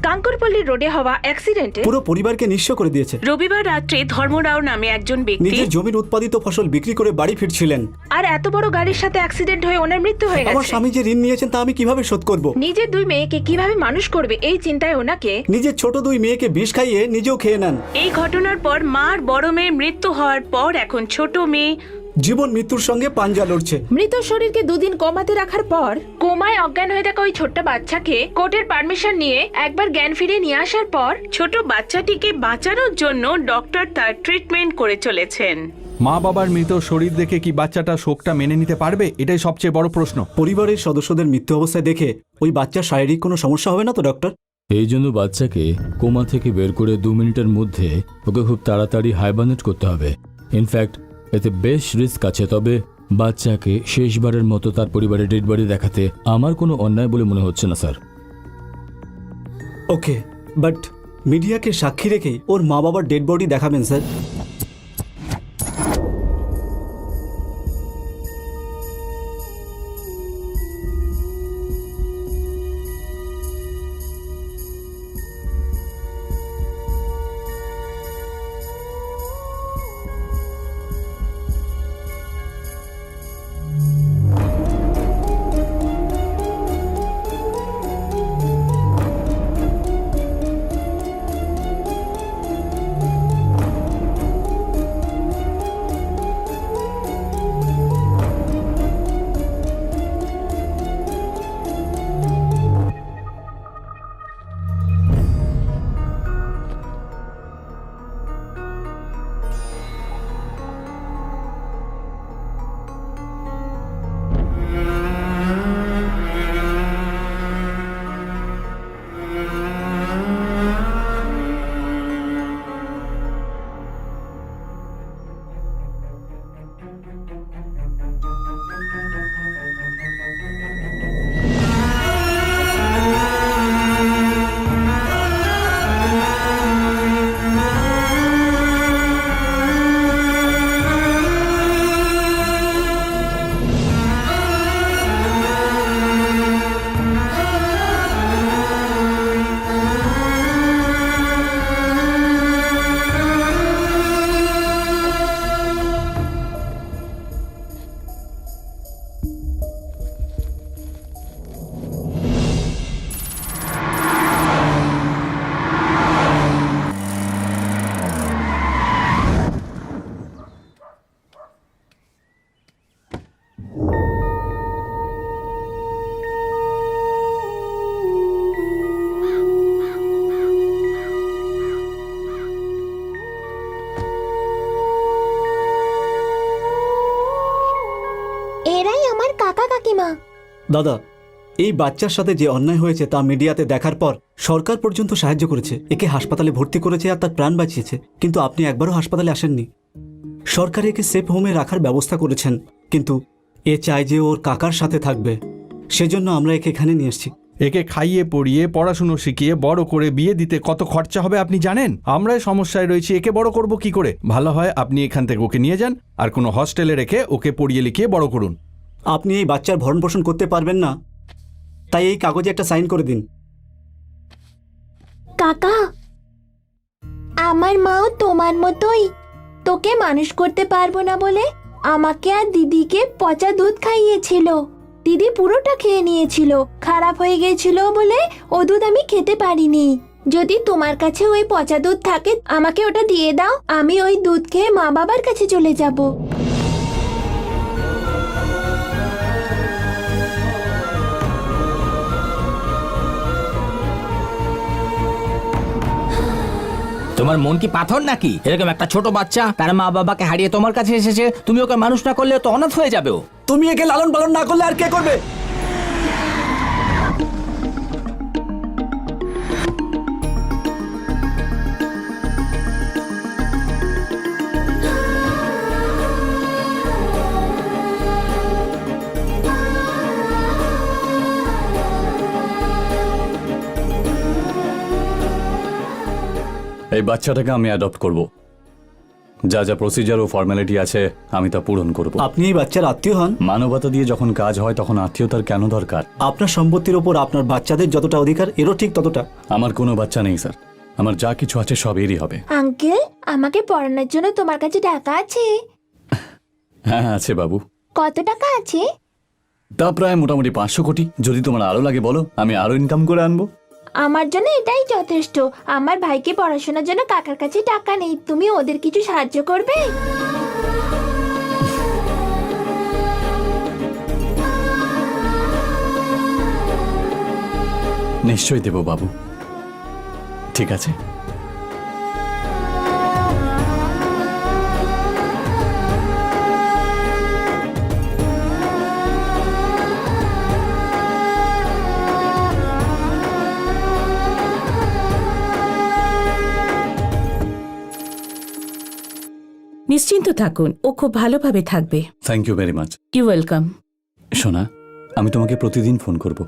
কাঙ্করপল্লী রোডে হওয়া অ্যাক্সিডেন্টে পুরো পরিবারকে নিঃস্ব করে দিয়েছে। রবিবার রাত্রে ধর্মরাও নামে একজন ব্যক্তি নিজের জমির উৎপাদিত ফসল বিক্রি করে বাড়ি ফিরছিলেন, আর এত বড় গাড়ির সাথে অ্যাক্সিডেন্ট হয়ে ওনার মৃত্যু হয়ে আমার গেছে। স্বামী যে ঋণ নিয়েছেন তা আমি কিভাবে শোধ করব? নিজের 2 মেয়েকে কিভাবে মানুষ করবে এই চিন্তায় ওনাকে নিজের ছোট 2 মেয়েকে বিষ খাইয়ে নিজেও খেয়ে নেন। এই ঘটনার পর মার বড় মেয়ের মৃত্যু হওয়ার পর এখন ছোট মেয়ে জীবন মৃত্যুর সঙ্গে পাঞ্জা লড়ছে। মৃত শরীরকে 2 দিন কোমাতে রাখার পর কোমায় অজ্ঞান হয়ে থাকা ওই ছোট্ট বাচ্চাকে কোর্টের পারমিশন নিয়ে একবার জ্ঞান ফিরিয়ে নিয়ে আসার পর ছোট বাচ্চাটিকে বাঁচানোর জন্য ডক্টর তার ট্রিটমেন্ট করে চলেছেন। মা বাবার মৃত শরীর দেখে কি বাচ্চাটা শোকটা মেনে নিতে পারবে? এটাই সবচেয়ে বড় প্রশ্ন। পরিবারের সদস্যদের মৃত্যু অবস্থায় দেখে ওই বাচ্চার শারীরিক কোনো সমস্যা হবে না তো ডক্টর? এই জন্য বাচ্চাকে কোমা থেকে বের করে 2 মিনিটের মধ্যে ওকে খুব তাড়াতাড়ি হাইবারনেট করতে হবে। ইনফ্যাক্ট এতে বেশ রিস্ক আছে, তবে বাচ্চাকে শেষবারের মতো তার পরিবারের ডেড বডি দেখাতে আমার কোনো অন্যায় বলে মনে হচ্ছে না স্যার। ওকে, বাট মিডিয়াকে সাক্ষী রেখেই ওর মা বাবার ডেড বডি দেখাবেন স্যার? এরাই আমার কাকা কাকিমা। দাদা, এই বাচ্চার সাথে যে অন্যায় হয়েছে তা মিডিয়াতে দেখার পর সরকার পর্যন্ত সাহায্য করেছে, একে হাসপাতালে ভর্তি করেছে আর তার প্রাণ বাঁচিয়েছে, কিন্তু আপনি একবারও হাসপাতালে আসেননি। সরকার একে সেফ হোমে রাখার ব্যবস্থা করেছেন, কিন্তু এ চায় যে ওর কাকার সাথে থাকবে, সেজন্য আমরা একে এখানে নিয়ে এসেছি। একে খাইয়ে পড়িয়ে পড়াশুনো শিখিয়ে বড় করে বিয়ে দিতে কত খরচা হবে আপনি জানেন? আমরাই সমস্যায় রয়েছি, একে বড় করব কি করে? ভালো হয় আপনি এখান থেকে ওকে নিয়ে যান আর কোনো হস্টেলে রেখে ওকে পড়িয়ে লিখিয়ে বড় করুন। আপনি এই বাচ্চার ভরণ পোষণ করতে পারবেন না, তাই এই কাগজে একটা সাইন করে দিন। কাকা, আমার মাও তোমার মতোই তোকে মানুষ করতে পারবো না বলে আমাকে আর দিদিকে পচা দুধ খাইয়েছিল। দিদি পুরোটা খেয়ে নিয়েছিল, খারাপ হয়ে গিয়েছিল বলে ও দুধ আমি খেতে পারিনি। যদি তোমার কাছে ওই পচা দুধ থাকে আমাকে ওটা দিয়ে দাও, আমি ওই দুধ খেয়ে মা বাবার কাছে চলে যাব। তোমার মন কি পাথর নাকি? এরকম একটা ছোট বাচ্চা তার মা বাবাকে হারিয়ে তোমার কাছে এসেছে, তুমি ওকে মানুষ না করলে তো অনাথ হয়ে যাবে। তুমি একে লালন পালন না করলে আর কে করবে? এই বাচ্চাটাকে আমি অ্যাডপ্ট করব। যা যা প্রসিজার ও ফর্মালিটি আছে আমি তা পূরণ করব। আপনি এই বাচ্চার আত্মীয় হন? মানবতা দিয়ে যখন কাজ হয় তখন আত্মীয়তার কেন দরকার? আপনার সম্পত্তির ওপর আপনার বাচ্চাদের যতটা অধিকার, এরও ঠিক ততটা। আমার কোনো বাচ্চা নেই স্যার, আমার যা কিছু আছে সব এরই হবে। আঙ্কেল, আমাকে পড়ানোর জন্য তোমার কাছে টাকা আছে? হ্যাঁ আছে বাবু। কত টাকা আছে? তা প্রায় মোটামুটি 500 কোটি। যদি তোমার আরো লাগে বলো, আমি আরো ইনকাম করে আনবো। আমার জন্য এটাই যথেষ্ট। আমার ভাইকে পড়াশোনার জন্য কাকার কাছে টাকা নেই, তুমি ওদের কিছু সাহায্য করবে? নিশ্চয়ই দেবো বাবু। ঠিক আছে। নিশ্চিন্ত থাকুন, ও খুব ভালোভাবে থাকবে। Thank you very much. You welcome. সোনা, আমি তোমাকে প্রতিদিন ফোন করব।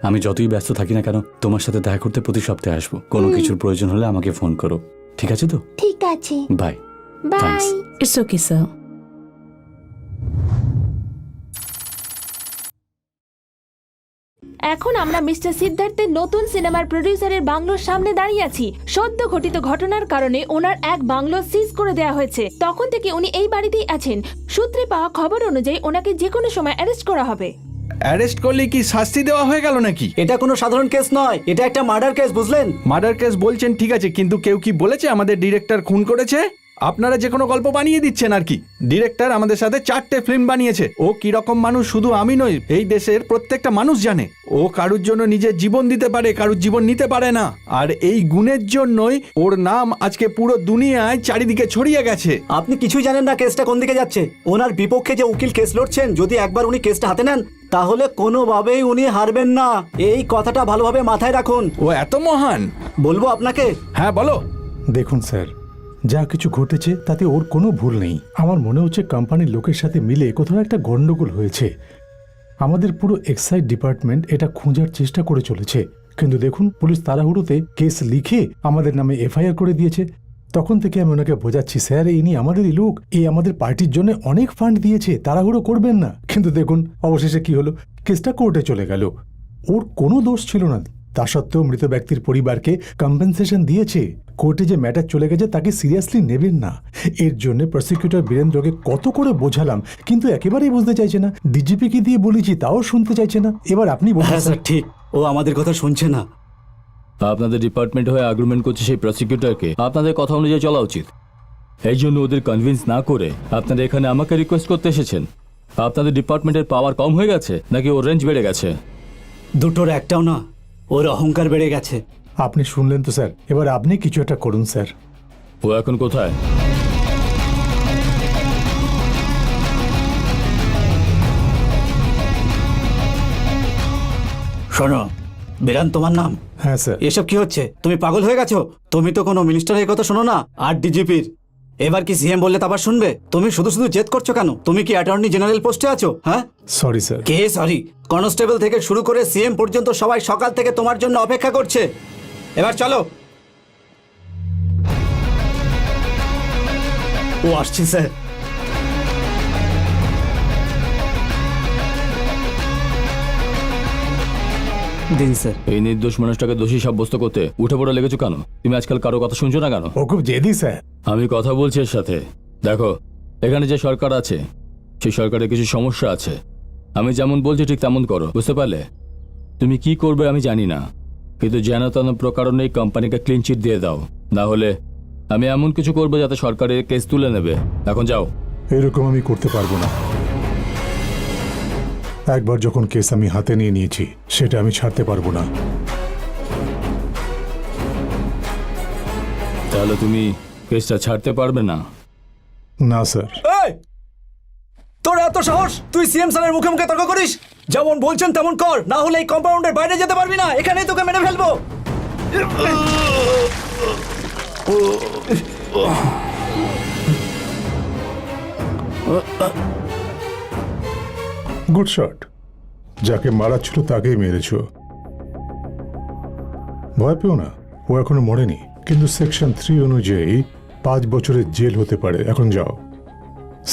আমি যতই ব্যস্ত থাকি না কেন তোমার সাথে দেখা করতে প্রতি সপ্তাহে আসবো। কোনো কিছুর প্রয়োজন হলে আমাকে ফোন করো, ঠিক আছে তো? ঠিক আছে, bye. Bye. Thanks. It's okay sir. এখন আমরা মিস্টার সিদ্ধার্থের নতুন সিনেমার প্রডিউসারের বাংলোর সামনে দাঁড়িয়ে আছি। সদ্য ঘটিত ঘটনার কারণে ওনার এক বাংলো সিজ করে দেওয়া হয়েছে। তখন থেকে উনি এই বাড়িতেই আছেন। সূত্রে পাওয়া খবর অনুযায়ী ওনাকে যে কোনো সময় অ্যারেস্ট করা হবে। অ্যারেস্ট করলে কি শাস্তি দেওয়া হয়ে গেল নাকি? এটা কোনো সাধারণ কেস নয়, এটা একটা মার্ডার কেস, বুঝলেন? মার্ডার কেস বলছেন ঠিক আছে, কিন্তু কেউ কি বলেছে আমাদের ডিরেক্টর খুন করেছে? আপনারা যে কোনো গল্প বানিয়ে দিচ্ছেন আর কি। ডিরেক্টর আমাদের সাথে 4টে ফিল্ম বানিয়েছে। ও কি রকম মানুষ শুধু আমি নই, এই দেশের প্রত্যেকটা মানুষ জানে। ও কারুর জন্য নিজের জীবন দিতে পারে, কারুর জীবন নিতে পারে না। আর এই গুণের জন্যই ওর নাম আজকে পুরো দুনিয়ায় চারিদিকে ছড়িয়ে গেছে। আপনি কিছুই জানেন না কেসটা কোন দিকে যাচ্ছে। ওনার বিপক্ষে যে উকিল কেস লড়ছেন, যদি একবার উনি কেসটা হাতে নেন তাহলে কোনোভাবেই উনি হারবেন না। এই কথাটা ভালোভাবে মাথায় রাখুন। ও এত মহান? বলবো আপনাকে? হ্যাঁ বলো। দেখুন স্যার, যা কিছু ঘটেছে তাতে ওর কোনো ভুল নেই। আমার মনে হচ্ছে কোম্পানির লোকের সাথে মিলে কোথাও একটা গন্ডগোল হয়েছে। আমাদের পুরো এক্সাইজ ডিপার্টমেন্ট এটা খোঁজার চেষ্টা করে চলেছে, কিন্তু দেখুন পুলিশ তাড়াহুড়োতে কেস লিখে আমাদের নামে এফআইআর করে দিয়েছে। তখন থেকে আমি ওনাকে বোঝাচ্ছি, স্যার ইনি আমাদেরই লোক, এই আমাদের পার্টির জন্য অনেক ফান্ড দিয়েছে, তাড়াহুড়ো করবেন না। কিন্তু দেখুন অবশেষে কি হলো, কেসটা কোর্টে চলে গেল। ওর কোনো দোষ ছিল না, তা সত্ত্বেও মৃত ব্যক্তির পরিবারকে কম্পেনসেশন দিয়েছে। কোর্টে যে ম্যাটার চলে গেছে তাকে সিরিয়াসলি নেবেন না। এর জন্য প্রসিকিউটর বীরেন্দ্রকে কত করে বোঝালাম, কিন্তু একেবারেই বুঝতে চাইছে না। ডিজিপিকে দিয়ে বলেছি, তাও শুনতে চাইছে না। এবার আপনি বলুন। হ্যাঁ স্যার, ঠিক, ও আমাদের কথা শুনছে না। আপনাদের ডিপার্টমেন্ট হয়ে আর্গুমেন্ট করছে সেই প্রসিকিউটরকে আপনাদের কথা অনুযায়ী চলা উচিত। এই জন্য ওদের কনভিন্স না করে আপনারা এখানে আমাকে রিকোয়েস্ট করতে এসেছেন। আপনাদের ডিপার্টমেন্টের পাওয়ার কম হয়ে গেছে নাকি ওর রেঞ্জ বেড়ে গেছে? দুটোর একটাও না, ওর অহংকার বেড়ে গেছে। আপনি শুনলেন তো স্যার, এবার আপনি কিছু একটা করুন স্যার। ও এখন কোথায়? শোনো বিরান, তোমার নাম? হ্যাঁ স্যার। এসব কি হচ্ছে? তুমি পাগল হয়ে গেছো? তুমি তো কোনো মিনিস্টারের কথা শোনো না, আর ডিজিপির। এবার কি সিএম বললে তা আবার শুনবে? তুমি শুধু শুধু জেদ করছো কেন? তুমি কি অ্যাটর্নি জেনারেল পোস্টে আছো? হ্যাঁ সরি স্যার। কে সরি? কনস্টেবল থেকে শুরু করে সিএম পর্যন্ত সবাই সকাল থেকে তোমার জন্য অপেক্ষা করছে। এবার চলো। ও আসছে স্যার। দিন স্যার। এই নির্দোষ মানুষটাকে দোষী সাব্যস্ত করতে উঠে পড়ে লেগেছো কেন? তুমি আজকাল কারো কথা শুনছো না কেন? ও খুব জেদি স্যার। আমি কথা বলছি এর সাথে। দেখো, এখানে যে সরকার আছে সেই সরকারের কিছু সমস্যা আছে। আমি যেমন বলছি ঠিক তেমন করো, বুঝতে পারলে? তুমি কি করবে আমি জানি না, কিন্তু যেন তেন প্রকারণে এই কোম্পানিকে ক্লিন চিট দিয়ে দাও, না হলে আমি এমন কিছু করবো যাতে সরকারের কেস তুলে নেবে। এখন যাও। এরকম আমি করতে পারবো না। একবার যখন কেস আমি হাতে নিয়ে নিয়েছি সেটা আমি ছাড়তে পারবো না। তাহলে তুমি কেসটা ছাড়তে পারবে না? না স্যার। তোর এত সাহস, তুই সিএম স্যারের মুখে মুখে তর্ক করিস? যেমন বলছেন তেমন কর, না হলে এই কম্পাউন্ডের বাইরে যেতে পারবি না। এখানেই তোকে মেরে ফেলবো। Good shot. যাকে মারা ছিল তাকেই মেরেছ। ভয় পেও না, ও এখনো মরেনি। কিন্তু সেকশন 3 অনুযায়ী 5 বছরের জেল হতে পারে। এখন যাও।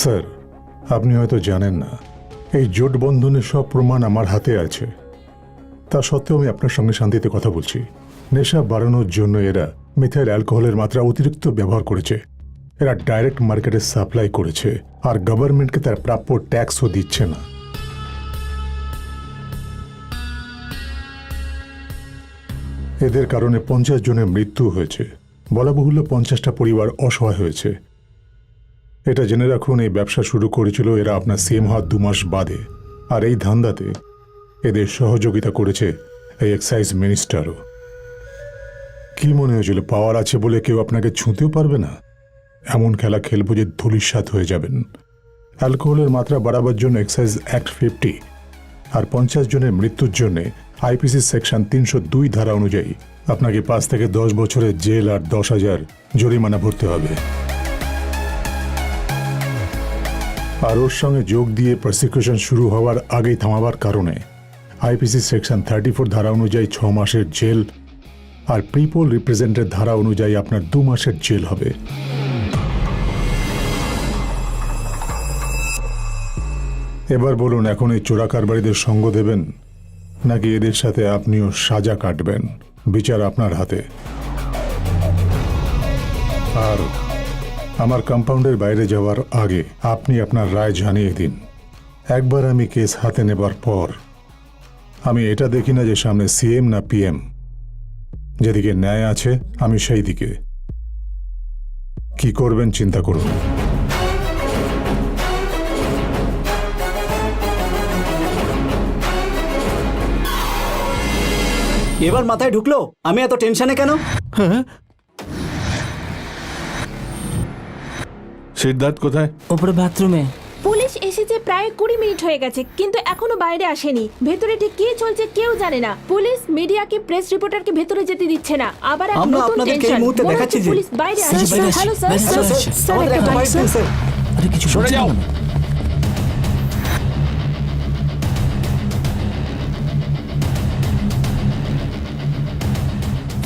স্যার, আপনি হয়তো জানেন না, এই জোটবন্ধনের সব প্রমাণ আমার হাতে আছে। তা সত্ত্বেও আমি আপনার সঙ্গে শান্তিতে কথা বলছি। নেশা বাড়ানোর জন্য এরা মিথাইল অ্যালকোহলের মাত্রা অতিরিক্ত ব্যবহার করেছে। এরা ডাইরেক্ট মার্কেটে সাপ্লাই করেছে, আর গভর্নমেন্টকে তার প্রাপ্য ট্যাক্সও দিচ্ছে না। এদের কারণে 50 জনের মৃত্যু হয়েছে। বলা বহুল্য 50টা পরিবার অসহায় হয়েছে। এটা জেনে রাখুন, এই ব্যবসা শুরু করেছিল এরা আপনার সিএম হওয়ার 2 মাস বাদে। আর এই ধান্দাতে এদের সহযোগিতা করেছে এই এক্সাইজ মিনিস্টারও। কি মনে হয়েছিল পাওয়ার আছে বলে কেউ আপনাকে ছুঁতেও পারবে না? এমন খেলা খেলবো যে ধূলিসাৎ হয়ে যাবেন। অ্যালকোহলের মাত্রা বাড়াবার জন্য এক্সাইজ অ্যাক্ট 50 আর 50 জনের মৃত্যুর জন্য আইপিসি সেকশন 302 ধারা অনুযায়ী আপনাকে 5 থেকে 10 বছরের জেল আর 10,000 জরিমানা ভরতে হবে। আর ওর সঙ্গে যোগ দিয়ে প্রসিকিউশন শুরু হওয়ার আগেই থামাবার কারণে আইপিসি সেকশন 34 ধারা অনুযায়ী 6 মাসের জেল আর পিপল রিপ্রেজেন্টের ধারা অনুযায়ী আপনার 2 মাসের জেল হবে। এবার বলুন, এখন এই চোরা কারবারিদের সঙ্গ দেবেন নাকি এদের সাথে আপনিও সাজা কাটবেন? বিচার আপনার হাতে। আর আমার কম্পাউন্ডের বাইরে যাওয়ার আগে আপনি আপনার রায় জানিয়ে দিন। একবার আমি কেস হাতে নেবার পর আমি এটা দেখি না যে সামনে সিএম না পিএম। যেদিকে ন্যায় আছে আমি সেই দিকে। কি করবেন চিন্তা করুন। এবার মাথায় ঢুকলো আমি এত টেনশনে কেন? সিদ্ধার্থ কোথায়? ওপরে বাথরুমে। পুলিশ এসেছে প্রায় 20 মিনিট হয়ে গেছে, কিন্তু এখনো বাইরে আসেনি। ভেতরে ঠিক কি চলছে কেউ জানে না। পুলিশ মিডিয়াকে, প্রেস রিপোর্টারকে ভেতরে যেতে দিচ্ছে না। আবার এক আমরা নতুন আপনাদেরকে এই টেনশন। মুহূর্তে মনে দেখাচ্ছি হচ্ছে যে- পুলিশ বাইরে স্যার, আসছে। বাইরে হ্যালো স্যার, আসছে, স্যার, বাইরে আসছে। স্যার, আমাদের একটা একটা বাইক, বাইক দিন, স্যার। স্যার। আরে কিছু সরে যাও।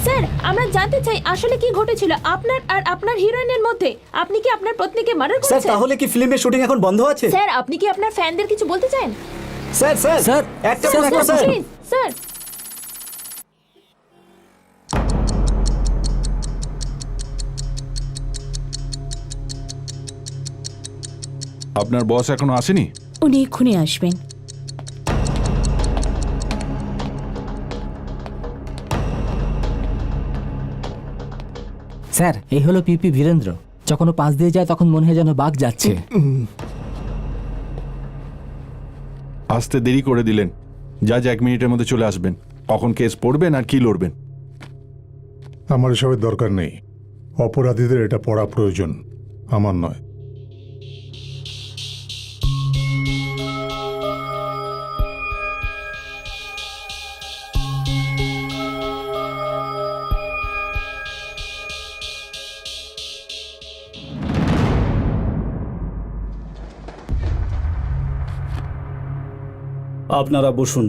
স্যার, আমরা জানতে চাই আসলে কি ঘটেছিল আপনার আর আপনার হিরোইনের মধ্যে। আপনি কি আপনার পত্নীকে মার্ডার স্যার, করেছেন? তাহলে কি ফিল্মের শুটিং এখন বন্ধ আছে? স্যার, আপনি কি আপনার ফ্যানদের কিছু বলতে চান? স্যার স্যার স্যার, একটা স্যার, প্রশ্ন, স্যার। Please, sir. আপনার বস এখনো আসেনি? উনি এক্ষুনি আসবেন। স্যার, এই হলো পিপি বীরেন্দ্র। যখন ও পাশ দিয়ে যায় তখন মনে হয় যেন বাঘ যাচ্ছে। আসতে দেরি করে দিলেন। জাজ 1 মিনিটের মধ্যে চলে আসবেন। কখন কেস পড়বেন আর কি লড়বেন? আমার এসবের দরকার নেই। অপরাধীদের এটা পড়া প্রয়োজন, আমার নয়। আপনারা বসুন।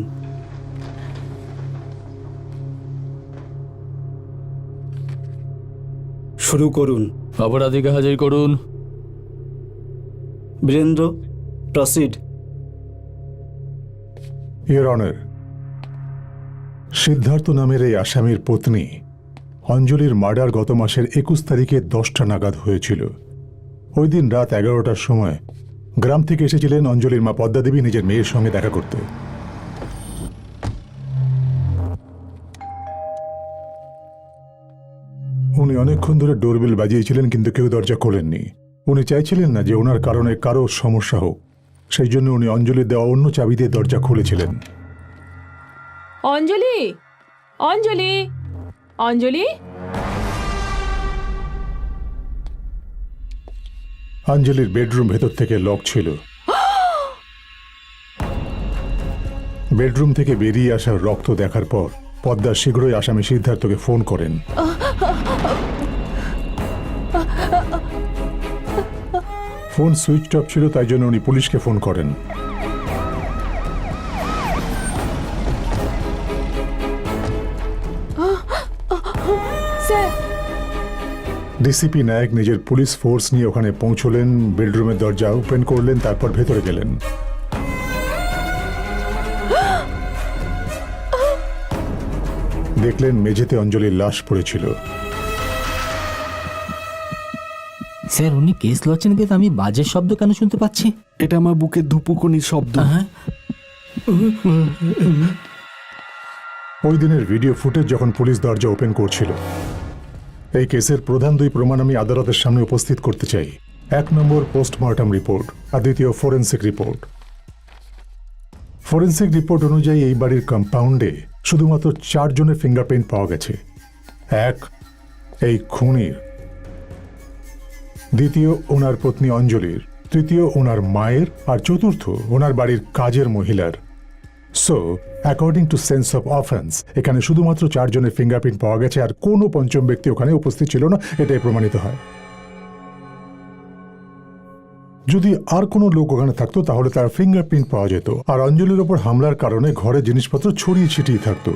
শুরু করুন। অপরাধীকে হাজির করুন। Birendra, proceed. Your honour, Siddhartha নামের এই আসামির পত্নী অঞ্জলির মার্ডার গত মাসের 21 তারিখে 10টা নাগাদ হয়েছিল। ওই দিন রাত 11টার সময় গ্রাম থেকে এসেছিলেন অঞ্জলির মা পদ্মা দেবী নিজের মেয়ের সঙ্গে দেখা করতে। উনি অনেকক্ষণ ধরে ডোরবেল বাজিয়েছিলেন, কিন্তু কেউ দরজা খোলেননি। উনি চাইছিলেন না যে ওনার কারণে কারো সমস্যা হোক, সেই জন্য উনি অঞ্জলির দেওয়া অন্য চাবি দিয়ে দরজা খুলেছিলেন। অঞ্জলি, অঞ্জলি, অঞ্জলি। অঞ্জলির বেডরুম ভেতর থেকে লক ছিল। বেডরুম থেকে বেরিয়ে আসার রক্ত দেখার পর পদ্মা শীঘ্রই আসামি সিদ্ধার্থকে ফোন করেন। ফোন সুইচ অফ ছিল, তাই জন্য উনি পুলিশকে ফোন করেন। স্যার, ডিসিপি নায়ক নিজের পুলিশ ফোর্স নিয়ে ওখানে পৌঁছলেন, বেডরুমের দরজা ওপেন করলেন, তারপর ভেতরে গেলেন। দেখলেন মেঝেতে অঞ্জলির লাশ পড়েছিল। স্যার উনি কেস লড়ছেন কিন্তু আমি বাজে শব্দ কেন শুনতে পাচ্ছি? এটা আমার বুকে ধুপুকনির শব্দ। হ্যাঁ ওই দিনের ভিডিও ফুটেজ যখন পুলিশ দরজা ওপেন করছিল। এই কেসের প্রধান দুই প্রমাণ আমি আদালতের সামনে উপস্থিত করতে চাই। 1 নম্বর পোস্টমর্টম রিপোর্ট আর দ্বিতীয় ফরেন্সিক রিপোর্ট। ফরেন্সিক রিপোর্ট অনুযায়ী এই বাড়ির কম্পাউন্ডে শুধুমাত্র 4 জনের ফিঙ্গারপ্রিন্ট পাওয়া গেছে। 1 এই খুনির, দ্বিতীয় ওনার পত্নী অঞ্জলির, তৃতীয় ওনার মায়ের, আর চতুর্থ ওনার বাড়ির কাজের মহিলার। So according to sense of offence এখানে শুধুমাত্র 4 জনের ফিঙ্গারপ্রিন্ট পাওয়া গেছে আর কোনো পঞ্চম ব্যক্তি ওখানে উপস্থিত ছিল না, এটাই প্রমাণিত হয়। যদি আর কোনো লোক ওখানে থাকতো তাহলে তার ফিঙ্গারপ্রিন্ট পাওয়া যেত আর অঞ্জলির ওপর হামলার কারণে ঘরে জিনিসপত্র ছড়িয়ে ছিটিয়ে থাকতো।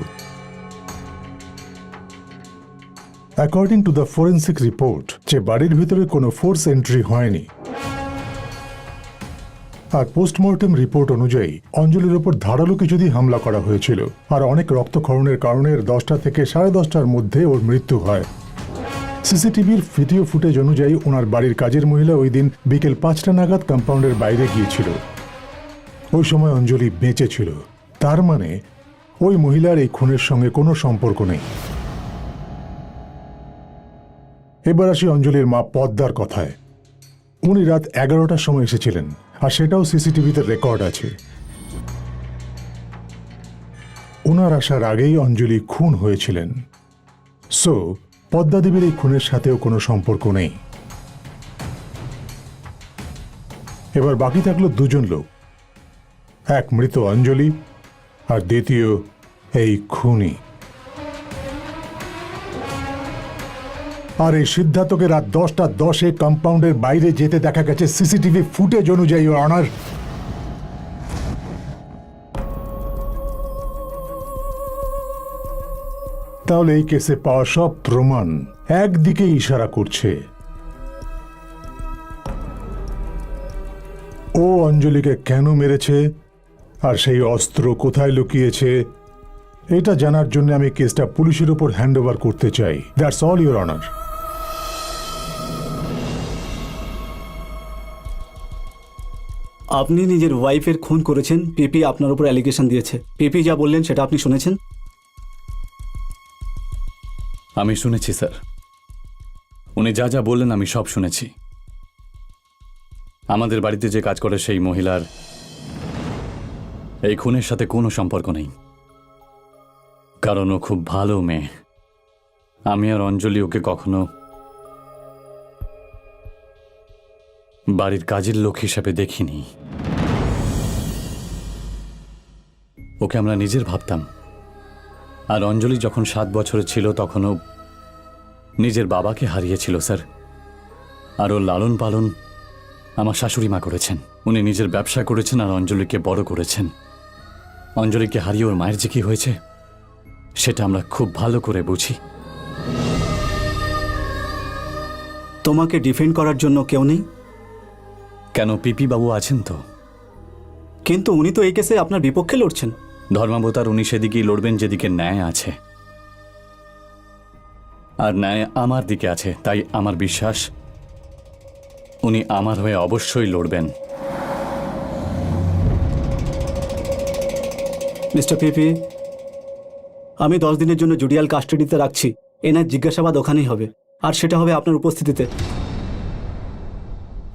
According to the forensic report যে বাড়ির ভিতরে কোনো ফোর্স এন্ট্রি হয়নি। আর পোস্টমর্টম রিপোর্ট অনুযায়ী অঞ্জলির ওপর ধারালো কিছু দিয়ে হামলা করা হয়েছিল আর অনেক রক্তক্ষরণের কারণে 10টা থেকে 10:30টার মধ্যে ওর মৃত্যু হয়। সিসিটিভির ভিডিও ফুটেজ অনুযায়ী ওনার বাড়ির কাজের মহিলা ওই দিন বিকেল 5টা নাগাদ কম্পাউন্ডের বাইরে গিয়েছিল। ওই সময় অঞ্জলি বেঁচে ছিল, তার মানে ওই মহিলার এই খুনের সঙ্গে কোনো সম্পর্ক নেই। এবার আসি অঞ্জলির মা পদ্মার কথায়। উনি রাত 11টার সময় এসেছিলেন আর সেটাও সিসিটিভিতে রেকর্ড আছে। ওনার আসার আগেই অঞ্জলি খুন হয়েছিলেন। সো পদ্মা দেবীর এই খুনের সাথেও কোনো সম্পর্ক নেই। এবার বাকি থাকলো 2 জন লোক, এক মৃত অঞ্জলি আর দ্বিতীয় এই খুনি। আর এই সিদ্ধার্থকে রাত 10:10 কম্পাউন্ডের বাইরে যেতে দেখা গেছে সিসিটিভি ফুটেজ অনুযায়ী, অনার। তাহলে এই কেসে পাওয়া সব প্রমাণ একদিকে ইশারা করছে ও অঞ্জলিকে কেন মেরেছে আর সেই অস্ত্র কোথায় লুকিয়েছে এটা জানার জন্য আমি কেসটা পুলিশের উপর হ্যান্ডওভার করতে চাই। That's all your honour. আপনি নিজের ওয়াইফের খুন করেছেন, পিপি আপনার উপর অ্যালিগেশন দিয়েছে। পিপি যা বললেন সেটা আপনি শুনেছেন? আমি শুনেছি স্যার, উনি যা যা বললেন আমি সব শুনেছি। আমাদের বাড়িতে যে কাজ করে সেই মহিলার এই খুনের সাথে কোনো সম্পর্ক নেই, কারণ ও খুব ভালো মেয়ে। আমি আর অঞ্জলি ওকে কখনো বাড়ির কাজের লোক হিসেবে দেখিনি। ওকে আমরা নিজের ভাবতাম। আর অঞ্জলি যখন 7 বছরের ছিল তখনও নিজের বাবাকে হারিয়েছিল স্যার। আর ওর লালন পালন আমার শাশুড়ি মা করেছেন। উনি নিজের ব্যবসা করেছেন আর অঞ্জলিকে বড় করেছেন। অঞ্জলিকে হারিয়ে ওর মায়ের যে কি হয়েছে সেটা আমরা খুব ভালো করে বুঝি। তোমাকে ডিফেন্ড করার জন্য কেউ নেই? কেন, পিপি বাবু আছেন তো। কিন্তু উনি তো এই কেসে আপনার বিপক্ষে লড়ছেন। ধর্মাবতার উনি সেদিকেই লড়বেন যেদিকে ন্যায় আছে, আর ন্যায় আমার দিকে আছে। তাই আমার বিশ্বাস উনি আমার হয়ে অবশ্যই লড়বেন। মিস্টার পিপি, আমি 10 দিনের জন্য জুডিশিয়াল কাস্টাডিতে রাখছি। এনার জিজ্ঞাসাবাদ ওখানেই হবে, আর সেটা হবে আপনার উপস্থিতিতে।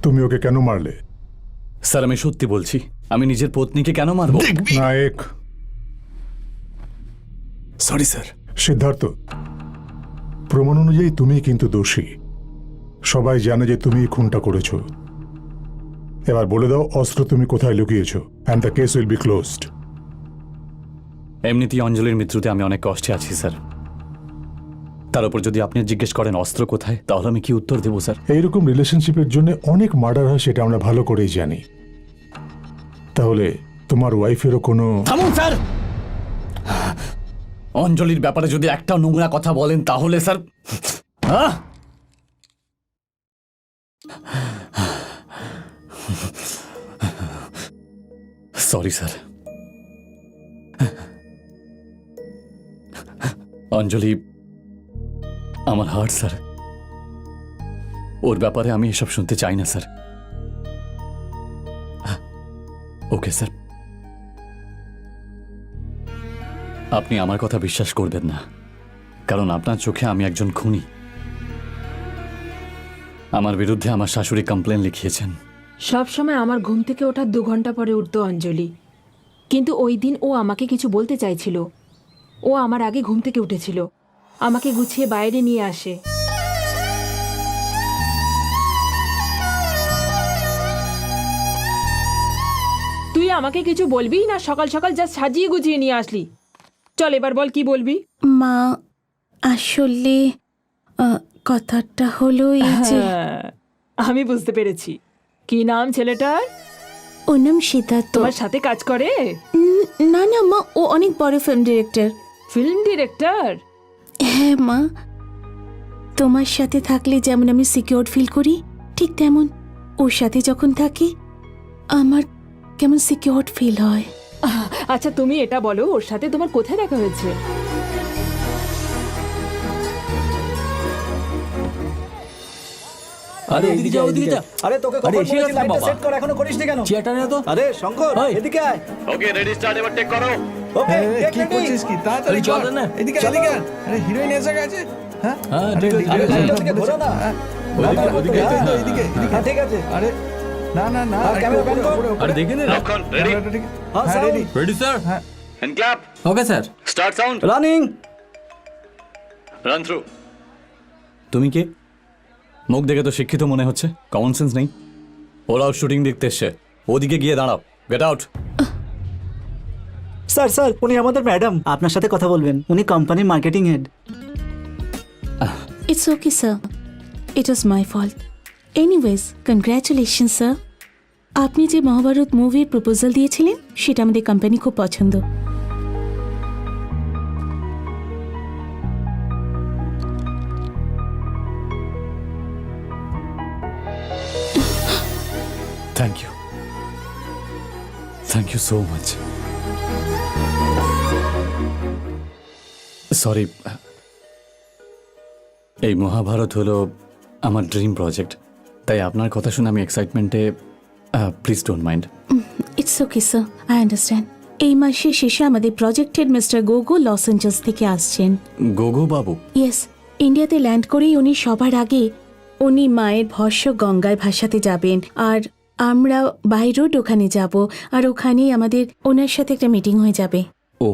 তুমি ওকে কেন মারলে? স্যার আমি সত্যি বলছি, আমি নিজের পত্নীকে কেন মারব? নায়ক। Sorry sir. সিদ্ধার্থ, প্রমাণ অনুযায়ী তুমি কিন্তু দোষী। সবাই জানে যে তুমি খুনটা করেছো। এবার বলে দাও অস্ত্র তুমি কোথায় লুকিয়েছো, and the case will be closed. এমনিতেই অঞ্জলির মৃত্যুতে আমি অনেক কষ্টে আছি স্যার। তার উপর যদি আপনি জিজ্ঞেস করেন অস্ত্র কোথায়, তাহলে আমি কি উত্তর দেবো স্যার? এইরকম রিলেশনশিপের জন্য অনেক মার্ডার হয়, সেটা আমরা ভালো করেই জানি। তাহলে তোমার ওয়াইফেরও কোনো... থামুন স্যার। অঞ্জলির ব্যাপারে যদি একটা নোংরা কথা বলেন তাহলে স্যার সরি স্যার। অঞ্জলি আমার হার্ট স্যার, ওর ব্যাপারে আমি এসব শুনতে চাই না স্যার। ওকে স্যার, আপনি আমার কথা বিশ্বাস করবেন না, কারণ আপনার চোখে আমি একজন খুনি। আমার বিরুদ্ধে আমার শাশুড়ি কমপ্লেন লিখিয়েছেন। সব সময় আমার ঘুম থেকে ওঠার 2 ঘন্টা পরে উঠতো অঞ্জলি, কিন্তু ওই দিন ও আমাকে কিছু বলতে চাইছিল। ও আমার আগে ঘুম থেকে উঠেছিল, আমাকে গুছিয়ে বাইরে নিয়ে আসে। তুই আমাকে কিছু বলবি না? সকাল সকাল জাস্ট সাজিয়ে গুছিয়ে নিয়ে আসলি। চল এবার বল কি বলবি। মা, আসলে কথাটা হলো এই যে হ্যাঁ, আমি বুঝতে পেরেছি। কি নাম ছেলেটার? ওর নাম সিদ্ধার্থ। তোমার সাথে কাজ করে? না না মা, ও অনেক বড় ফিল্ম ডিরেক্টর। Film director? হ্যাঁ মা, তোমার সাথে থাকলে যেমন আমি সিকিউর ফিল করি, ঠিক তেমন ওর সাথে যখন থাকি আমার কেমন সিকিউর ফিল হয়। আচ্ছা তুমি এটা বলো, ওর সাথে তোমার কোথায় দেখা হয়েছে? আরে এদিকে যা, ওদিকে যা। আরে তোকে আরে কখন এসে বলেছি গেছে লাইটটা বাবা। সেট কর, এখনো করিসনি কেন? চেয়ারটা নে তো। আরে শঙ্কর, ওই। এদিকে আয়। ওকে, রেডি স্টার্ট, এবার টেক করো। ওকে, কি করছিস কি? তাড়াতাড়ি আরে চল কর। না। এদিকে এদিকে আয়। আরে হিরোইন এসে গেছে। হ্যাঁ হ্যাঁ, আরে ঠিক আছে। এদিকে, আরে লাইটটা থেকে ঘোরো না। ওদিকে, ওদিকে, হ্যাঁ, এই তো, এদিকে, এদিকে। হ্যাঁ, ঠিক আছে। আরে না না না, আর ক্যামেরা উপরে, ব্যাক কর। উপরে, উপরে। আরে দেখে নে। রেডি, ক্যামেরাটা ঠিক- হ্যাঁ, হ্যাঁ, sound। ready। Ready sir? হ্যাঁ। End clap, okay sir. Start sound, running. Run through. তুমি কে? মুখ দেখে তো শিক্ষিত মনে হচ্ছে, কমন সেন্স নেই। ওরাও শুটিং দেখতে এসছে, ওদিকে গিয়ে দাঁড়াও। Get out. স্যার স্যার, উনি আমাদের ম্যাডাম, আপনার সাথে কথা বলবেন। উনি কোম্পানির marketing head. It's okay sir, it was my fault. Anyways congratulation sir, আপনি যে মহাভারত মুভির প্রপোজাল দিয়েছিলেন সেটা আমাদের কোম্পানি খুব পছন্দ। Thank you, thank you so much. Sorry, এই মহাভারত হলো আমার ড্রিম প্রজেক্ট, তাই আপনার কথা শুনে আমি এক্সাইটমেন্টে, please don't mind. It's okay sir, I understand. এই মাসের শেষে আমাদের projected mister Gogo Los Angeles থেকে আসছেন। গোগো বাবু? ইয়েস, ইন্ডিয়াতে ল্যান্ড করেই উনি সবার আগে উনি মায়ের ভস্য গঙ্গায় ভাসাতে যাবেন, আর আমরা বাই রোড ওখানে যাব, আর ওখানেই আমাদের ওনার সাথে একটা মিটিং হয়ে যাবে। ও,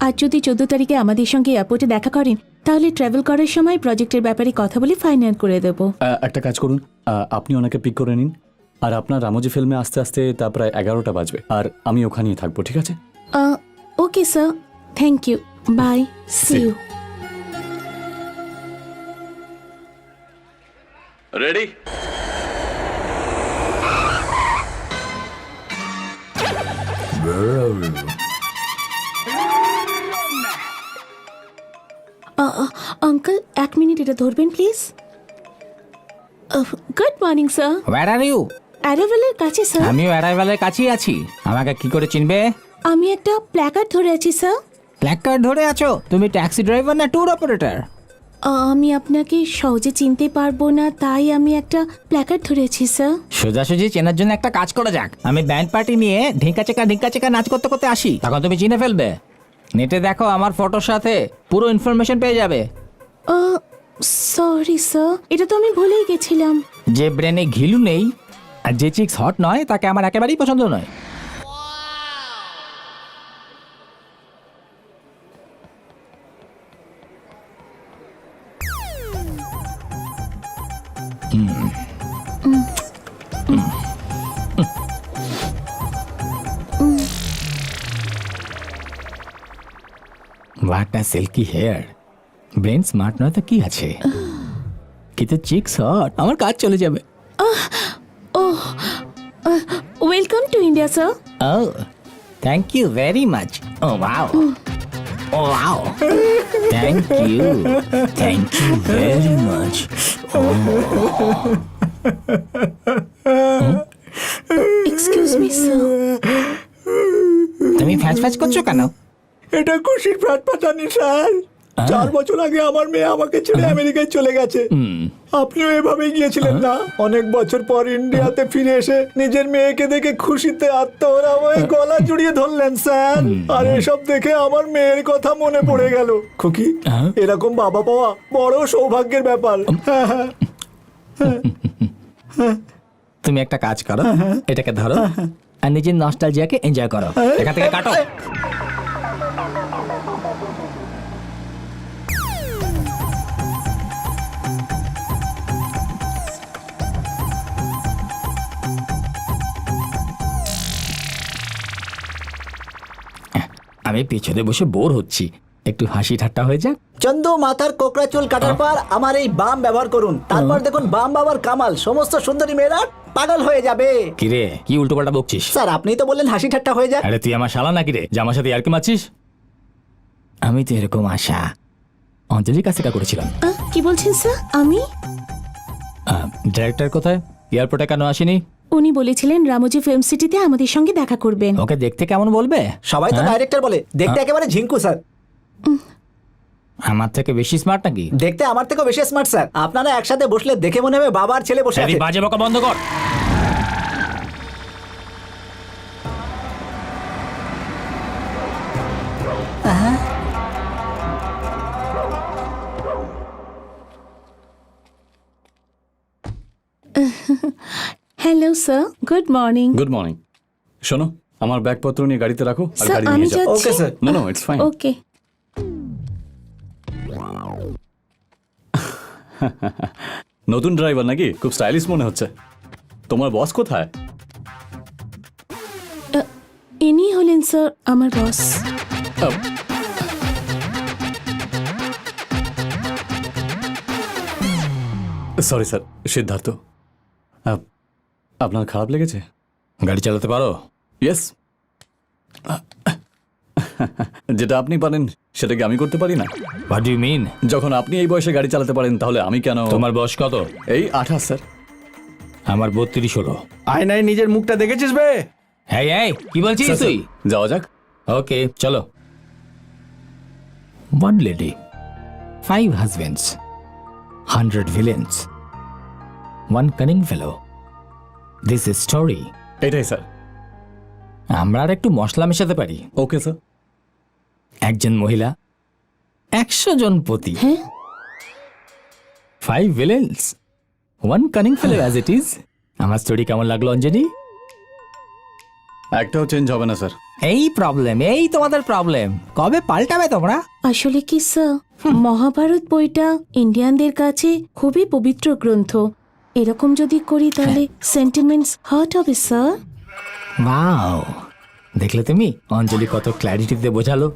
আর যদি 14 তারিখে আমাদের সঙ্গে এয়ারপোর্টে দেখা করেন তাহলে ট্রাভেল করার সময় প্রজেক্টের ব্যাপারে কথা বলে ফাইনাল করে দেব। একটা কাজ করুন, আপনি ওনাকে পিক করে নিন, আর আপনার রামোজি ফিল্মে আসতে আসতে তা প্রায় 11টা বাজবে, আর আমি ওখানেই থাকবো, ঠিক আছে? Okay sir, thank you, bye, see you. Ready? Uncle, 1 minute এটা ধরবেন please. Good morning sir. Where are you? অ্যারাইভেলের কাছে স্যার। আমিও অ্যারাইভালের কাছেই আছি। আমাকে কি করে চিনবে? আমি একটা প্ল্যাকার্ড ধরে আছি স্যার। প্ল্যাকার্ড ধরে আছো? তুমি ট্যাক্সি ড্রাইভার না ট্যুর অপারেটর? আমি আপনাকে সহজে চিনতে পারবো না, তাই আমি একটা প্ল্যাকার্ড ধরেছি স্যার। সোজাসুজি চেনার জন্য একটা কাজ করা যাক। আমি ব্যান্ড পার্টি নিয়ে ঢিঙ্কা চেকা নাচ করতে করতে আসি, তখন তুমি চিনে ফেলবে। নেটে দেখো, আমার ফটোর সাথে পুরো ইনফরমেশন পেয়ে যাবে। সরি স্যার, এটা তো আমি ভুলেই গেছিলাম। যে ব্রেনে ঘিলু নেই আর যে চিক্স হট নয় তাকে আমার একেবারেই পছন্দ নয়। What a silky hair. Brain smart নয় তো কি আছে, কিন্তু চিক্স হট, আমার কাজ চলে যাবে। Welcome to India sir. Oh, thank you very much. Oh, wow. Oh, wow. Thank you. Thank you very much. Oh. Excuse me sir. তুমি ফ্যাচ ফ্যাচ করছো কেন? এটা খুশির ফ্যাট পাতানি স্যার। 4 বছর আগে আমার মেয়ে আমাকে ছেড়ে আমেরিকায় চলে গেছে। আপনিও এভাবেই গিয়েছিলেন না? অনেক বছর পর ইন্ডিয়াতে ফিরে এসে নিজের মেয়েকে দেখে খুশিতে আত্মহরা হয়ে গলা জড়িয়ে ধরলেন স্যার। আর এসব দেখে আমার মেয়ের কথা মনে পড়ে গেল। খুকি, এরকম বাবা পাওয়া বড় সৌভাগ্যের ব্যাপার। তুমি একটা কাজ করো, এটাকে ধরো আর নিজের নস্টালজিয়াকে এনজয় করো। এখান থেকে কাটো। আমি পেছনে বসে বোর হচ্ছি, একটু হাসি ঠাট্টা হয়ে যাক। চন্দু, মাথার কোকড়া চুল কাটার পর আমার এই বাম ব্যবহার করুন। তারপর দেখুন বাম বাবার কামাল। সমস্ত সুন্দরী মেয়েরা পাগল হয়ে যাবে। কিরে, কি উল্টো পাল্টা বকছিস? স্যার, আপনিই তো বললেন হাসি ঠাট্টা হয়ে যাক। আরে তুই আমার শালা নাকি রে, যে আমার সাথে ইয়ার্কি মারছিস? আমি তো এরকম আশা অঞ্জলির কাছে করেছিলাম। কি বলছেন স্যার? আমি? ডিরেক্টর কোথায়? এয়ারপোর্টে কেন আসেনি? উনি বলেছিলেন রামোজি ফিল্ম সিটিতে আমাদের সঙ্গে দেখা করবেন। ওকে দেখতে কেমন বলবে? সবাই তো ডাইরেক্টর বলে, দেখতে একেবারে ঝিঙ্কু স্যার। আমার থেকে বেশি স্মার্ট নাকি? দেখতে আমার থেকেও বেশি স্মার্ট স্যার। আপনারা একসাথে বসলে দেখে মনে হবে বাবা আর ছেলে বসে আছে। বাজে বকা বন্ধ কর। Hello sir, good morning. Good morning. শোনো, আমার ব্যাগপত্র নিয়ে গাড়িতে রাখো আর স্যার, গাড়ি আমি নিয়ে যাও। যাচ্ছি। Okay sir. No no, it's fine. Okay. নতুন ড্রাইভার নাকি? খুব স্টাইলিশ মনে হচ্ছে। তোমার বস কোথায়? ইনি হলেন স্যার আমার বস। Sorry sir, Siddharth. আপনার খারাপ লেগেছে? গাড়ি চালাতে পারো? ইয়েস। যেটা আপনি পারেন সেটা কি আমি করতে পারি না? What do you mean? যখন আপনি এই বয়সে গাড়ি চালাতে পারেন তাহলে আমি কেন? তোমার বয়স কত? এই 28 স্যার। আমার 32 হলো। আয়নায় নিজের মুখটা দেখেছিস বে? হ্যাঁ হ্যাঁ, কি বলছিস স্যার, তুই? যাওয়া যাক। ওকে চলো। 1 lady, 5 husbands, 100 villains, 1 cunning fellow. This is story. এটাই স্যার। আমরা আর একটু মশলা মেশাতে পারি। Okay sir. একজন মহিলা 100 জন পতি। 5 villains, 1 cunning fellow as it is. আমার স্টোরি কেমন লাগলো অঞ্জলি? একটাও চেঞ্জ হবে না স্যার। এই প্রবলেম, এই তোমাদের প্রবলেম। কবে পাল্টাবে তোমরা? আসলে কি স্যার, মহাভারত বইটা ইন্ডিয়ানদের কাছে খুবই পবিত্র গ্রন্থ। এরকম যদি করি তাহলে সেন্টিমেন্টস হার্ট হবে স্যার। ওয়াও, দেখলে তুমি অঞ্জলি কত ক্ল্যারিটিতে বোঝালো।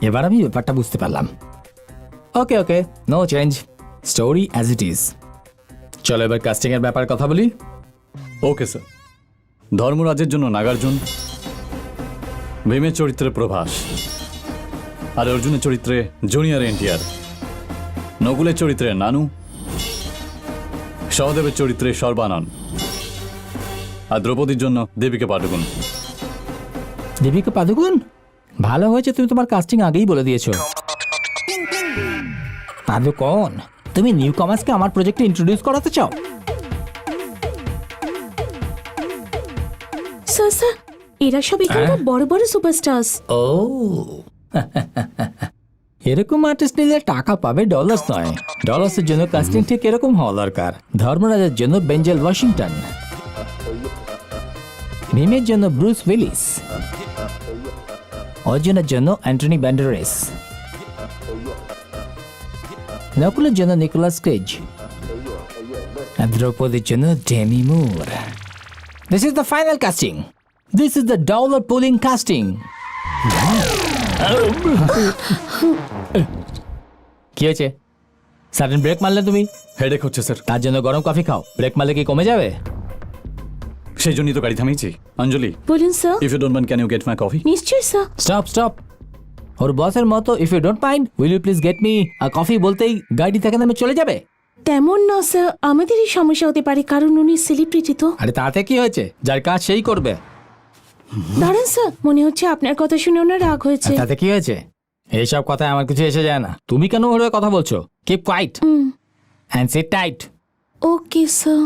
এবার আমি ব্যাপারটা বুঝতে পারলাম। Okay okay, no change, story as it is. চলো এবার কাস্টিং এর ব্যাপারে কথা বলি। Okay sir. ধর্মরাজের জন্য নাগার্জুন, ভীমের চরিত্রে প্রভাস, আর অর্জুনের চরিত্রে জুনিয়র এনটিআর, নকুলের চরিত্রে নানু, সহদেবের চরিত্রে সর্বানন্দ, আর দ্রৌপদীর জন্য দেবীকা পাডুকোন। দেবিকা পাদুকোন? ভালো হয়েছে তুমি তোমার কাস্টিং আগেই বলে দিয়েছো। পাদুকোন, তুমি নিউ কমার্সকে আমার প্রজেক্টে ইন্ট্রোডিউস করাতে চাও? স্যার স্যার, এরা সব এখানকার বড় বড় সুপারস্টার্স। ও এরকম আর্টিস্ট নিলে টাকা পাবে, ডলার্স নয়। ডলার্সের জন্য কাস্টিং ঠিক এরকম হওয়া দরকার। ধর্মরাজের জন্য বেঞ্জেল ওয়াশিংটন, ভীমের জন্য ব্রুস উইলিস, অর্জুনের জন্য অ্যান্টনি ব্যান্ডারেস, নকুলের জন্য নিকোলাস কেজ, আর দ্রৌপদীর জন্য Demi Moore. This is the final casting. This is the dollar pulling casting. কি হয়েছে? সাডেন ব্রেক মারলে তুমি? হেডেক হচ্ছে স্যার। তার জন্য গরম কফি খাও, ব্রেক মারলে কি কমে যাবে? সেই জন্যই তো গাড়ি থামিয়েছি। অঞ্জলি, বলুন sir. If you don't mind can you get my coffee? নিশ্চয়ই স্যার। Stop stop. ওর বসের মতো if you don't mind will you please get me a coffee বলতেই গাড়ি থেকে নামে চলে যাবে? তেমন না স্যার, আমাদেরই সমস্যা হতে পারে কারণ উনি সেলিব্রিটি তো। আরে তাতে কি হয়েছে, যার কাজ সেই করবে। দাঁড়ান স্যার, মনে হচ্ছে আপনার কথা শুনে ওনার রাগ হয়েছে। আর তাতে কি হয়েছে, এইসব কথায় আমার কিছু এসে যায় না। তুমি কেন ওর হয়ে কথা বলছো? Keep quiet and sit tight. Okay sir.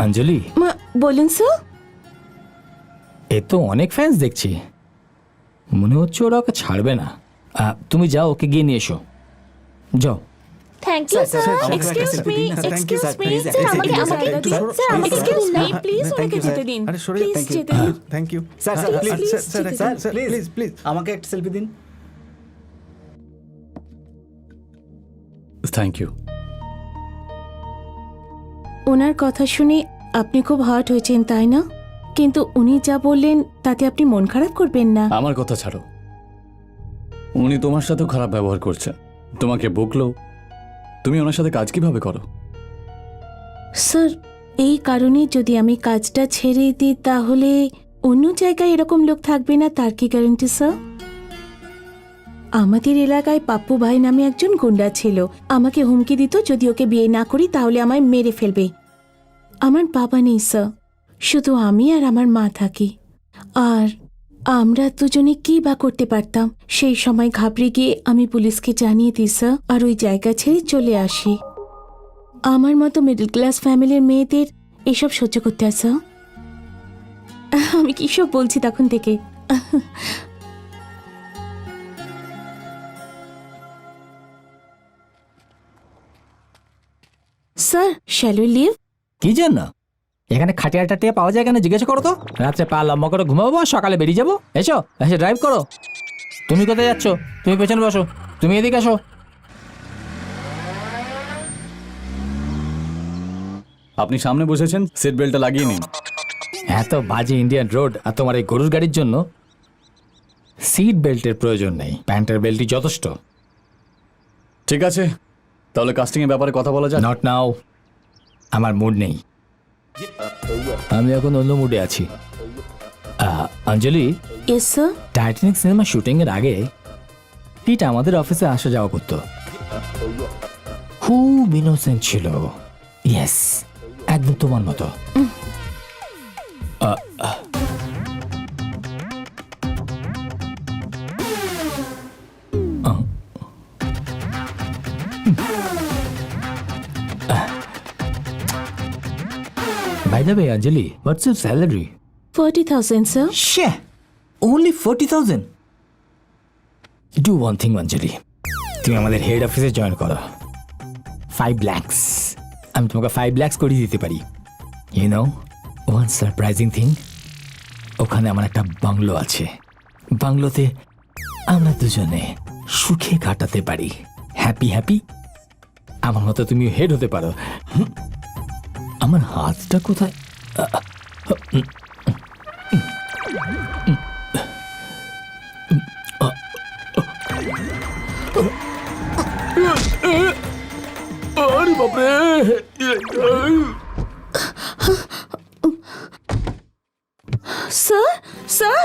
Anjali, বলুন স্যার। এ তো অনেক ফ্যান্স দেখছি, মনে হচ্ছে ওরা ওকে ছাড়বে না। তুমি যাও, ওকে গিয়ে নিয়ে এসো, যাও। Thank you sir. Excuse me, excuse me, sir আমাকে এক্সকিউজ মি, প্লিজ ওনাকে যেতে দিন, প্লিজ যেতে দিন। Thank you sir please please আমাকে একটা সেলফি দিন। Thank you. ওনার কথা শুনে আপনি খুব হার্ট হয়েছেন তাই না? কিন্তু উনি যা বললেন তাতে আপনি মন খারাপ করবেন না। আমার কথা ছাড়ো, উনি তোমার সাথেও খারাপ ব্যবহার করছেন। তোমাকে বকলো, তুমি ওনার সাথে কাজ কিভাবে করো? স্যার, এই কারণে যদি আমি কাজটা ছেড়ে দিই তাহলে অন্য জায়গায় এরকম লোক থাকবে না, তার কি গ্যারান্টি স্যার? আমাদের এলাকায় পাপ্পু ভাই নামে একজন গুন্ডা ছিল, আমাকে হুমকি দিত যদি ওকে বিয়ে না করি তাহলে আমায় মেরে ফেলবে। আমার বাবা নেই স্যার, শুধু আমি আর আমার মা থাকি। আর আমরা দুজনে কি বা করতে পারতাম? সেই সময় ঘাবড়ে গিয়ে আমি পুলিশকে জানিয়ে দিই স্যার, আর ওই জায়গা ছেড়ে চলে আসি। আমার মতো মিডল ক্লাস ফ্যামিলির মেয়েদের এসব সহ্য করতে হয় স্যার। আমি কি সব বলছি তখন থেকে। Sir, shall we live? কি জন্য? এখানে খাটিয়া টাটিয়া পাওয়া যায় কেন জিজ্ঞাসা করো তো। রাত্রে পা লম্বা করে ঘুমাবো, সকালে বেরিয়ে যাবো। এসো, এসে ড্রাইভ করো। তুমি কোথায় যাচ্ছ? তুমি পেছনে বসো, তুমি এদিকে আসো। আপনি সামনে বসেছেন, সিট বেল্টটা লাগিয়ে নিন। এত বাজে ইন্ডিয়ান রোড আর তোমার এই গরুর গাড়ির জন্য সিট বেল্টের প্রয়োজন নেই, প্যান্টের বেল্টই যথেষ্ট। ঠিক আছে, তাহলে কাস্টিং এর ব্যাপারে কথা বলা যায়। নট নাও, আমার মুড নেই, আমি এখন অন্য মুডে আছি। Anjali, yes sir. Titanic cinema shooting এর আগে পিট আমাদের অফিসে আসা যাওয়া করতো, খুব ইনোসেন্ট ছিল। ইয়েস, একদম তোমার মতো। By the way, Anjali, what's your salary? 40,000 sir. Shit, only 40,000. Do one thing, Anjali. তুমি আমাদের হেড অফিসে জয়েন করো। 5 lakhs. আমি তোমাকে 5 lakhs করে দিতে পারি। You know, one surprising thing. ওখানে আমার একটা বাংলো আছে। বাংলোতে আমরা দুজনে সুখে কাটাতে পারি। Happy happy. আমার মতো তুমি হেড হতে পারো। আমার হাতটা কোথায়? আরে বাপরে! স্যার, স্যার,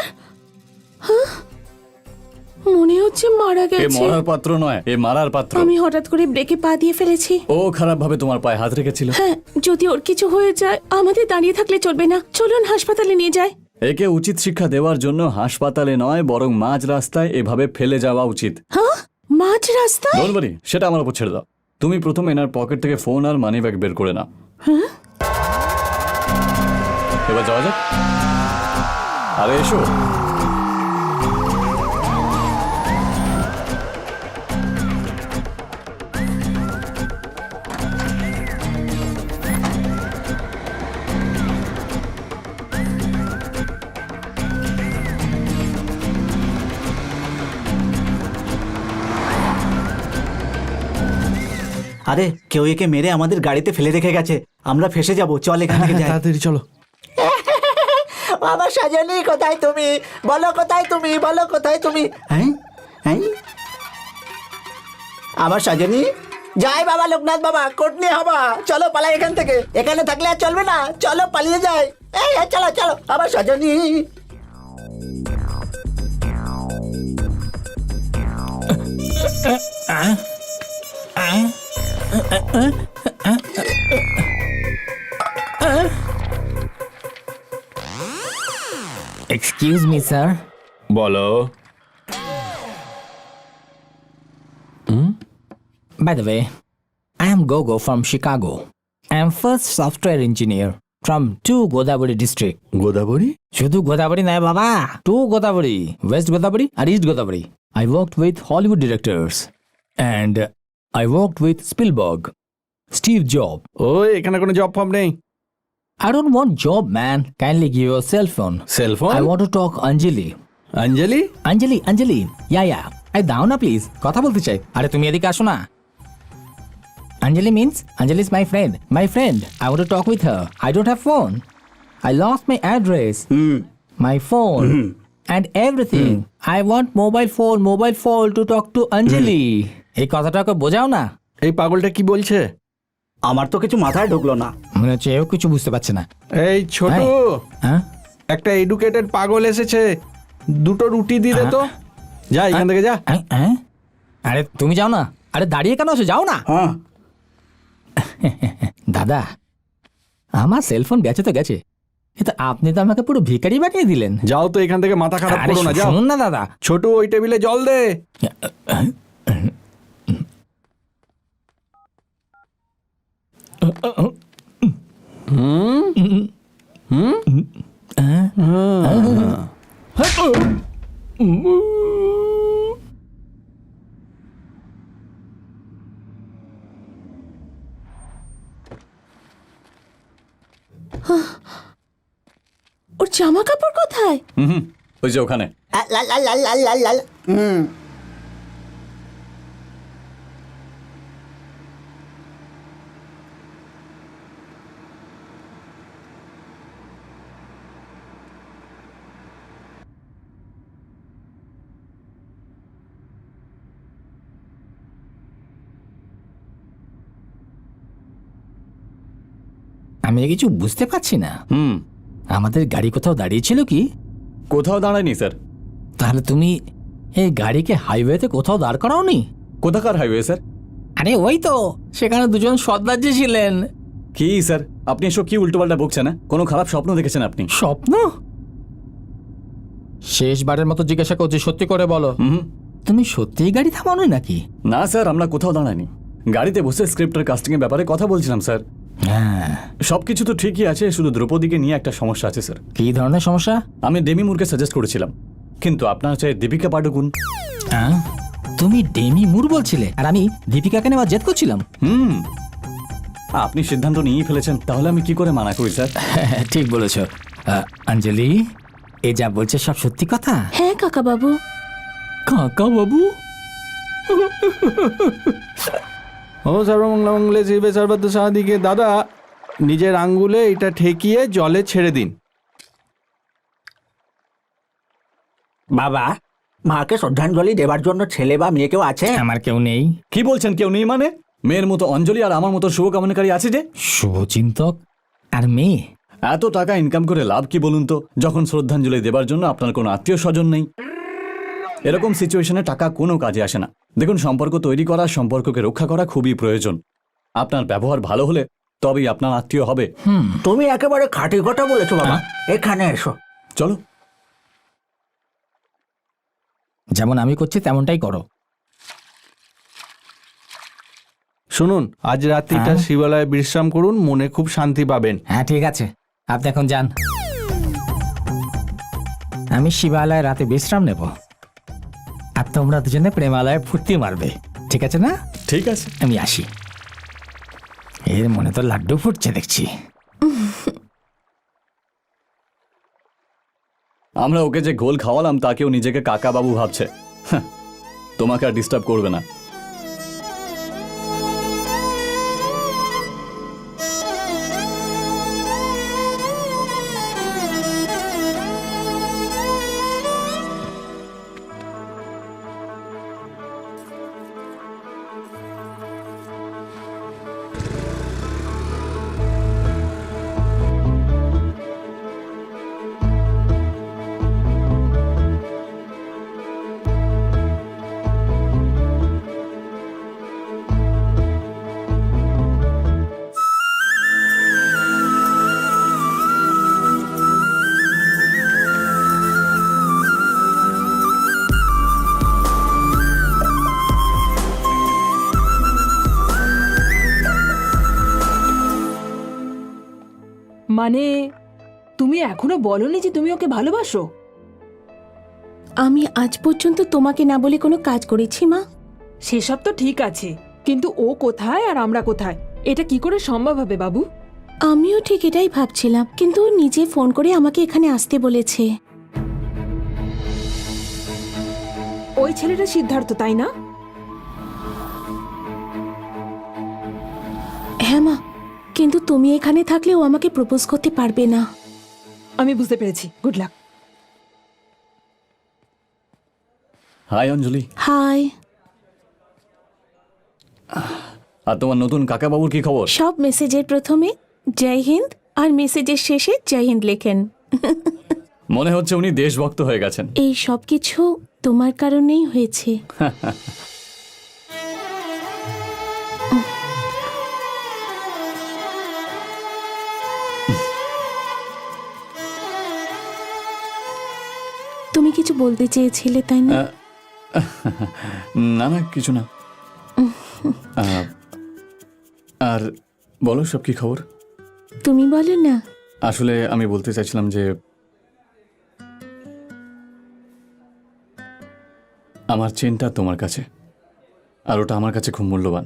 মনে হচ্ছে মারা এ গেছে। মরার পাত্র নয়, এ মারার পাত্র। আমি হঠাৎ করে ব্রেকে পা দিয়ে ফেলেছি। ও খারাপ ভাবে তোমার পায়ে হাত রেখেছিল। হ্যাঁ, যদি ওর কিছু হয়ে যায় আমাদের দাঁড়িয়ে থাকলে চলবে না, চলুন হাসপাতালে নিয়ে যাই। একে উচিত শিক্ষা দেওয়ার জন্য হাসপাতালে নয় বরং মাঝ রাস্তায় এভাবে ফেলে যাওয়া উচিত। হ্যাঁ, মাঝ রাস্তায়? ডোন্ট ওয়ারি, সেটা আমার উপর ছেড়ে দাও। তুমি প্রথমে এনার পকেট থেকে ফোন আর মানি ব্যাগ বের করে নাও। এবার যাওয়া যাক। আরে এসো। আরে কেউ একে মেরে আমাদের গাড়িতে ফেলে রেখে গেছে, আমরা ফেসে যাব। চল এখান থেকে যাই। তাড়াতাড়ি চলো। আমার সাজানি কোথায় তুমি? বলো কোথায় তুমি? বলো কোথায় তুমি? হ্যাঁ হ্যাঁ, আমার সাজানি, যাই বাবা লোকনাথ বাবা, কোট নিয়ে হবা, চলো পালাই এখান থেকে, এখানে থাকলে আর চলবে না, চলো পালিয়ে যাই। এই চলো চলো, আবার সজনী। Excuse me sir. বলো। By the way, I am Gogo from Chicago. I am first software engineer from 2 Godavari district. Godavari? শুধু গোদাবরী নয় বাবা, 2 গোদাবরী, ওয়েস্ট গোদাবরী আর east Godavari. I worked with Hollywood directors and I worked with Spielberg, Steve Jobs. ওই এখানে কোনো job form নেই। I don't want job, man. Kindly give your cell phone. Cellphone? I want to talk Anjali. Anjali? Anjali. Yeah. এই দাও না please, কথা বলতে চাই। আরে তুমি এদিকে আসো না। Anjali means Anjali is my friend. My friend. I want to talk with her. I don't have phone. I lost my address, my phone, and everything. I want mobile phone to talk to Anjali. এই কথাটাকে বোঝাও না। এই পাগলটা কি বলছে? আমার তো কিছু মাথায় ঢুকলো না। মনে হচ্ছে এও কিছু বুঝতে পারছে না। এই ছোট, হ্যাঁ একটা এডুকেটেড পাগল এসেছে, দুটো রুটি দিয়ে দে তো। যা এখান থেকে যা। হ্যাঁ? আরে তুমি যাও না। আরে দাঁড়িয়ে কেন আছো, যাও না। হ্যাঁ দাদা, আমার সেলফোন গেছে তো গেছে, কিন্তু আপনি তো আমাকে পুরো ভিখারি বানিয়ে দিলেন। যাও তো এখান থেকে, মাথা খারাপ আরে করো না, যাও। শুনুন না দাদা। ছোট, ওই টেবিলে জল দে। ওর জামা কাপড় কোথায়? ওই যে ওখানে। লা লা লা লা লা লা লা। আমি কিছু বুঝতে পারছি না। আমাদের গাড়ি কোথাও দাঁড়িয়েছিল কি? কোথাও দাঁড়ায়নি স্যার। তাহলে তুমি এই গাড়িকে হাইওয়েতে কোথাও দাঁড় করাওনি? কোথাকার হাইওয়ে স্যার? আরে ওই তো, সেখানে দুজন সর্দারজি ছিলেন। কি স্যার, আপনি এসব কি উল্টোপাল্টা বকছেন? না কোনো খারাপ স্বপ্ন দেখেছেন আপনি? স্বপ্ন? শেষবারের মতো জিজ্ঞাসা করছি, সত্যি করে বলো, হুম। তুমি সত্যিই গাড়ি থামানোই নাকি? না স্যার, আমরা কোথাও দাঁড়াইনি। গাড়িতে বসে স্ক্রিপ্টের কাস্টিং এর ব্যাপারে কথা বলছিলাম স্যার। হ্যাঁ, সবকিছু তো ঠিকই আছে, শুধু দ্রৌপদীকে নিয়ে একটা সমস্যা আছে স্যার। কি ধরনের সমস্যা? আমি ডেমি মুরকে সাজেস্ট করেছিলাম, কিন্তু আপনার চাই দীপিকা পাডুকোন। হ্যাঁ, তুমি ডেমি মুর বলছিলে আর আমি দীপিকাকে নেওয়া জেদ করছিলাম। আপনি সিদ্ধান্ত নিয়েই ফেলেছেন, তাহলে আমি কি করে মানা করি স্যার? ঠিক বলেছ। অঞ্জলি, এ যা বলছে সব সত্যি কথা? হ্যাঁ কাকা বাবু। কাকা বাবু? ও সর্বমঙ্গলে শিবে সর্বত্র সাদিকে। দাদা, নিজের আঙ্গুলে এটা ঠেকিয়ে জলে ছেড়ে দিন। বাবা, মাকে শ্রদ্ধাঞ্জলি দেবার জন্য ছেলে বা মেয়ে কেউ আছে? আমার কেউ নেই। কি বলছেন কেউ নেই মানে? মেয়ের মতো অঞ্জলি আর আমার মতো শুভকামনাকারী আছে যে। শুভচিন্তক আর মেয়ে? এত টাকা ইনকাম করে লাভ কি বলুন তো, যখন শ্রদ্ধাঞ্জলি দেবার জন্য আপনার কোনো আত্মীয় স্বজন নেই। এরকম সিচুয়েশনে টাকা কোনো কাজে আসে না। দেখুন, সম্পর্ক তৈরি করা, সম্পর্ককে রক্ষা করা খুবই প্রয়োজন। আপনার ব্যবহার ভালো হলে তবেই আপনার আত্মীয় হবে। তুমি একেবারে খাঁটি কথা বলেছো বাবা। এখানে এসো। চলো। যেমন আমি করছি তেমনটাই করো। শুনুন, আজ রাত্রিটা শিবালয়ে বিশ্রাম করুন, মনে খুব শান্তি পাবেন। হ্যাঁ ঠিক আছে, আপনি এখন যান। আমি শিবালয়ে রাতে বিশ্রাম নেব, আর তোমরা দুজনে প্রেমালয়ে ফুর্তি মারবে, ঠিক আছে না? ঠিক আছে, আমি আসি। এর মনে তো লাড্ডু ফুটছে দেখছি। আমরা ওকে যে গোল খাওয়ালাম তাকেও নিজেকে কাকা বাবু ভাবছে। তোমাকে আর ডিস্টার্ব করবে না। মানে তুমি এখনো বলনি যে তুমি ওকে ভালোবাসো? আমি আজ পর্যন্ত তোমাকে না বলে কোনো কাজ করেছি মা? সেসব তো ঠিক আছে, কিন্তু ও কোথায় আর আমরা কোথায়, এটা কি করে সম্ভব হবে বাবু? আমিও ঠিক এটাই ভাবছিলাম, কিন্তু ও নিজে ফোন করে আমাকে এখানে আসতে বলেছে। ওই ছেলেটা সিদ্ধার্থ, তাই না? হ্যাঁ মা, কিন্তু তুমি এখানে থাকলে ও আমাকে প্রপোজ করতে পারবে না। আমি বুঝতে পেরেছি, গুড লাক। হাই অঞ্জলি। হাই। আর তোমার নতুন কাকাবাবুর কি খবর? সব মেসেজের প্রথমে জয় হিন্দ আর মেসেজের শেষে জয় হিন্দ লেখেন। মনে হচ্ছে উনি দেশভক্ত হয়ে গেছেন। এই সব কিছু তোমার কারণেই হয়েছে। তুমি কিছু বলতে চেয়েছিলে, তাই না? না না, কিছু না। আর বলো, সব কি খবর? তুমি বলো না। আসলে আমি বলতে চাইছিলাম যে আমার চেনটা তোমার কাছে, আর ওটা আমার কাছে খুব মূল্যবান।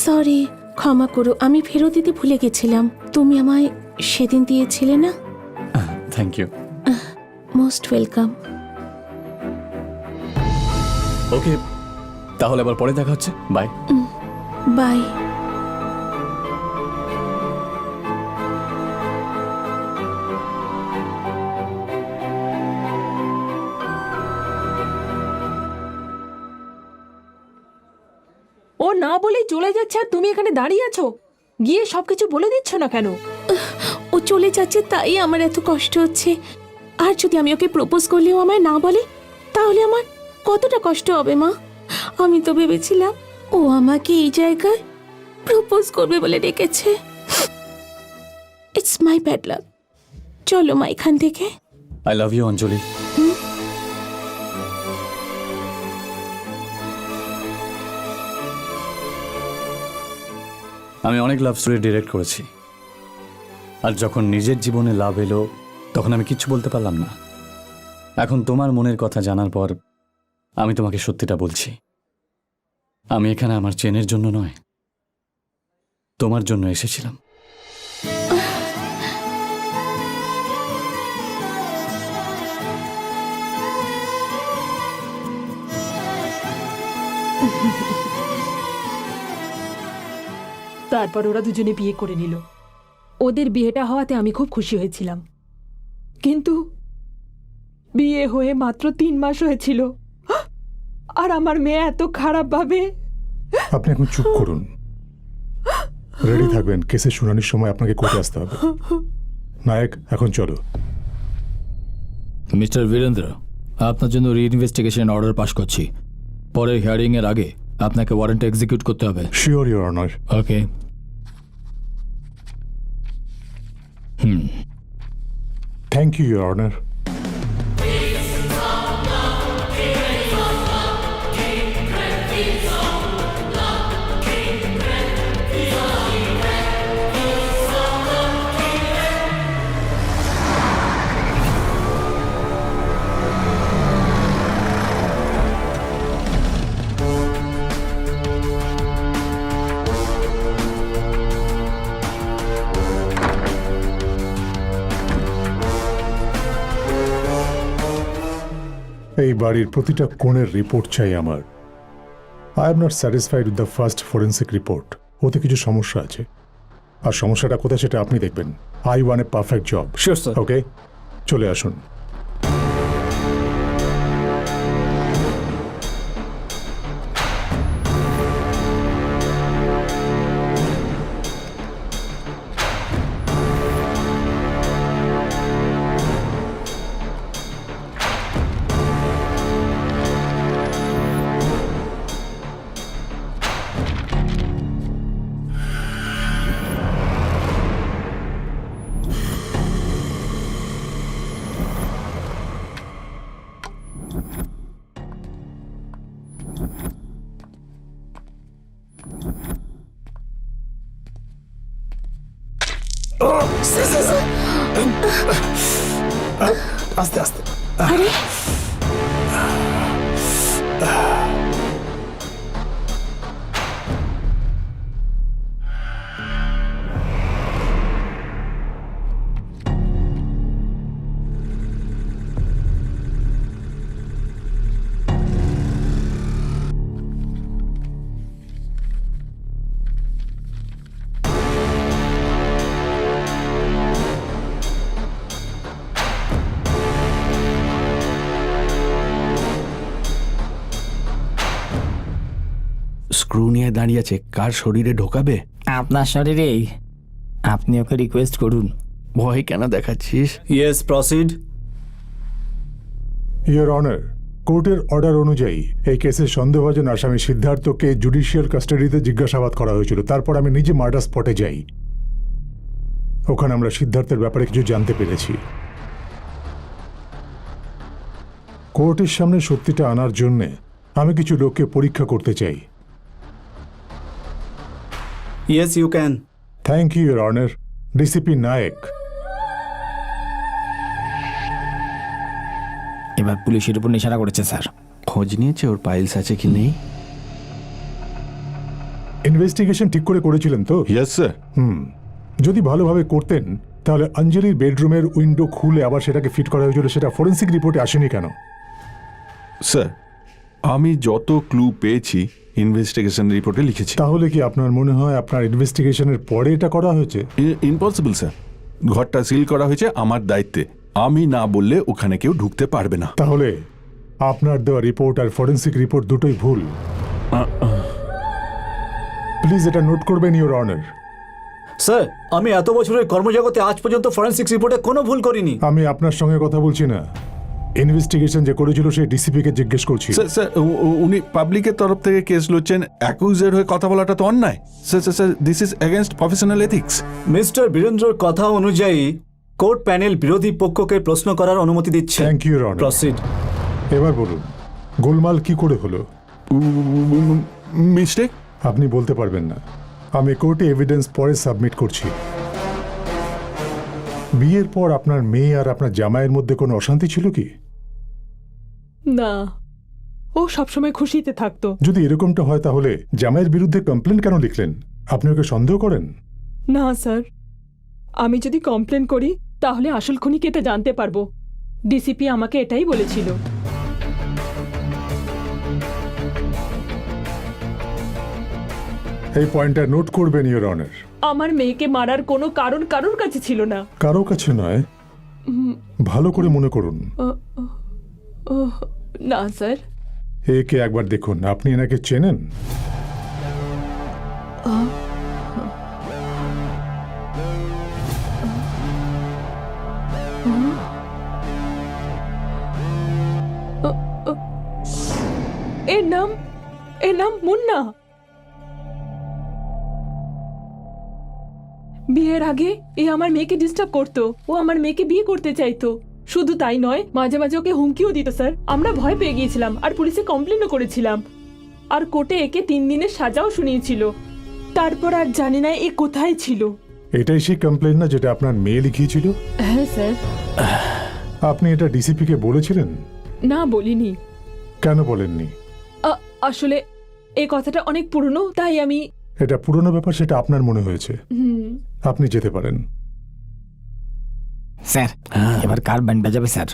সরি, ক্ষমা করো, আমি ফেরত দিতে ভুলে গেছিলাম। তুমি আমায় সেদিন দিয়েছিলে না? Thank you. Most welcome. Okay, তাহলে আবার পরে দেখা হচ্ছে। Bye bye. ও না বলেই চলে যাচ্ছে আর তুমি এখানে দাঁড়িয়ে আছো, গিয়ে সবকিছু বলে দিচ্ছ না কেন? ও চলে যাচ্ছে তাই আমার এত কষ্ট হচ্ছে। আর যদি আমি ওকে প্রপোজ করলেও আমায় না বলে, তাহলে আমার কতটা কষ্ট হবে মা। আমি তো ভেবেছিলাম ও আমাকে এই জায়গায় প্রপোজ করবে বলে ডেকেছে। It's my bad luck. চলো মা এখান থেকে। আই লাভ ইউ অঞ্জলি। আমি অনেক লাভ স্টোরি ডিরেক্ট করেছি, আর যখন নিজের জীবনে লাভ এলো তখন আমি কিচ্ছু বলতে পারলাম না। এখন তোমার মনের কথা জানার পর আমি তোমাকে সত্যিটা বলছি। আমি এখানে আমার চেনের জন্য নয়, তোমার জন্য এসেছিলাম। তারপর ওরা দুজনে বিয়ে করে নিল। ওদের বিয়েটা হওয়াতে আমি খুব খুশি হয়েছিলাম, কিন্তু বিয়ে হয়ে মাত্র 3 মাস হয়েছিল আর আমার মেয়ে এত খারাপ ভাবে। আপনি এখন চুপ করুন, রেডি থাকবেন, কেসের শুনানির সময় আপনাকে কোর্টে আসতে হবে। নায়ক, এখন চলো। মিস্টার বীরেন্দ্র, আপনার জন্য রিইনভেস্টিগেশন অর্ডার পাস করছি। পরের হিয়ারিং এর আগে আপনাকে ওয়ারেন্ট এক্সিকিউট করতে হবে। Sure your honour. Okay. Thank you your honour. এই বাড়ির প্রতিটা কোণের রিপোর্ট চাই আমার। I am not satisfied with the first forensic report. ওতে কিছু সমস্যা আছে, আর সমস্যাটা কোথায় সেটা আপনি দেখবেন। I want a perfect job. Sure sir. Okay, চলে আসুন। আস্তে আস্তে। স্ক্রু নিয়ে দাঁড়িয়ে আছে, কার শরীরে ঢোকাবে? আপনার শরীরেই। আপনি ওকে রিকোয়েস্ট করুন। ভয় কেন দেখাচ্ছিস? Yes, proceed. ইয়োর অনার, কোর্টের অর্ডার অনুযায়ী এই কেসের সন্দেহভাজন আসামি সিদ্ধার্থকে জুডিশিয়াল কাস্টাডিতে জিজ্ঞাসাবাদ করা হয়েছিল। তারপর আমি নিজে মার্ডার স্পটে যাই। ওখানে আমরা সিদ্ধার্থের ব্যাপারে কিছু জানতে পেরেছি। কোর্টের সামনে সত্যিটা আনার জন্য আমি কিছু লোককে পরীক্ষা করতে চাই। Yes, you can. Thank you your honour. DCP Nayak. এবার পুলিশের উপর নিশানা করেছে স্যার। খোঁজ নিয়েছে ওর পাইলস আছে কি নেই? ইনভেস্টিগেশন ঠিক করে করেছিলেন তো? Yes sir. যদি ভালোভাবে করতেন তাহলে অঞ্জলির বেডরুমের উইন্ডো খুলে আবার সেটাকে ফিট করা হয়েছিল, সেটা ফরেন্সিক রিপোর্টে আসেনি কেন? স্যার, আমি যত ক্লু পেয়েছি ইনভেস্টিগেশন রিপোর্টে লিখেছি। তাহলে কি আপনার মনে হয় আপনার ইনভেস্টিগেশনের পরে এটা করা হয়েছে? Impossible sir. ঘরটা সিল করা হয়েছে আমার দায়িত্বে। আমি না বললে ওখানে কেউ ঢুকতে পারবে না। তাহলে আপনার দেওয়া রিপোর্ট আর ফরেন্সিক রিপোর্ট দুটোই ভুল। প্লিজ এটা নোট করবেন ইয়োর অনার। স্যার, আমি এত বছরের কর্মজগতে আজ পর্যন্ত ফরেন্সিক রিপোর্টে কোনো ভুল করিনি। আমি আপনার সঙ্গে কথা বলছি না, ইনভেস্টিগেশন যে করেছিল সেই ডিসিপি কে জিজ্ঞেস করছি। স্যার স্যার, উনি পাবলিকের তরফ থেকে কেস লড়ছেন, অ্যাকিউজের হয়ে কথা বলাটা তো অন্যায়। Sir sir sir, this is against professional ethics. Mister বীরেন্দ্রর কথা অনুযায়ী কোর্ট প্যানেল বিরোধী পক্ষকে প্রশ্ন করার অনুমতি দিচ্ছে। Thank you your honour. Proceed. এবার বলুন, গোলমাল কি করে হলো? মিস্টেক? আপনি বলতে পারবেন না। আমি কোর্টে এভিডেন্স পরে সাবমিট করছি। বিয়ের পর আপনার মেয়ে আর আপনার জামাইয়ের মধ্যে কোনো অশান্তি ছিল কি? না, ও সবসময় খুশিতে থাকতো। যদি এরকমটা হয় তাহলে জামাইয়ের বিরুদ্ধে কমপ্লেন কেন লিখলেন? আপনি ওকে সন্দেহ করেন? না স্যার, আমি যদি কমপ্লেন করি তাহলে আসল খুনিকে এটা জানতে পারবো। ডিসিপি আমাকে এটাই বলেছিল। এই পয়েন্টটা নোট করবেন ইয়োর অনার। আমার মেয়েকে মারার কোনো কারণ কারোর কাছে ছিল না। কারো কাছে নয়, ভালো করে মনে করুন। না স্যার। একে একবার দেখুন, আপনি এনাকে চেনেন? এর নাম মুন্না। বিয়ের আগে এ আমার মেয়েকে ডিস্টার্ব করতো। ও আমার মেয়েকে বিয়ে করতে চাইতো। শুধু তাই নয়, মাঝে মাঝে ওকে হুমকিও দিত স্যার। আমরা ভয় পেয়ে গিয়েছিলাম আর পুলিশে কমপ্লেনও করেছিলাম। আর কোর্টে একে 3 দিনের সাজাও শুনিয়েছিল। তারপর আর জানি না এ কোথায় ছিল। এটাই সেই কমপ্লেন না যেটা আপনার মেয়ে লিখিয়েছিল? হ্যাঁ স্যার। আপনি এটা ডিসিপি কে বলেছিলেন? না, বলিনি। কেন বলেননি? আসলে এই কথাটা অনেক পুরনো, তাই আমি। এটা পুরনো ব্যাপার, সেটা আপনার মনে হয়েছে। আপনি যেতে পারেন। স্যার, এবার কার ব্যান্ড বাজাবে স্যার?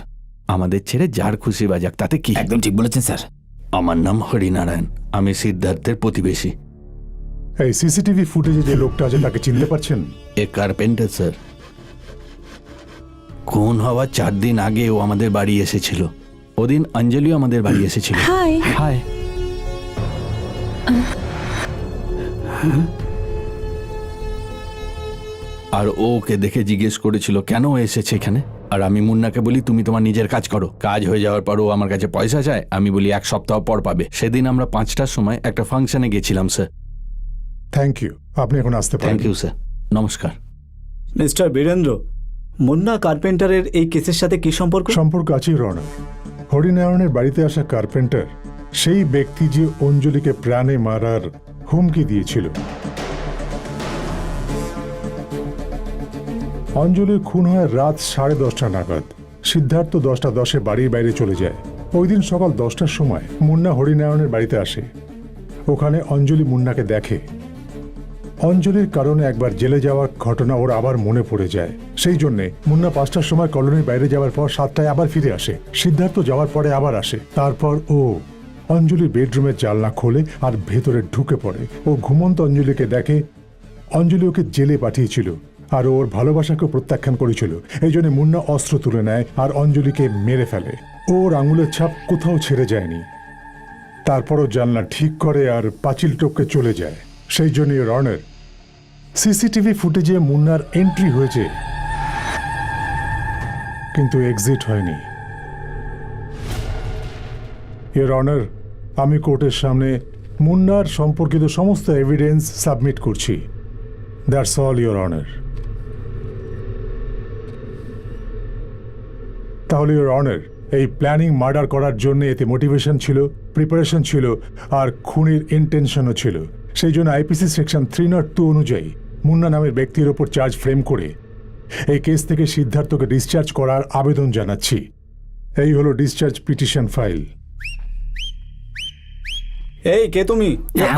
আমাদের ছেড়ে যার খুশি বাজাক, তাতে কি? একদম ঠিক বলেছেন স্যার। আমার নাম হরিনারায়ণ, আমি সিদ্ধার্থের প্রতিবেশী। এই সিসিটিভি ফুটেজে যে লোকটা আছে তাকে চিনতে পারছেন? এ কার্পেন্টার স্যার। খুন হওয়ার 4 দিন আগে ও আমাদের বাড়ি এসেছিল। ওদিন অঞ্জলিও আমাদের বাড়ি এসেছিল। হাই। হাই। আর ও ওকে দেখে জিজ্ঞেস করেছিল কেন ও এসেছে এখানে। আর আমি মুন্নাকে বলি তুমি তোমার নিজের কাজ করো। কাজ হয়ে যাওয়ার পর ও আমার কাছে পয়সা চায়। আমি বলি 1 সপ্তাহ পর পাবে। সেদিন আমরা 5টার সময় একটা ফাংশনে গেছিলাম স্যার। থ্যাংক ইউ, আপনি এখন আসতে পারেন। থ্যাংক ইউ স্যার, নমস্কার। মিস্টার বীরেন্দ্র, মুন্না কার্পেন্টারের এই কেসের সাথে কি সম্পর্ক? সম্পর্ক আছে রণা। হরিনারায়ণের বাড়িতে আসা কার্পেন্টার সেই ব্যক্তি যে অঞ্জলিকে প্রাণে মারার হুমকি দিয়েছিল। অঞ্জলির খুন হয় রাত 10:30 নাগাদ। সিদ্ধার্থ 10:10 বাড়ির বাইরে চলে যায়। ওই দিন সকাল 10টার সময় মুন্না হরিনারায়ণের বাড়িতে আসে। ওখানে অঞ্জলি মুন্নাকে দেখে। অঞ্জলির কারণে একবার জেলে যাওয়ার ঘটনা ওর আবার মনে পড়ে যায়। সেই জন্যে মুন্না 5টার সময় কলোনির বাইরে যাওয়ার পর 7টায় আবার ফিরে আসে। সিদ্ধার্থ যাওয়ার পরে আবার আসে। তারপর ও অঞ্জলির বেডরুমের জানলা খোলে আর ভেতরে ঢুকে পড়ে। ও ঘুমন্ত অঞ্জলিকে দেখে। অঞ্জলি ওকে জেলে পাঠিয়েছিল আর ওর ভালোবাসাকে প্রত্যাখ্যান করেছিল। এই জন্য মুন্না অস্ত্র তুলে নেয় আর অঞ্জলিকে মেরে ফেলে। ওর আঙুলের ছাপ কোথাও ছেড়ে যায়নি। তারপরও জানলা ঠিক করে আর পাঁচিল টপকে চলে যায়। সেই জন্য রনের সিসিটিভি ফুটেজে মুন্নার এন্ট্রি হয়েছে, কিন্তু এক্সিট হয়নি। ইওর অনার, আমি কোর্টের সামনে মুন্নার সম্পর্কিত সমস্ত এভিডেন্স সাবমিট করছি। That's all your honour. তাহলে ইওর অনার, এই প্ল্যানিং মার্ডার করার জন্য এতে মোটিভেশন ছিল, প্রিপারেশন ছিল আর খুনের ইন্টেনশনও ছিল। সেই জন্য আইপিসি সেকশন 302 অনুযায়ী মুন্না নামের ব্যক্তির ওপর চার্জ ফ্রেম করে এই কেস থেকে সিদ্ধার্থকে ডিসচার্জ করার আবেদন জানাচ্ছি। এই হলো ডিসচার্জ পিটিশন ফাইল। এই কে তুমি?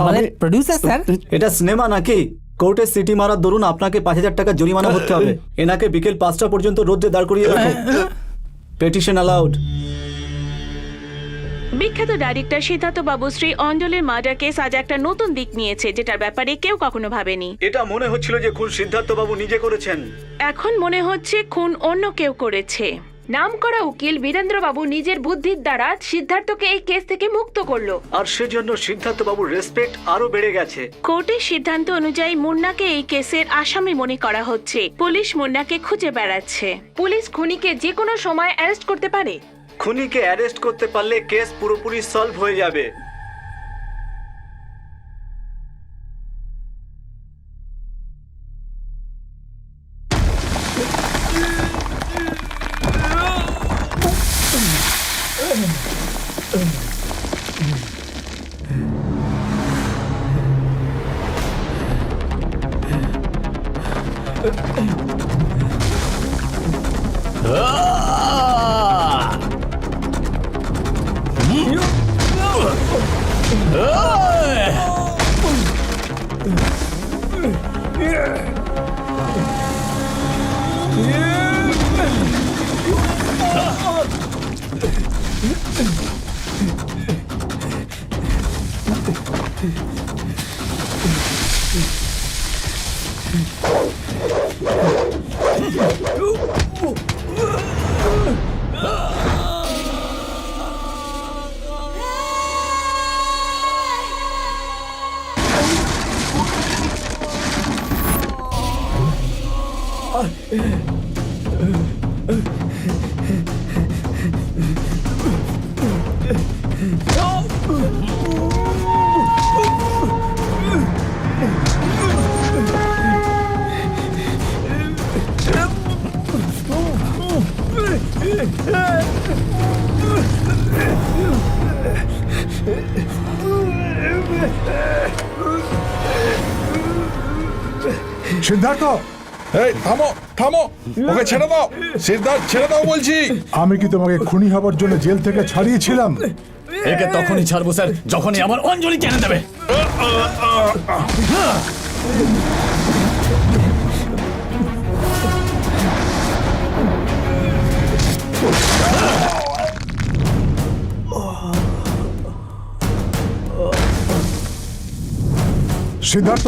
আমাদের প্রডিউসার স্যার। এটা সিনেমা নাকি? কোর্টে সিটি মারার দরুন আপনাকে 5,000 টাকা জরিমানা ভরতে হবে। এনাকে বিকেল 5টা পর্যন্ত রোদ্রে দাঁড় করিয়ে রাখো। Petition allowed. বিখ্যাত ডাইরেক্টর সিদ্ধার্থ বাবু শ্রী অঞ্জলির মার্ডার কেস আজ একটা নতুন দিক নিয়েছে, যেটার ব্যাপারে কেউ কখনো ভাবেনি। এটা মনে হচ্ছিল যে খুন সিদ্ধার্থ বাবু নিজে করেছেন। এখন মনে হচ্ছে খুন অন্য কেউ করেছে। নামকরা উকিল বীরেন্দ্র বাবু নিজের বুদ্ধির দ্বারা সিদ্ধার্থকে এই কেস থেকে মুক্ত করলো, আর সেজন্য সিদ্ধার্থ বাবুর রেসপেক্ট আরো বেড়ে গেছে। কোর্টের সিদ্ধান্ত অনুযায়ী মুন্নাকে এই কেসের আসামি মনে করা হচ্ছে। পুলিশ মুন্নাকে খুঁজে বেড়াচ্ছে। পুলিশ খুনিকে যে কোনো সময় অ্যারেস্ট করতে পারে। খুনিকে অ্যারেস্ট করতে পারলে কেস পুরোপুরি সলভ হয়ে যাবে। সিদ্ধার্থ, এই থামো থামো, ওকে ছেড়ে দাও। সিদ্ধার্থ ছেড়ে দাও বলছি। আমি কি তোমাকে খুনি হবার জন্য জেল থেকে ছাড়িয়েছিলাম? একে তখনই ছাড়বো স্যার, যখনই আমার অঞ্জলি কেনে দেবে। সিদ্ধার্থ,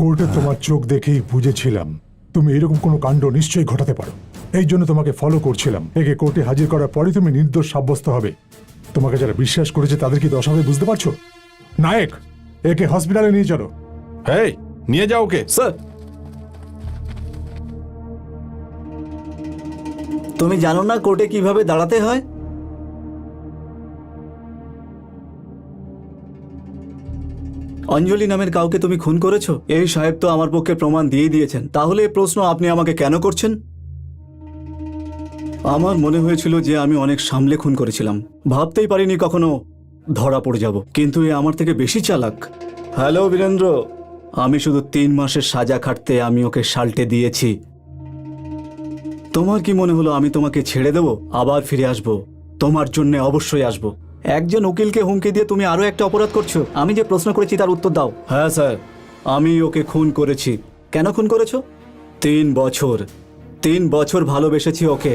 কোর্টে তোমার চোখ দেখেই বুঝেছিলাম তুমি এরকম কোনো কাণ্ড নিশ্চয়ই ঘটাতে পারো। এই জন্য তোমাকে ফলো করছিলাম। একে কোর্টে হাজির করার পরে তুমি নির্দোষ সাব্যস্ত হবে। তোমাকে যারা বিশ্বাস করেছে তাদের কি দশা হবে বুঝতে পারছো? নায়ক, একে হসপিটালে নিয়ে চলো। এই নিয়ে যাও ওকে। স্যার, তুমি জানো না কোর্টে কিভাবে দাঁড়াতে হয়? অঞ্জলি নামের কাউকে তুমি খুন করেছো? এই সাহেব তো আমার পক্ষে প্রমাণ দিয়ে দিয়েছেন। তাহলে এই প্রশ্ন আপনি আমাকে কেন করছেন? আমার মনে হয়েছিল যে আমি অনেক সামলে খুন করেছিলাম। ভাবতেই পারিনি কখনো ধরা পড়ে যাব। কিন্তু এ আমার থেকে বেশি চালাক। হ্যালো বীরেন্দ্র, আমি শুধু 3 মাসের সাজা খাটতে আমি ওকে সাল্টে দিয়েছি। তোমার কি মনে হলো আমি তোমাকে ছেড়ে দেব? আবার ফিরে আসব, তোমার জন্য অবশ্যই আসব। একজন উকিলকে হুমকি দিয়ে তুমি আরো একটা অপরাধ করছো। আমি যে প্রশ্ন করেছি তার উত্তর দাও। হ্যাঁ স্যার, আমি ওকে খুন করেছি। কেন খুন করেছো? 3 বছর ভালোবেসেছি ওকে।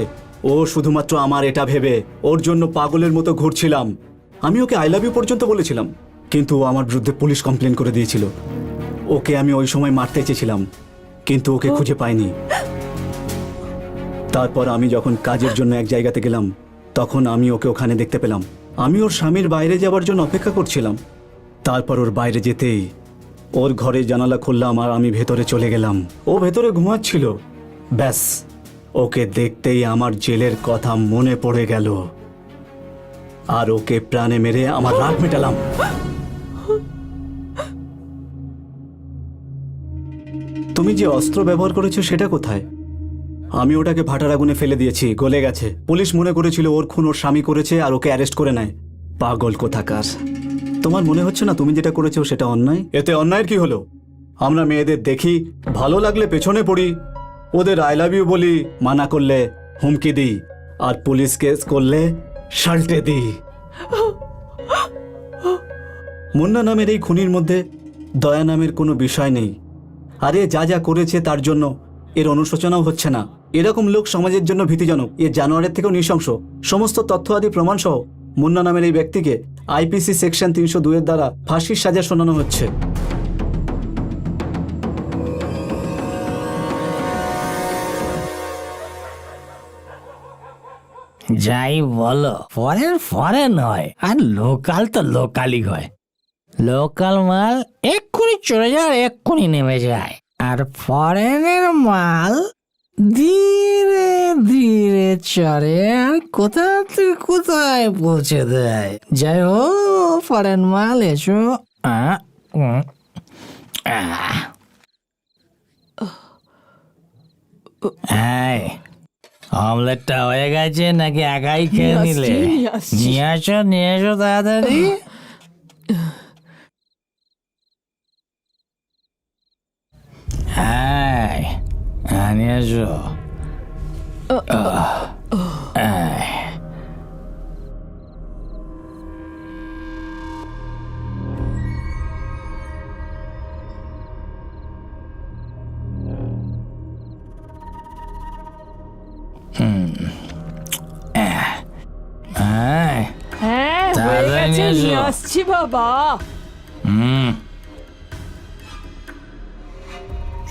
ও শুধুমাত্র আমার এটা ভেবে ওর জন্য পাগলের মতো ঘুরছিলাম। আমি ওকে আই লাভ ইউ পর্যন্ত বলেছিলাম, কিন্তু ও আমার বিরুদ্ধে পুলিশ কমপ্লেন করে দিয়েছিল। ওকে আমি ওই সময় মারতে চেয়েছিলাম, কিন্তু ওকে খুঁজে পাইনি। তারপর আমি যখন কাজের জন্য এক জায়গাতে গেলাম, তখন আমি ওকে ওখানে দেখতে পেলাম। আমি ওর স্বামীর বাইরে যাওয়ার জন্য অপেক্ষা করছিলাম। তারপর ওর বাইরে যেতেই ওর ঘরে জানালা খুললাম আর আমি ভেতরে চলে গেলাম। ও ভেতরে ঘুমাচ্ছিল। ব্যাস, ওকে দেখতেই আমার জেলের কথা মনে পড়ে গেল আর ওকে প্রাণে মেরে আমার রাগ মেটালাম। তুমি যে অস্ত্র ব্যবহার করেছো সেটা কোথায়? আমি ওটাকে ভাটার আগুনে ফেলে দিয়েছি, গলে গেছে। পুলিশ মনে করেছিল ওর খুন ওর স্বামী করেছে আর ওকে অ্যারেস্ট করে নেয়। পাগল কোথাকার। তোমার মনে হচ্ছে না তুমি যেটা করেছো সেটা অন্যায়? এতে অন্যায়ের কি হলো? আমরা মেয়েদের দেখি, ভালো লাগলে পেছনে পড়ি, ওদের আই লাভ ইউ বলি, মানা করলে হুমকি দিই, আর পুলিশ কেস করলে শাল্টে দিই। মুন্না নামের এই খুনির মধ্যে দয়া নামের কোনো বিষয় নেই। আরে যা যা করেছে তার জন্য এর অনুশোচনাও হচ্ছে না। এরকম লোক সমাজের জন্য ভীতিজনক। এ জানোয়ারের থেকেও নৃশংস। সমস্ত তথ্য আদি প্রমাণ সহ মুন্না নামের এই ব্যক্তিকে আইপিসি সেকশন 302 এর দ্বারা ফাঁসির সাজা শোনানো হচ্ছে। যাই বলো, ফরেন হয় আর লোকাল তো লোকালই হয়। লোকাল মাল এক্ষুনি চলে যায় আর এক্ষুনি নেমে যায়, আর ফরেনের মাল ধীরে ধীরে চড়ে আর কোথা থেকে কোথায় পৌঁছে দেয়। যাই হোক, ফরেন মাল এসো। হ্যাঁ, অমলেটটা হয়ে গেছে নাকি একাই খেয়ে নিলে? নিয়ে আসো তাড়াতাড়ি। হ্যাঁ, নিয়ে আসো। হ্যাঁ, হয়ে তাড়াতাড়ি গেছে, নিয়ে এসো। নিয়ে আসছি বাবা।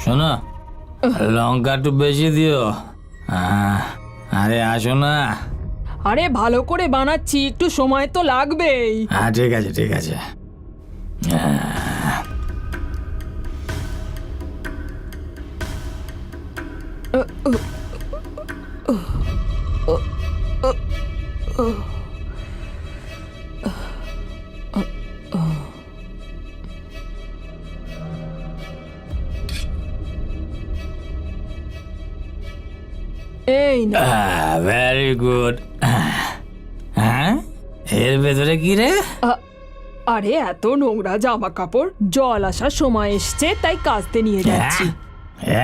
শোনো, লঙ্কা একটু বেশি দিও। আরে আসো না। আরে ভালো করে বানাচ্ছি, একটু সময় তো লাগবেই। হ্যাঁ, ঠিক আছে ঠিক আছে। এই না, ভেরি গুড। হ্যাঁ, এর ভেতরে কি রে? আরে এত নোংরা জামা কাপড়, জল আসার সময় এসছে তাই কাচতে নিয়ে যাচ্ছি।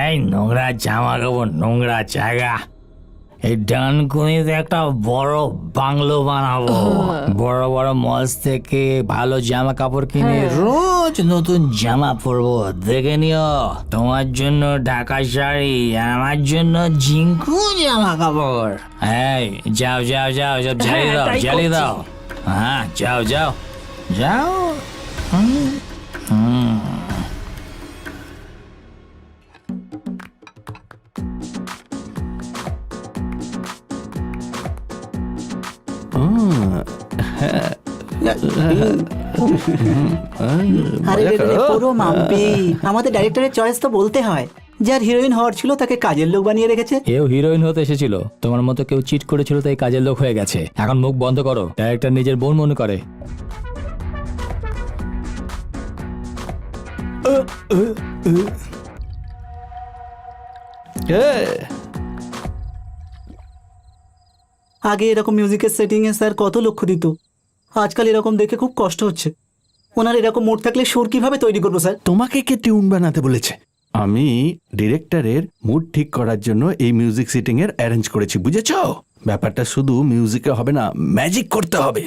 এই নোংরা জামা কাপড়, নোংরা জায়গা। এই ডানকুনিতে একটা বড় বাংলো বানাবো। বড় বড় মলস থেকে ভালো জামা কাপড় কিনে রোজ নতুন জামা পরবো। দেখে নিও, তোমার জন্য ঢাকা শাড়ি, আমার জন্য জিঙ্কু জামা কাপড়। এই যাও যাও যাও, সব জ্বালিয়ে দাও, তাই জ্বালিয়ে করছি। দাও। হ্যাঁ, যাও যাও যাও। আরে রে রে, পুরো মাম্পি। আমাদের ডাইরেক্টরের চয়েস তো বলতে হয়। যার হিরোইন হওয়ার ছিল তাকে কাজের লোক বানিয়ে রেখেছে। কেউ হিরোইন হতে এসেছিল, তোমার মতো কেউ চিট করেছিল তাই কাজের লোক হয়ে গেছে। এখন মুখ বন্ধ করো, ডাইরেক্টর নিজের বোন মনে করে। আগে এরকম মিউজিকের সেটিংয়ে স্যার কত লক্ষ্য দিত। আজকাল এরকম দেখে খুব কষ্ট হচ্ছে। ওনার এরকম মোড থাকলে সুর কিভাবে তৈরি করবো স্যার? তোমাকে কে টিউন বানাতে বলেছে? আমি ডিরেক্টরের মুড ঠিক করার জন্য এই মিউজিক সিটিং এর অ্যারেঞ্জ করেছি, বুঝেছো? ব্যাপারটা শুধু মিউজিকে হবে না, ম্যাজিক করতে হবে।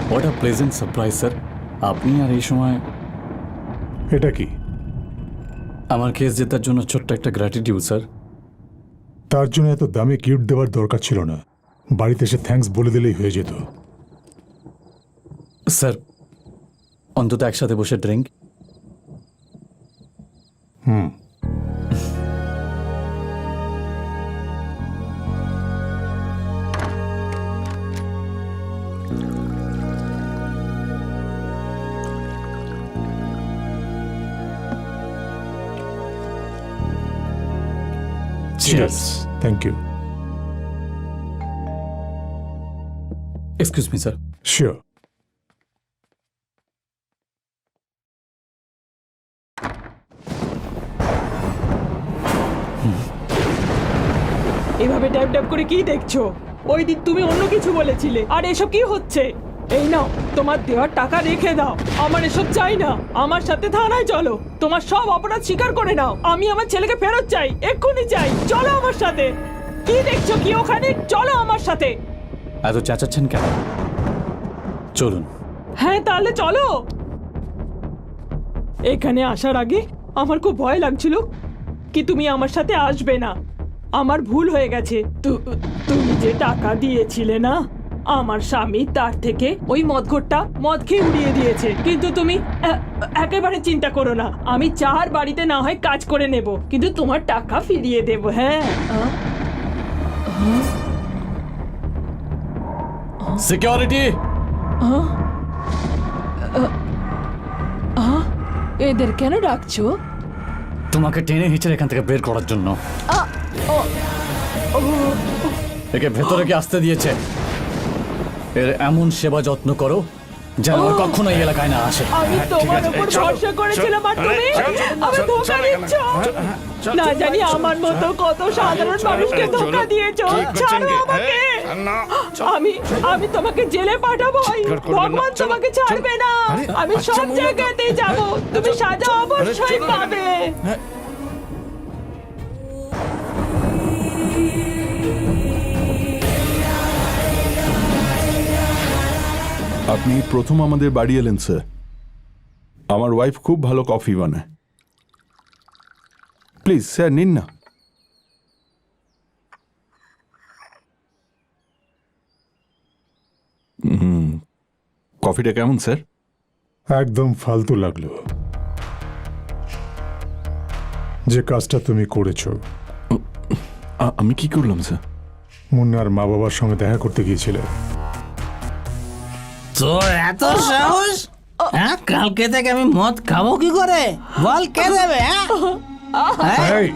What a pleasant surprise sir. আপনি আর এই সময় এটা কি? আমার কেস জেতার জন্য ছোট্ট একটা গ্র্যাটিটিউড স্যার। তার জন্য এত দামি গিফট দেওয়ার দরকার ছিল না, বাড়িতে এসে থ্যাঙ্কস বলে দিলেই হয়ে যেত। স্যার অন্তত একসাথে বসে drink. Hmm, cheers. Thank you. Excuse me sir. Sure. এভাবে ড্যাব ড্যাব করে কি দেখছো? ওই দিন তুমি অন্য কিছু বলেছিলে, আর এসব কি হচ্ছে? এই নাও, তোমার দেওয়ার টাকা রেখে দাও। আমার এসব চাই না। আমার সাথে থানায় চলো, তোমার সব অপরাধ স্বীকার করে নাও। আমি আমার ছেলেকে ফেরত চাই, এক্ষুনি চাই। চলো আমার সাথে। কি দেখছো কি ওখানে? চলো আমার সাথে। এত চেঁচাচ্ছেন কেন? চলুন। হ্যাঁ তাহলে চলো। এখানে আসার আগে আমার খুব ভয় লাগছিল কি তুমি আমার সাথে আসবে না। আমার ভুল হয়ে গেছে। তুমি যে টাকা দিয়েছিলে না আমার স্বামী, তার থেকে ওই মদঘরটা মদ খেয়ে উড়িয়ে দিয়েছে। কিন্তু তুমি একেবারে চিন্তা করো না, আমি চার বাড়িতে না হয় কাজ করে নেব, কিন্তু তোমার টাকা ফিরিয়ে দেব। হ্যাঁ সিকিউরিটি। এদের কেন ডাকছো? তোমাকে টেনে হিচড়ে এখান থেকে বের করার জন্য। একে ভেতরে কি আসতে দিয়েছে? এর এমন সেবা যত্ন করো যেন আর কখনো এই এলাকায় না আসে। আমি তোমার উপর ভরসা করেছিলাম আর তুমি আমাকে ধোঁকা দিচ্ছ। না জানি আমার মতো কত সাধারণ মানুষকে ধোঁকা দিয়েছো। ছাড়ো আমাকে। আমি তোমাকে জেলে পাঠাবো। ভগবান তোমাকে ছাড়বে না। আমি সব জায়গাতেই যাব, তুমি সাজা অবশ্যই পাবে। আপনি প্রথম আমাদের বাড়ি এলেন স্যার। আমার ওয়াইফ খুব ভালো কফি বানায়। প্লিজ স্যার নিন না। কফিটা কেমন স্যার? একদম ফালতু লাগলো যে কাজটা তুমি করেছো। আমি কি করলাম স্যার? মুন্নার মা বাবার সঙ্গে দেখা করতে গিয়েছিলে। তোর এত সাহস? হ্যাঁ, কালকে থেকে আমি মদ খাবো কি করে? বল কে দেবে? এই,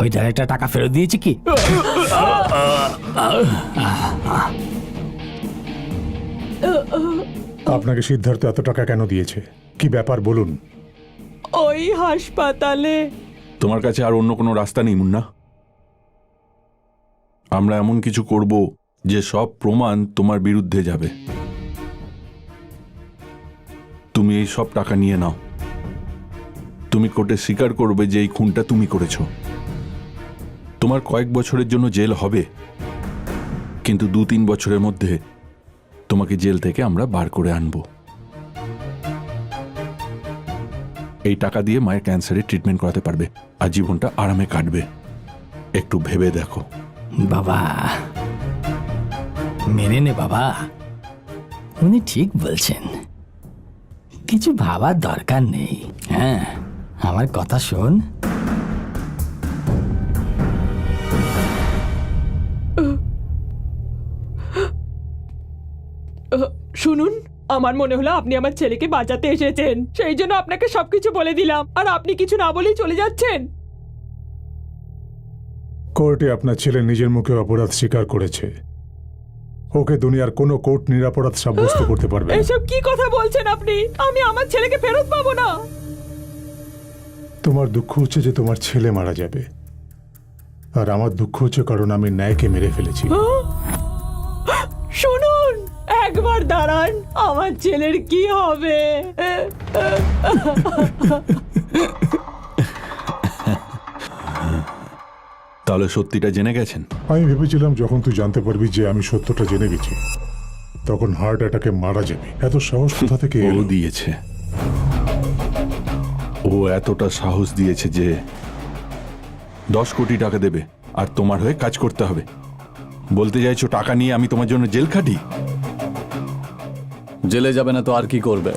ওই ডাইরেক্টর টাকা ফেরত দিয়েছে কি? আপনাকে সিদ্ধার্থ এত টাকা কেন দিয়েছে? কি ব্যাপার বলুন। ওই হাসপাতালে তোমার কাছে আর অন্য কোনো রাস্তা নেই মুন্না? আমরা এমন কিছু করব যে সব প্রমাণ তোমার বিরুদ্ধে যাবে। তুমি এই সব টাকা নিয়ে নাও। তুমি কোর্টে স্বীকার করবে যে এই খুনটা তুমি করেছো। তোমার কয়েক বছরের জন্য জেল হবে, কিন্তু 2-3 বছরের মধ্যে তোমাকে জেল থেকে আমরা বার করে আনবো। এই টাকা দিয়ে মায়ের ক্যান্সারের ট্রিটমেন্ট করাতে পারবে আর জীবনটা আরামে কাটবে। একটু ভেবে দেখো। বাবা মেনে নে বাবা, উনি ঠিক বলছেন, কিছু ভাবার দরকার নেই। হ্যাঁ, আমার কথা শোন। শুনুন, আমার মনে হলো আপনি আমার ছেলেকে বাঁচাতে এসেছেন, সেই জন্য আপনাকে সবকিছু বলে দিলাম, আর আপনি কিছু না বলেই চলে যাচ্ছেন। কোর্টে আপনার ছেলে নিজের মুখে অপরাধ স্বীকার করেছে। ওকে দুনিয়ার কোনো কোর্ট নিরাপরাধ সাব্যস্ত করতে পারবে না। এসব কি কথা বলছেন আপনি? আমি আমার ছেলেকে ফেরত পাবো না। তোমার দুঃখ হচ্ছে যে তোমার ছেলে মারা যাবে, আর আমার দুঃখ হচ্ছে কারণ আমি ন্যায়কে মেরে ফেলেছি। শুনুন, একবার দাঁড়ান, আমার ছেলের কি হবে? তাহলে সত্যিটা জেনে গেছেন? আমি ভেবেছিলাম যখন তুই জানতে পারবি যে আমি সত্যটা জেনে গেছি, তখন হার্ট অ্যাটাকে মারা যাবে। এত সাহস কোথা থেকে ও এলো? দিয়েছে। ও এতটা সাহস দিয়েছে যে 10 কোটি টাকা দেবে আর তোমার হয়ে কাজ করতে হবে। বলতে চাইছো টাকা নিয়ে আমি তোমার জন্য জেল খাটি? জেলে যাবে না তো আর কি করবে?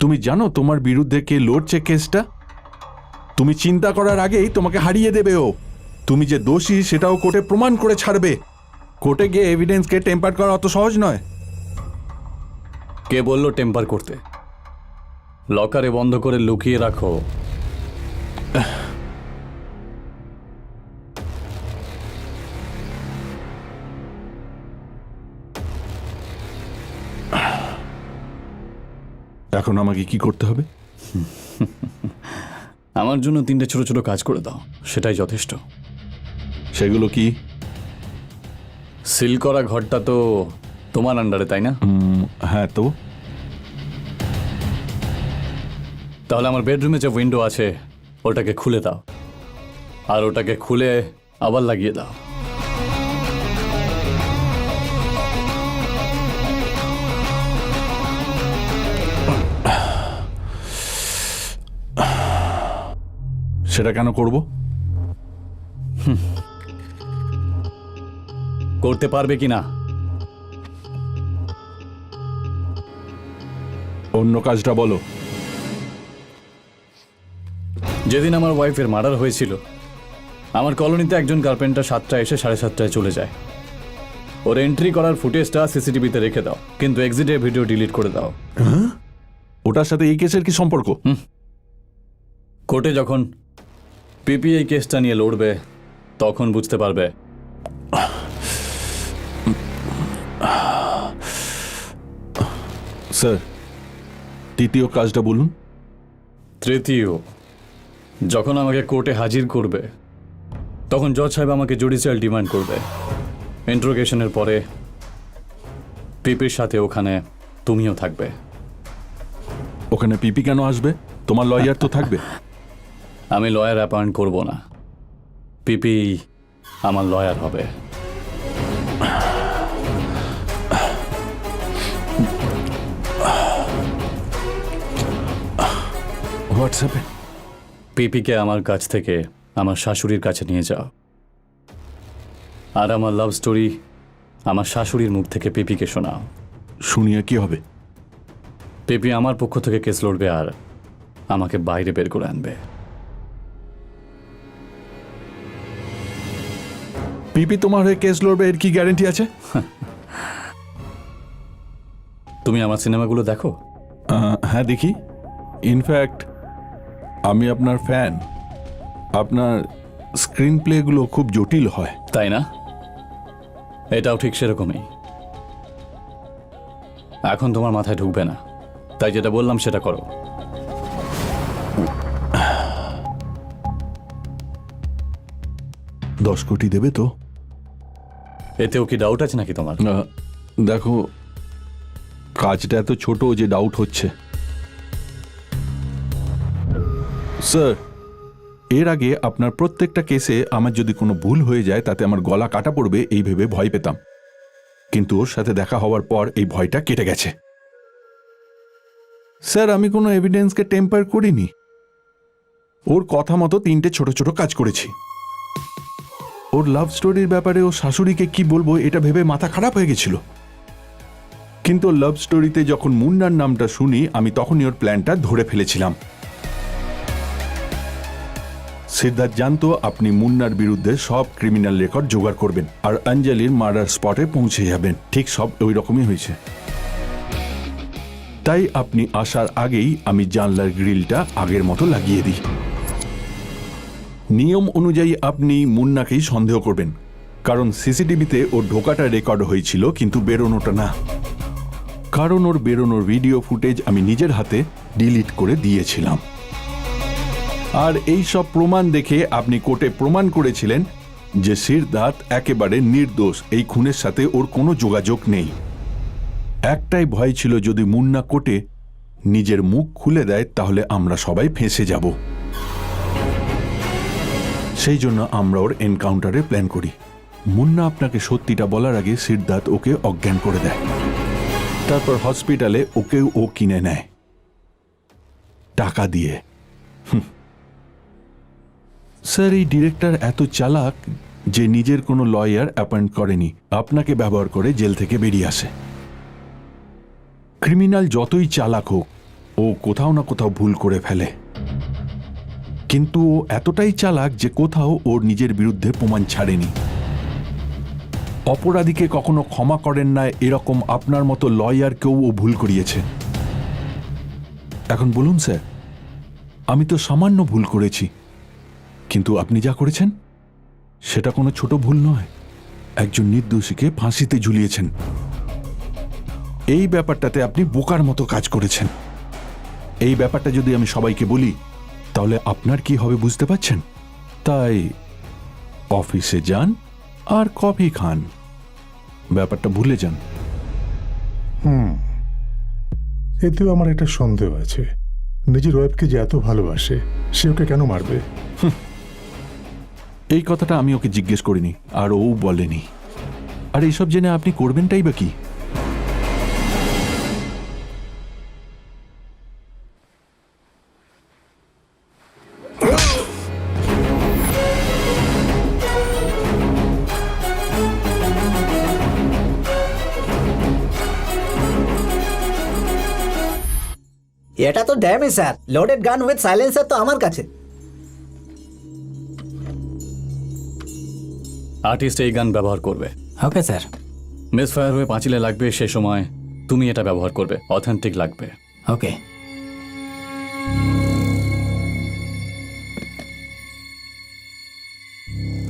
তুমি জানো তোমার বিরুদ্ধে কে লড়ছে কেসটা? তুমি চিন্তা করার আগেই তোমাকে হারিয়ে দেবে ও। তুমি যে দোষী সেটাও কোর্টে প্রমাণ করে ছাড়বে। কোর্টে গিয়ে এভিডেন্সকে টেম্পার করা অত সহজ নয়। কে বললো টেম্পার করতে? লকারে বন্ধ করে লুকিয়ে রাখো। এখন আমাকে কি করতে হবে? আমার জন্য 3টে ছোট ছোট কাজ করে দাও, সেটাই যথেষ্ট। সেগুলো কি? সিল করা ঘরটা তো তোমার আন্ডারে, তাই না? হ্যাঁ, তো তাহলে আমার বেডরুমে যে উইন্ডো আছে ওটাকে খুলে দাও, আর ওটাকে খুলে আবার লাগিয়ে দাও। সেটা কেন করব? করতে পারবে কিনা? অন্য কাজটা বলো। যেদিন আমার ওয়াইফের মার্ডার হয়েছিল, আমার কলোনিতে একজন কার্পেন্টার 7টায় এসে 7:30টায় চলে যায়। ওর এন্ট্রি করার ফুটেজটা সিসিটিভিতে রেখে দাও, কিন্তু এক্সিটের ভিডিও ডিলিট করে দাও। ওটার সাথে এই কেসের কি সম্পর্ক? কোর্টে যখন পিপি এই কেসটা নিয়ে লড়বে তখন বুঝতে পারবে। স্যার, তৃতীয় কাজটা বলুন। তৃতীয়, যখন আমাকে কোর্টে হাজির করবে তখন জজ সাহেব আমাকে জুডিশিয়াল ডিমান্ড করবে। ইন্টারোগেশনের পরে পিপির সাথে ওখানে তুমিও থাকবে। ওখানে পিপি কেন আসবে? তোমার লয়ার তো থাকবে। আমি লয়ার অ্যাপয়েন্ট করব না, পিপি আমার লয়ার হবে। হোয়াটসঅ্যাপে পিপিকে আমার কাছ থেকে আমার শাশুড়ির কাছে নিয়ে যাও, আর আমার লাভ স্টোরি আমার শাশুড়ির মুখ থেকে পিপিকে শোনাও। শুনিয়ে কি হবে? পিপি আমার পক্ষ থেকে কেস লড়বে আর আমাকে বাইরে বের করে আনবে। পিপি তোমার হয়ে কেস লড়বে, এর কি গ্যারান্টি আছে? তুমি আমার সিনেমাগুলো দেখো? হ্যাঁ, দেখি। ইনফ্যাক্ট আমি আপনার ফ্যান। আপনার স্ক্রিন প্লেগুলো খুব জটিল হয়। তাই না? এটাও ঠিক সেরকমই। এখন তোমার মাথায় ঢুকবে না, তাই যেটা বললাম সেটা করো। $10 কোটি দেবে তো? এতেও কি ডাউট আছে নাকি তোমার? দেখো, কাজটা এত ছোট যে ডাউট হচ্ছে। স্যার, এর আগে আপনার প্রত্যেকটা কেসে আমার যদি কোনো ভুল হয়ে যায় তাতে আমার গলা কাটা পড়বে এই ভেবে ভয় পেতাম, কিন্তু ওর সাথে দেখা হওয়ার পর এই ভয়টা কেটে গেছে। স্যার, আমি কোনো এভিডেন্সকে টেম্পার করিনি। ওর কথা মতো 3টে ছোট ছোট কাজ করেছি। ওর লাভ স্টোরির ব্যাপারে ও শাশুড়িকে কি বলবো এটা ভেবে মাথা খারাপ হয়ে গেছিল, কিন্তু লাভ স্টোরিতে যখন মুন্নার নামটা শুনি আমি তখনই ওর প্ল্যানটা ধরে ফেলেছিলাম। সিদ্ধার্থ জানতো আপনি মুন্নার বিরুদ্ধে সব ক্রিমিনাল রেকর্ড জোগাড় করবেন আর অঞ্জলির মার্ডার স্পটে পৌঁছে যাবেন। ঠিক সব ওই রকমই হয়েছে। তাই আপনি আসার আগেই আমি জানলার গ্রিলটা আগের মতো লাগিয়ে দিই। নিয়ম অনুযায়ী আপনি মুন্নাকেই সন্দেহ করবেন, কারণ সিসিটিভিতে ওর ঢোকাটা রেকর্ড হয়েছিল কিন্তু বেরোনোটা না। কারণ ওর বেরোনোর ভিডিও ফুটেজ আমি নিজের হাতে ডিলিট করে দিয়েছিলাম। আর এই সব প্রমাণ দেখে আপনি কোর্টে প্রমাণ করেছিলেন যে সিদ্ধার্থ একেবারে নির্দোষ, এই খুনের সাথে ওর কোনো যোগাযোগ নেই। একটাই ভয় ছিল, যদি মুন্না কোর্টে নিজের মুখ খুলে দেয় তাহলে আমরা সবাই ফেঁসে যাব। সেই জন্য আমরা ওর এনকাউন্টারের প্ল্যান করি। মুন্না আপনাকে সত্যিটা বলার আগে সিদ্ধার্থ ওকে অজ্ঞান করে দেয়, তারপর হসপিটালে ওকেও ও কিনে নেয় টাকা দিয়ে। স্যার, এই ডিরেক্টর এত চালাক যে নিজের কোনো লয়ার অ্যাপয়েন্ট করেনি, আপনাকে ব্যবহার করে জেল থেকে বেরিয়ে আসে। ক্রিমিনাল যতই চালাক হোক, ও কোথাও না কোথাও ভুল করে ফেলে, কিন্তু ও এতটাই চালাক যে কোথাও ওর নিজের বিরুদ্ধে প্রমাণ ছাড়েনি। অপরাধীকে কখনো ক্ষমা করেন না, এরকম আপনার মতো লয়ারকেও ও ভুল করিয়েছে। এখন বলুন স্যার, আমি তো সামান্য ভুল করেছি, কিন্তু আপনি যা করেছেন সেটা কোনো ছোট ভুল নয়। একজন নির্দোষীকে ফাঁসিতে ঝুলিয়েছেন। এই ব্যাপারটাতে আপনি বোকার মতো কাজ করেছেন। এই ব্যাপারটা যদি আমি সবাইকে বলি তাহলে আপনার কি হবে বুঝতে পারছেন? তাই অফিসে যান আর কফি খান, ব্যাপারটা ভুলে যান। এতেও আমার একটা সন্দেহ আছে, নিজের ওয়াইফকে যে এত ভালোবাসে সে ওকে কেন মারবে? এই কথাটা আমি ওকে জিজ্ঞেস করিনি, আর ও বলেনি। আর এইসব জেনে আপনি করবেনটাই বা কি? এটা তো ড্যামে sir, loaded gun with silencer তো আমার কাছে। আর্টিস্ট এই গান ব্যবহার করবে। Okay sir. মিস ফায়ার হয়ে পাঁচিলে লাগবে, সে সময় তুমি এটা ব্যবহার করবে, অথেন্টিক লাগবে। ওকে।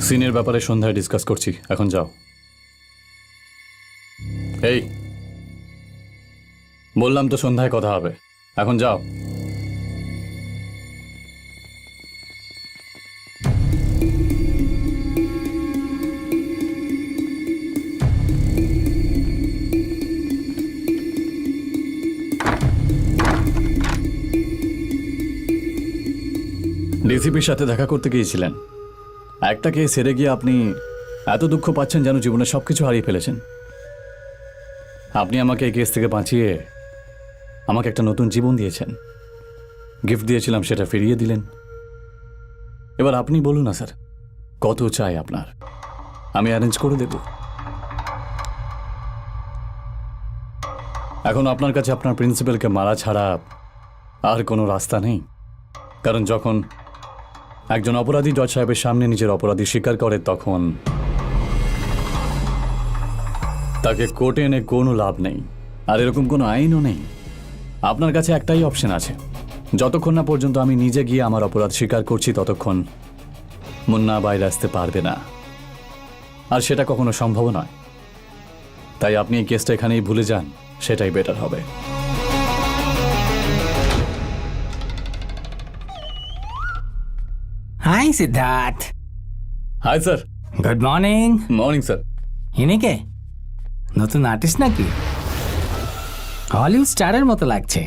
সিনের ব্যাপারে সন্ধ্যায় ডিসকাস করছি, এখন যাও। এই বললাম তো সন্ধ্যায় কথা হবে, এখন যাও। ডিসিপির সাথে দেখা করতে গিয়েছিলেন। একটা কেস হেরে গিয়ে আপনি এত দুঃখ পাচ্ছেন যেন জীবনে সবকিছু হারিয়ে ফেলেছেন। আপনি আমাকে এই কেস থেকে বাঁচিয়ে আমাকে একটা নতুন জীবন দিয়েছেন। গিফট দিয়েছিলাম, সেটা ফিরিয়ে দিলেন। এবার আপনি বলুন না স্যার, কত চাই আপনার? আমি অ্যারেঞ্জ করে দেব। এখন আপনার কাছে আপনার প্রিন্সিপালকে মারা ছাড়া আর কোনো রাস্তা নেই। কারণ যখন একজন অপরাধী জজ সাহেবের সামনে নিজের অপরাধী স্বীকার করে, তখন তাকে কোর্টে এনে কোনো লাভ নেই, আর এরকম কোনো আইনও নেই। আপনার কাছে একটাই অপশন আছে, যতক্ষণ না পর্যন্ত আমি নিজে গিয়ে আমার অপরাধ স্বীকার করছি ততক্ষণ মুন্না বাইরে আসতে পারবে না, আর সেটা কখনো সম্ভব নয়। তাই আপনি এই কেসটা এখানেই ভুলে যান, সেটাই বেটার হবে। Hi Siddhartha. Hi sir. Good morning. Morning sir. ইনি কে? নতুন আর্টিস্ট নাকি? হলিউড স্টারের মতো লাগছে।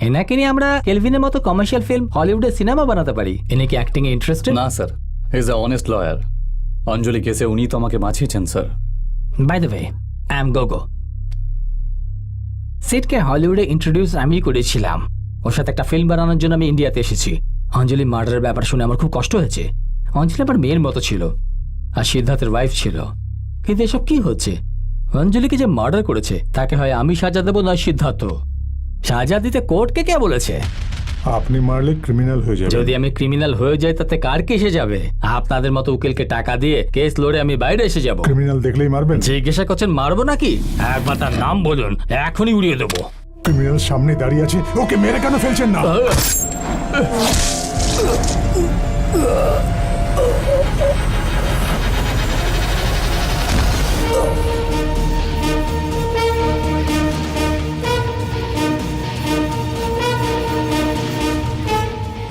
এনাকে নিয়ে আমরা কেলভিনের মতো কমার্শিয়াল ফিল্ম হলিউডের সিনেমা বানাতে পারি। ইনি কি অ্যাক্টিং এ ইন্টারেস্টেড? না sir, he is a honest lawyer. Anjali কেসে উনি তো আমাকে বাঁচিয়েছেন sir. By the way, I am Gogo. সিটকে হলিউডে ইন্ট্রোডিউস আমি করেছিলাম। ওর সাথে একটা ফিল্ম বানানোর জন্য আমি ইন্ডিয়াতে এসেছি। অঞ্জলি মার্ডারের ব্যাপার শুনে আমার খুব কষ্ট হয়েছে। অঞ্জলি আমার মেয়ের মতো ছিল, আর সিদ্ধার্থের ওয়াইফ ছিল। কিন্তু এসব কি হচ্ছে? অঞ্জলিকে যে মার্ডার করেছে তাকে হয় আমি সাজা দেবো, নয় সিদ্ধার্থ। সাজা দিতে কোর্টকে কে বলেছে? আপনি মারলে ক্রিমিনাল হয়ে যাবে। যদি আমি ক্রিমিনাল হয়ে যাই তাতে কার কেসে যাবে? আপনাদের মতো উকিলকে টাকা দিয়ে কেস লড়ে আমি বাইরে এসে যাব। ক্রিমিনাল দেখলেই মারবেন? জিজ্ঞাসা করছেন মারবো নাকি? একবার তার নাম বলুন, এখনই উড়িয়ে দেবো। ক্রিমিনাল সামনে দাঁড়িয়ে আছে, ওকে মেরে কেন ফেলছেন না?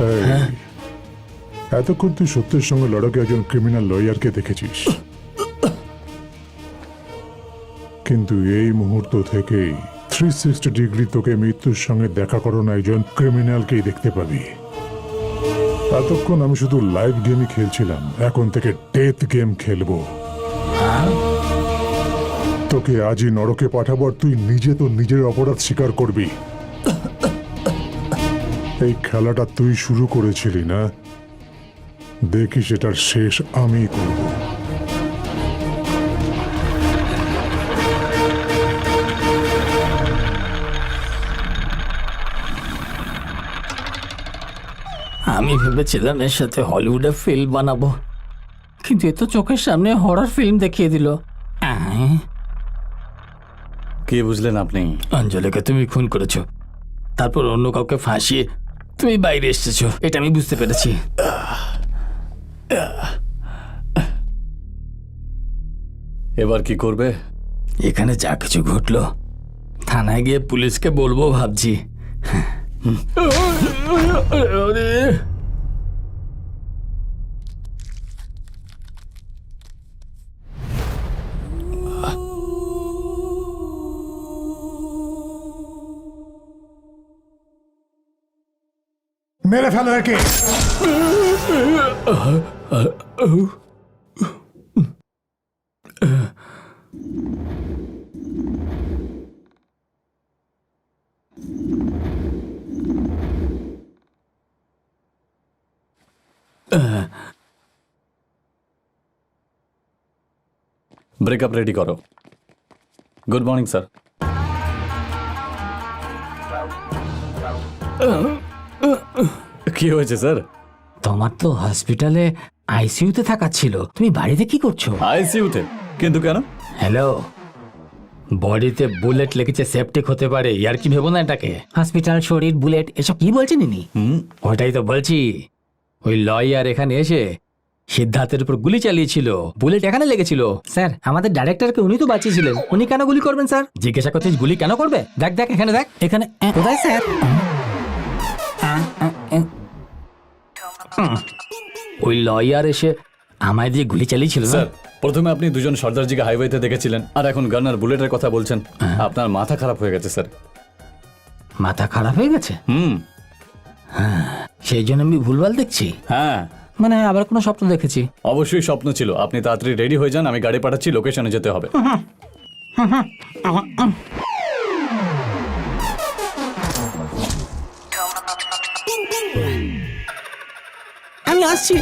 এই, এতক্ষণ তুই সত্যের সঙ্গে লড়াকে একজন ক্রিমিনাল লয়ারকে দেখেছিস, কিন্তু এই মুহূর্ত থেকেই 360 ডিগ্রি তোকে মৃত্যুর সঙ্গে দেখা করানো একজন ক্রিমিনালকেই দেখতে পাবি। এতক্ষণ আমি শুধু লাইভ গেমই খেলছিলাম, এখন থেকে ডেথ গেম খেলবো। তোকে আজই নরকে পাঠাবো আর তুই নিজে তো নিজের অপরাধ স্বীকার করবি। এই খেলাটা তুই শুরু করেছিলি না, দেখিস এটার শেষ আমি করব। আমি ভেবেছিলাম এর সাথে হলিউডে ফিল্ম বানাবো, কিন্তু এ তো চোখের সামনে হরর ফিল্ম দেখিয়ে দিল। কি বুঝলেন আপনি? অঞ্জলিকে তুমি খুন করেছো, তারপর অন্য কাউকে ফাঁসিয়ে তুমি বাইরে এসেছো, এটা আমি বুঝতে পেরেছি। এবার কি করবে? এখানে যা কিছু ঘটলো থানায় গিয়ে পুলিশকে বলবো ভাবছি। মেরে ফেলো একে। ব্রেকআপ রেডি করো। Good morning sir. কি হয়েছে স্যার? তোমার তো হসপিটালে আইসিইউতে থাকা ছিল, তুমি বাড়িতে কি করছো? আইসিইউতে? কিন্তু কেন? হ্যালো, বডিতে বুলেট লেগেছে, সেপটিক হতে পারে, ইয়ার কি ভেবো না এটাকে। হসপিটাল, শরীর, বুলেট এসব কি বলছেন ইনি? ওটাই তো বলছি। ওই লয়ার এখানে এসে সিদ্ধার্থের উপর গুলি চালিয়েছিল, বুলেট এখানে লেগেছিল। স্যার, আমাদের ডাইরেক্টরকে উনি তো বাঁচিয়েছিলেন, উনি কেন গুলি করবেন স্যার? জিজ্ঞাসা করছিস গুলি কেন করবে? দেখ দেখ এখানে, দেখ এখানে। কোথায় স্যার? ওই লয়ার এসে আমায় দিয়ে গুলি চালিয়েছিল স্যার, প্রথমে আপনি দুজন সর্দারজিকে হাইওয়েতে দেখেছিলেন, আর এখন গান্নার বুলেটের কথা বলছেন। আপনার মাথা খারাপ হয়ে গেছে স্যার। মাথা খারাপ হয়ে গেছে? সেই জন্য আমি ভুলভাল দেখছি। হ্যাঁ, মানে আবার কোনো স্বপ্ন দেখেছি? অবশ্যই স্বপ্ন ছিল। আপনি তাড়াতাড়ি রেডি হয়ে যান, আমি গাড়ি পাঠাচ্ছি, লোকেশনে যেতে হবে। আমি আসছি।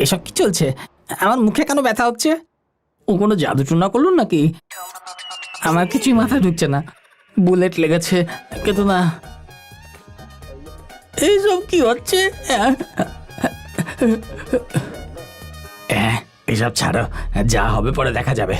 এসব কি চলছে? আমার মুখে কেন ব্যথা হচ্ছে? ও কোনো জাদু টুনা করলো নাকি? আমার কিছুই মাথায় ঢুকছে না। বুলেট লেগেছে কিন্তু না, এইসব কি হচ্ছে? এসব ছাড়ো, যা হবে পরে দেখা যাবে।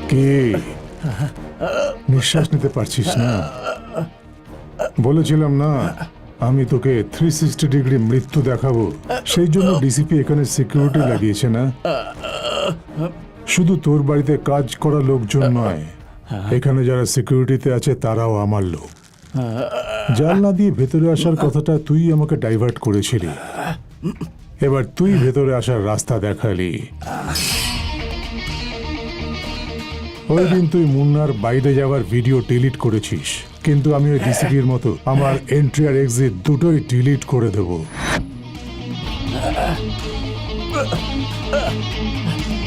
কি নিঃশ্বাস নিতে পারছিস না? বলেছিলাম না আমি তোকে 360 ডিগ্রি মৃত্যু দেখাবো, সেই জন্য ডিসিপি এখানে সিকিউরিটি লাগিয়েছে না? শুধু তোর বাড়িতে কাজ করা লোকজন নয়, এখানে যারা সিকিউরিটিতে আছে তারাও আমার লোক। জানলা দিয়ে ভেতরে আসার কথাটা তুই আমাকে ডাইভার্ট করেছিলি, এবার তুই ভেতরে আসার রাস্তা দেখালি। ওই দিন তুই মুন্নার বাইরে যাওয়ার ভিডিও ডিলিট করেছিস, কিন্তু আমি ওই ডিসিটির মতো আমার এন্ট্রি আর এক্সিট দুটোই ডিলিট করে দেব।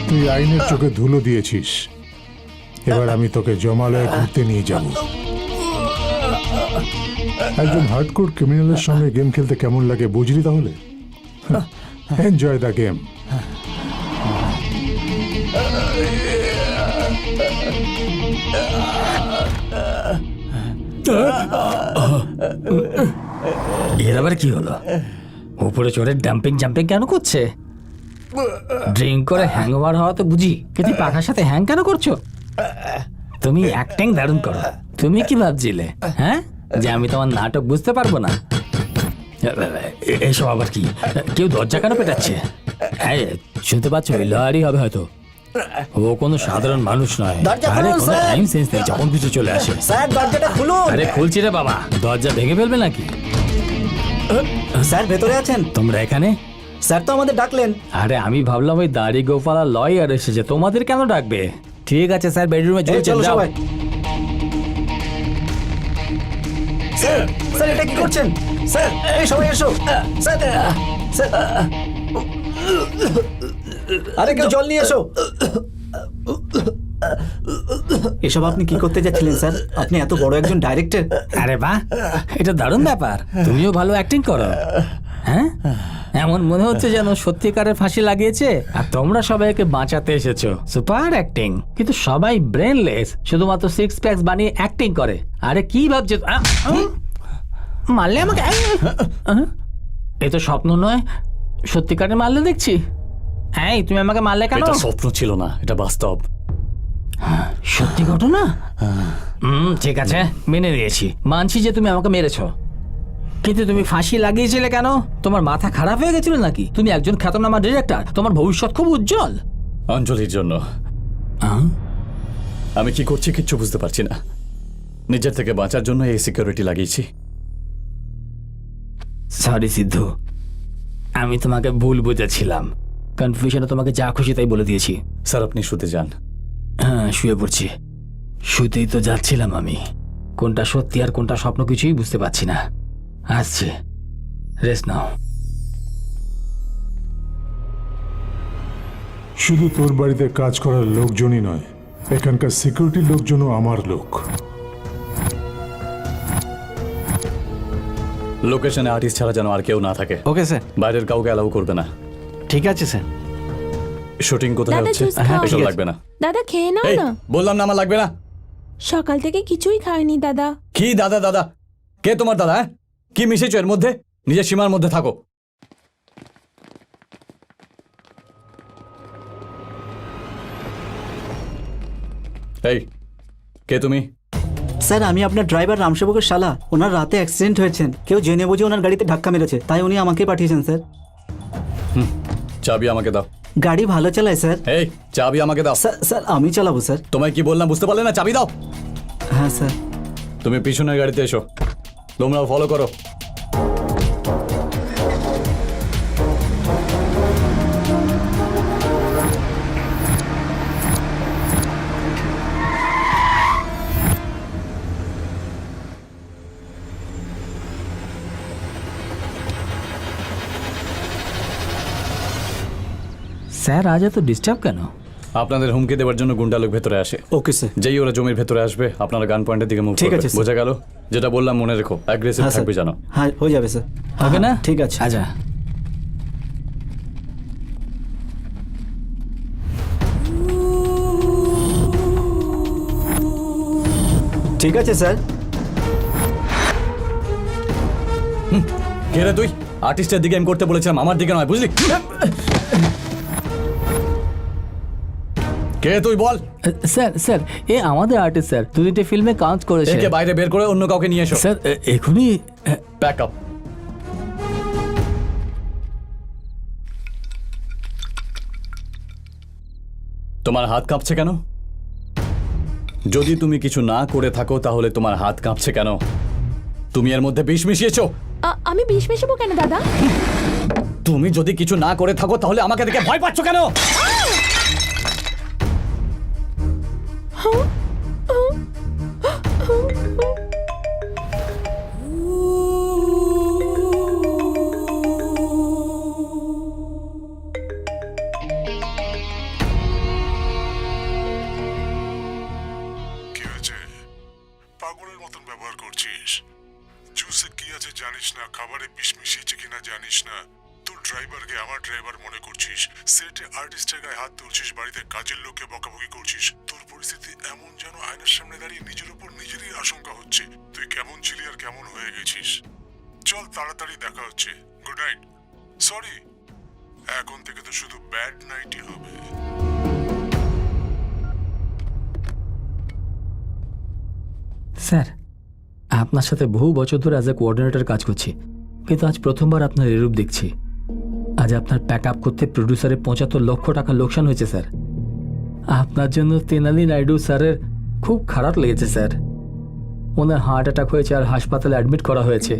তুই আইনের চোখে ধুলো দিয়েছিস, এবার আমি তোকে জমালয়ে ঘুরতে নিয়ে যাব। একজন হার্ডকোর ক্রিমিনালের সঙ্গে গেম খেলতে কেমন লাগে বুঝলি তাহলে? Enjoy the game. এর আবার কি হলো? উপরে চড়ে ডাম্পিং জাম্পিং কেন করছে? ড্রিঙ্ক করে হ্যাংওভার হওয়া তো বুঝি, কিন্তু পাখার সাথে হ্যাং কেন করছো? তুমি অ্যাক্টিং দারুণ করো। তুমি কি ভাবছিলে, হ্যাঁ, যে আমি তোমার নাটক বুঝতে পারবো না? এসব আবার কি? কেউ দরজা কেন পেটাচ্ছে? হ্যাঁ, শুনতে পাচ্ছ? ওই লয়ারই হবে হয়তো। ও কোনো সাধারণ মানুষ নয়। দরজা আরে খুলুন, কোনো স্যার। টাইম সেন্স নেই, যখন কিছু চলে আসে। স্যার দরজাটা খুলুন। আরে খুলছি রে বাবা, দরজা ভেঙে ফেলবে নাকি? স্যার ভেতরে আছেন? তোমরা এখানে? স্যার তো আমাদের ডাকলেন। আরে আমি ভাবলাম ওই দাড়ি গোপালা লয়ার এসেছে, তোমাদের কেন ডাকবে? ঠিক আছে স্যার, বেডরুমে এই চলো যাও। সবাই। স্যার স্যার এটা কি করছেন? স্যার এই সবাই এসো। স্যার স্যার আরে কেউ জল নিয়ে এসো। এসব আপনি কি করতে যাচ্ছিলেন স্যার? আপনি এত বড় একজন ডাইরেক্টর। আরে বাহ, এটা দারুণ ব্যাপার। তুমিও ভালো অ্যাক্টিং করো, হ্যাঁ? এমন মনে হচ্ছে যেন সত্যিকারের ফাঁসি লাগিয়েছে আর তোমরা সবাইকে বাঁচাতে এসেছো। Super acting. কিন্তু সবাই ব্রেনলেস, শুধুমাত্র সিক্স প্যাকস বানিয়ে অ্যাক্টিং করে। আরে কি ভাবছো? মারলে আমাকে? এ তো স্বপ্ন নয়, সত্যিকারের মারলে দেখছি। হ্যাঁ, তুমি আমাকে মারলে কেন? এটা স্বপ্ন ছিল না, এটা বাস্তব। সত্যি ঘটনা? ঠিক আছে, মেনে নিয়েছি, মানছি যে তুমি আমাকে মেরেছো। কিন্তু তুমি ফাঁসি লাগিয়েছিলে কেন? তোমার মাথা খারাপ হয়ে গেছিল নাকি? তুমি একজন খ্যাতনামা ডিরেক্টর, তোমার ভবিষ্যৎ খুব উজ্জ্বল। অঞ্জলির জন্য আমি কি করছি কিচ্ছু বুঝতে পারছি না। নিজের থেকে বাঁচার জন্য এই সিকিউরিটি লাগিয়েছি। সরি সিদ্ধু, আমি তোমাকে ভুল বুঝেছিলাম। কনফিউশনে তোমাকে যা খুশি তাই বলে দিয়েছি। স্যার আপনি শুতে যান। হ্যাঁ, শুয়ে পড়ছি। শুতেই তো যাচ্ছিলাম আমি। কোনটা সত্যি আর কোনটা স্বপ্ন কিছুই বুঝতে পারছি না। আসছি, রেস্ট নাও। শুধু তোর বাড়িতে কাজ করার লোকজনই নয়, এখানকার সিকিউরিটি লোকজনও আমার লোক। লোকেশনে আর্টিস্ট ছাড়া যেন আর কেউ না থাকে। Okay sir. বাইরের কাউকে অ্যালাউ করবে না। ঠিক আছে স্যার। শুটিং কোথায় দাদা, হচ্ছে? juice খাও। এসব লাগবে না। দাদা খেয়ে নাও এই না। বললাম না আমার লাগবে না। সকাল থেকে কিছুই খায়নি দাদা। কি দাদা? দাদা কে তোমার দাদা? হ্যাঁ, কি মিশেছো এর মধ্যে? নিজের সীমার মধ্যে থাকো। এই কে তুমি? স্যার আমি আপনার ড্রাইভার রামসেবকের শালা। ওনার রাতে অ্যাক্সিডেন্ট হয়েছেন, কেউ জেনে বুঝে ওনার গাড়িতে ধাক্কা মেরেছে, তাই উনি আমাকে পাঠিয়েছেন স্যার। চাবি আমাকে দাও। গাড়ি ভালো চালায় স্যার। এই চাবি আমাকে দাও। স্যার স্যার আমি চালাবো স্যার। তোমায় কি বললাম বুঝতে পারলে না? চাবি দাও। হ্যাঁ স্যার। তুমি পিছনের গাড়িতে এসো, তোমরাও ফলো করো। স্যার আজ এত ডিস্টার্ব কেন? আপনাদের হুমকি দেওয়ার জন্য গুন্ডা লোক ভেতরে আসে। Okay sir. যেই ওরা জমির ভেতরে আসবে আপনারা গান পয়েন্টের দিকে মুভ ঠিক করবে। আছে, স্যার। বোঝা গেল? যেটা বললাম মনে রেখো, অ্যাগ্রেসিভ হ্যাঁ স্যার। থাকবে জানো। হ্যাঁ হয়ে যাবে স্যার। হবে না? ঠিক আছে। আচ্ছা। ঠিক আছে স্যার। কে রে তুই? আর্টিস্টের দিকে এম করতে বলেছিলাম, আমার দিকে নয়, বুঝলি? কে তুই বল? স্যার স্যার, এ আমাদের আর্টিস্ট স্যার, দুদিনটে ফিল্মে কাজ করেছে। একে বাইরে বের করে অন্য কাউকে নিয়ে এসো। স্যার এখনই? Pack up. তোমার হাত কাঁপছে কেন? যদি তুমি কিছু না করে থাকো তাহলে তোমার হাত কাঁপছে কেন? তুমি এর মধ্যে বিষ মিশিয়েছো। আমি বিষ মেশাবো কেন দাদা? তুমি যদি কিছু না করে থাকো তাহলে আমাকে দেখে ভয় পাচ্ছ কেন? কি হয়েছে? পাগলের মতন ব্যবহার করছিস। জুসে কি আছে জানিস না, খাবারে বিষ মিশিয়েছে কিনা জানিস না। তোর ড্রাইভারকে আমার ড্রাইভার মনে করছিস, সেটে আর্টিস্টের গায়ে হাত তুলছিস, বাড়িতে কাজের লোককে বকাবকি করছিস। তোর পরিস্থিতি এমন যেন আয়নার সামনে দাঁড়িয়ে নিজের উপর নিজেরই আশঙ্কা হচ্ছে। তুই কেমন ছিলি আর কেমন হয়ে গেছিস। চল তাড়াতাড়ি দেখা হচ্ছে। Good night. সরি, এখন থেকে তো শুধু ব্যাড নাইটই হবে। স্যার, আপনার সাথে বহু বছর ধরে অ্যাজ এ কোঅর্ডিনেটর কাজ করছি, কিন্তু আজ প্রথমবার আপনার এরূপ দেখছি। আজ আপনার প্যাক আপ করতে প্রডিউসারের 75 লক্ষ টাকা লোকসান হয়েছে স্যার। আপনার জন্য তেনালি নাইডু স্যারের খুব খারাপ লেগেছে স্যার। ওনার হার্ট অ্যাটাক হয়েছে আর হাসপাতালে অ্যাডমিট করা হয়েছে।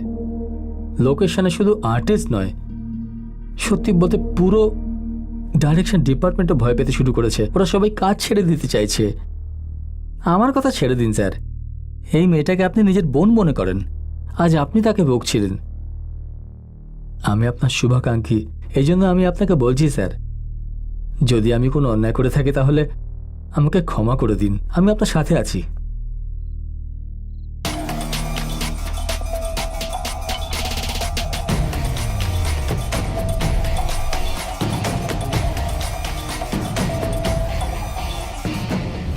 লোকেশনে শুধু আর্টিস্ট নয়, সত্যি বলতে পুরো ডাইরেকশন ডিপার্টমেন্টও ভয় পেতে শুরু করেছে। ওরা সবাই কাজ ছেড়ে দিতে চাইছে। আমার কথা ছেড়ে দিন স্যার, এই মেয়েটাকে আপনি নিজের বোন মনে করেন, আজ আপনি তাকে বকছিলেন। আমি আপনার শুভাকাঙ্ক্ষী, এই জন্য আমি আপনাকে বলছি স্যার, যদি আমি কোনো অন্যায় করে থাকি তাহলে আমাকে ক্ষমা করে দিন। আমি আপনার সাথে আছি।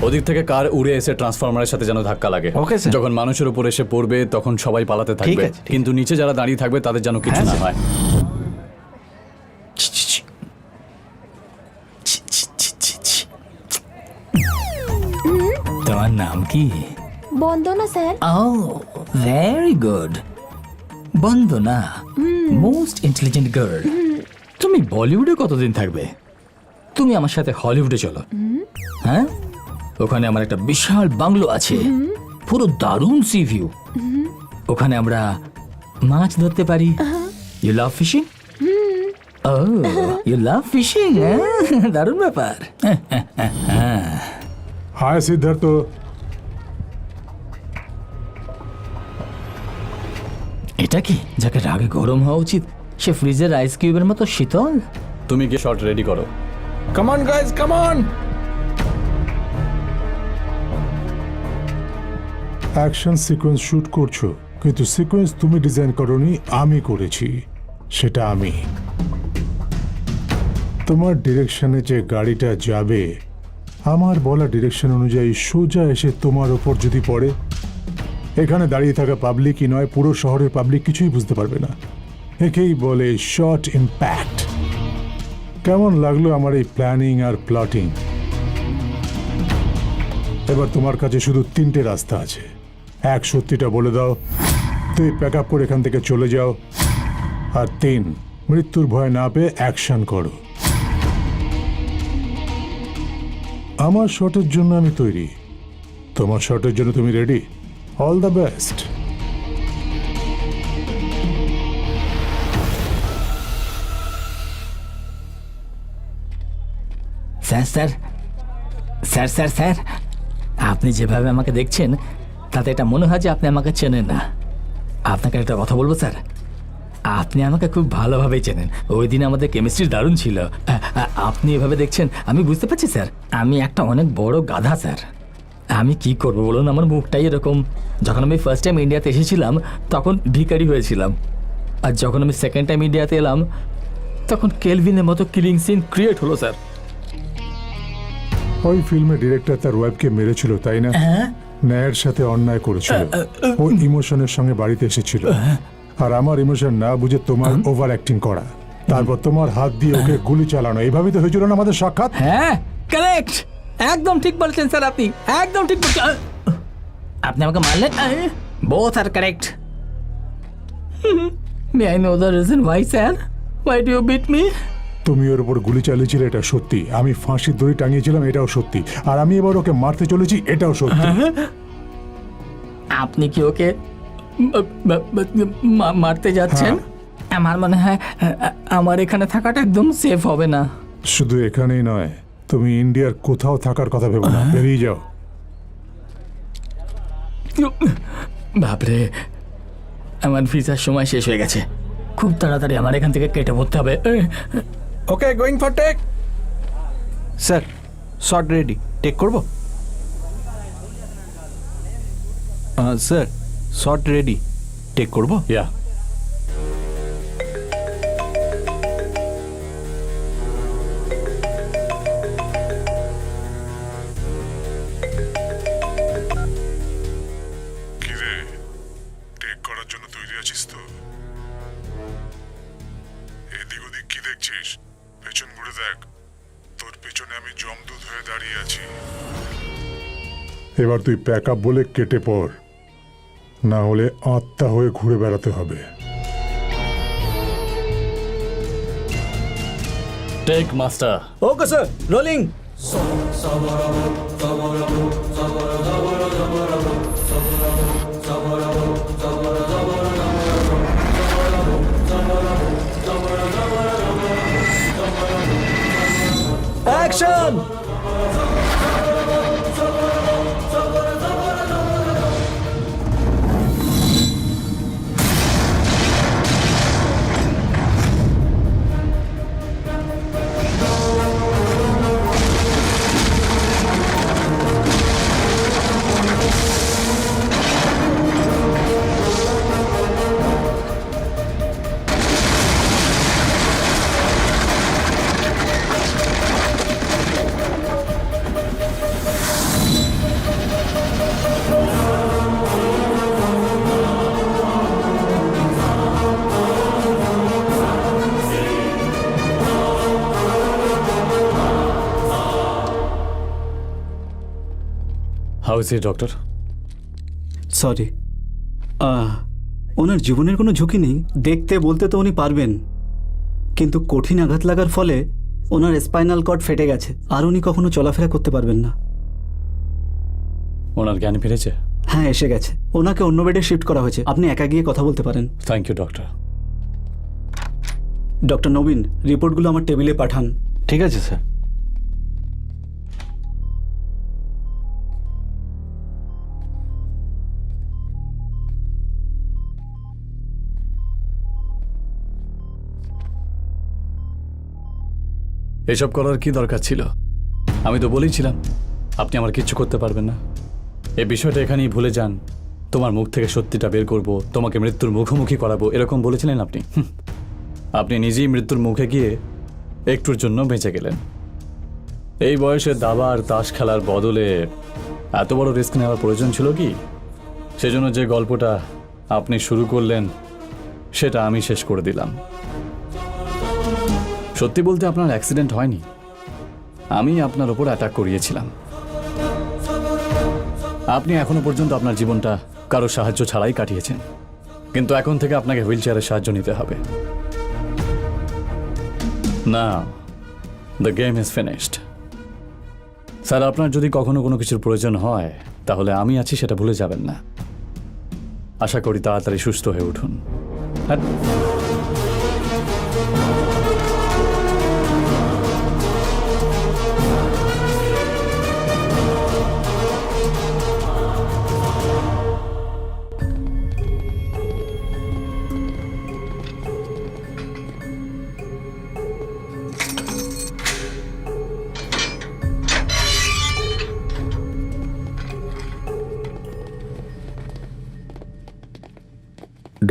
ওদিক থেকে কার উড়ে এসে ট্রান্সফরমারের সাথে যেন ধাক্কা লাগে। Okay, sir. যখন মানুষের উপর এসে পড়বে তখন সবাই পালাতে থাকবে, আছে, ঠিক কিন্তু নিচে যারা দাঁড়িয়ে থাকবে তাদের যেন কিছু না হয়। তোমার নাম কি? বন্দনা স্যার। ও ভেরি গুড, বন্দনা, মোস্ট ইন্টেলিজেন্ট গার্ল। তুমি বলিউডে কতদিন থাকবে? তুমি আমার সাথে হলিউডে চলো। হ্যাঁ, ওখানে আমার একটা বিশাল বাংলো আছে, পুরো দারুণ সি ভিউ। ওখানে আমরা মাছ ধরতে পারি। You love fishing? ও ইউ লাভ ফিশিং, দারুণ ব্যাপার। হায় সিদ্ধার্থ, এটা কি যাকে রাগে গরম হওয়া উচিত সে ফ্রিজের আইস কিউবের মতো শীতল? তুমি গিয়ে শট রেডি করো। Come on guys, come on. Action sequence shoot করছো, কিন্তু সিকোয়েন্স তুমি ডিজাইন করোনি, আমি করেছি। সেটা আমি। তোমার ডিরেকশনে যে গাড়িটা যাবে, আমার বলা ডিরেকশন অনুযায়ী সোজা এসে তোমার ওপর যদি পড়ে, এখানে দাঁড়িয়ে থাকা পাবলিকই নয়, পুরো শহরের পাবলিক কিছুই বুঝতে পারবে না। একেই বলে শর্ট ইম্প্যাক্ট। কেমন লাগলো আমার এই প্ল্যানিং আর প্লটিং? এবার তোমার কাছে শুধু 3টে রাস্তা আছে। এক, সত্যিটা বলে দাও, তুই প্যাক আপ করে এখান থেকে চলে যাও। আর 3, মৃত্যুর ভয় না পেয়ে অ্যাকশন করো। আমার শটের জন্য আমি তৈরি, তোমার শটের জন্য তুমি ready? All the best. Sir sir sir sir sir, আপনি যেভাবে আমাকে দেখছেন তাতে এটা মনে হয় যে আপনি আমাকে চেনেন না। আপনাকে একটা কথা বলবো স্যার, আপনি আমাকে খুব ভালোভাবেই চেনেন। ওই দিন আমাদের কেমিস্ট্রি দারুণ ছিল। আপনি এভাবে দেখছেন আমি বুঝতে পারছি স্যার। আমি একটা অনেক বড় গাধা স্যার। আমি কি করবো বলুন, আমার মুখটাই এরকম। যখন আমি ফার্স্ট টাইম ইন্ডিয়াতে এসেছিলাম তখন ভিখারি হয়েছিলাম, আর যখন আমি সেকেন্ড টাইম ইন্ডিয়াতে এলাম তখন কেলভিনের মতো কিলিং সিন ক্রিয়েট হলো স্যার। ওই ফিল্মে ডিরেক্টর তার ওয়াইফকে মেরেছিল, তাই না? ন্যায়ের সাথে অন্যায় করেছিল। ও ইমোশনের সঙ্গে বাড়িতে এসেছিল, আর আমার ইমোশন না বুঝে তোমার ওভার অ্যাক্টিং করা, তারপর তোমার হাত দিয়ে ওকে গুলি চালানো, এইভাবেই তো হয়েছিল না আমাদের সাক্ষাৎ? হ্যাঁ, কারেক্ট, একদম ঠিক বলেছেন স্যার। আপনি একদম ঠিক বলছেন। আপনি আমাকে মারলেন, বোথ আর correct. May I know the reason why sir? Why do you beat me? তুমি ওর উপর গুলি চালিয়েছিলে, এটা সত্যি। আমি ফাঁসির দড়ি টাঙিয়েছিলাম, এটাও সত্যি। আর আমি এবার ওকে মারতে চলেছি, এটাও সত্যি। আপনি কি ওকে মারতে যাচ্ছেন? আমার মনে হয় আমার এখানে থাকাটা একদম সেফ হবে না। শুধু এখানেই নয়, তুমি ইন্ডিয়ার কোথাও থাকার কথা ভেবো না, বেরিয়ে যাও। বাপরে, আমার ভিসার সময় শেষ হয়ে গেছে। খুব তাড়াতাড়ি আমার এখান থেকে কেটে পড়তে হবে। Okay, going for take. Sir, shot ready, take করব? স্যার, শট রেডি, টেক করব? ইয়া, কি রে, টেক করার জন্য তৈরি আছিস তো? এদিক ওদিক কি দেখছিস? পেছন ঘুরে দেখ, তোর পেছনে আমি জমদূত হয়ে দাঁড়িয়ে আছি। এবার তুই প্যাক আপ বলে কেটে পড়, না হলে আত্মা হয়ে ঘুরে বেড়াতে হবে। Take master. Okay sir, rolling. Action! How is it doctor? Sorry, ওনার জীবনের কোনো ঝুঁকি নেই। দেখতে বলতে তো উনি পারবেন, কিন্তু কঠিন আঘাত লাগার ফলে ওনার স্পাইনাল কর্ড ফেটে গেছে, আর উনি কখনো চলাফেরা করতে পারবেন না। ওনার জ্ঞান ফিরেছে? হ্যাঁ, এসে গেছে। ওনাকে অন্য বেডে শিফট করা হয়েছে, আপনি একা গিয়ে কথা বলতে পারেন। Thank you doctor. Doctor Nabin, রিপোর্টগুলো আমার টেবিলে পাঠান। ঠিক আছে স্যার। এসব করার কি দরকার ছিল? আমি তো বলেইছিলাম আপনি আমার কিচ্ছু করতে পারবেন না। এই বিষয়টা এখানেই ভুলে যান। তোমার মুখ থেকে সত্যিটা বের করব, তোমাকে মৃত্যুর মুখোমুখি করাবো, এরকম বলেছিলেন আপনি। আপনি নিজেই মৃত্যুর মুখে গিয়ে একটুর জন্য বেঁচে গেলেন। এই বয়সে দাবা আর তাস খেলার বদলে এত বড় রিস্ক নেওয়ার প্রয়োজন ছিল কি? সেজন্য যে গল্পটা আপনি শুরু করলেন সেটা আমি শেষ করে দিলাম। সত্যি বলতে আপনার অ্যাক্সিডেন্ট হয়নি, আমি আপনার ওপর অ্যাটাক করিয়েছিলাম। আপনি এখনো পর্যন্ত আপনার জীবনটা কারো সাহায্য ছাড়াই কাটিয়েছেন, কিন্তু এখন থেকে আপনাকে হুইল চেয়ারের সাহায্য নিতে হবে। না, the game is finished. Sir, আপনার যদি কখনো কোনো কিছুর প্রয়োজন হয় তাহলে আমি আছি, সেটা ভুলে যাবেন না। আশা করি তাড়াতাড়ি সুস্থ হয়ে উঠুন।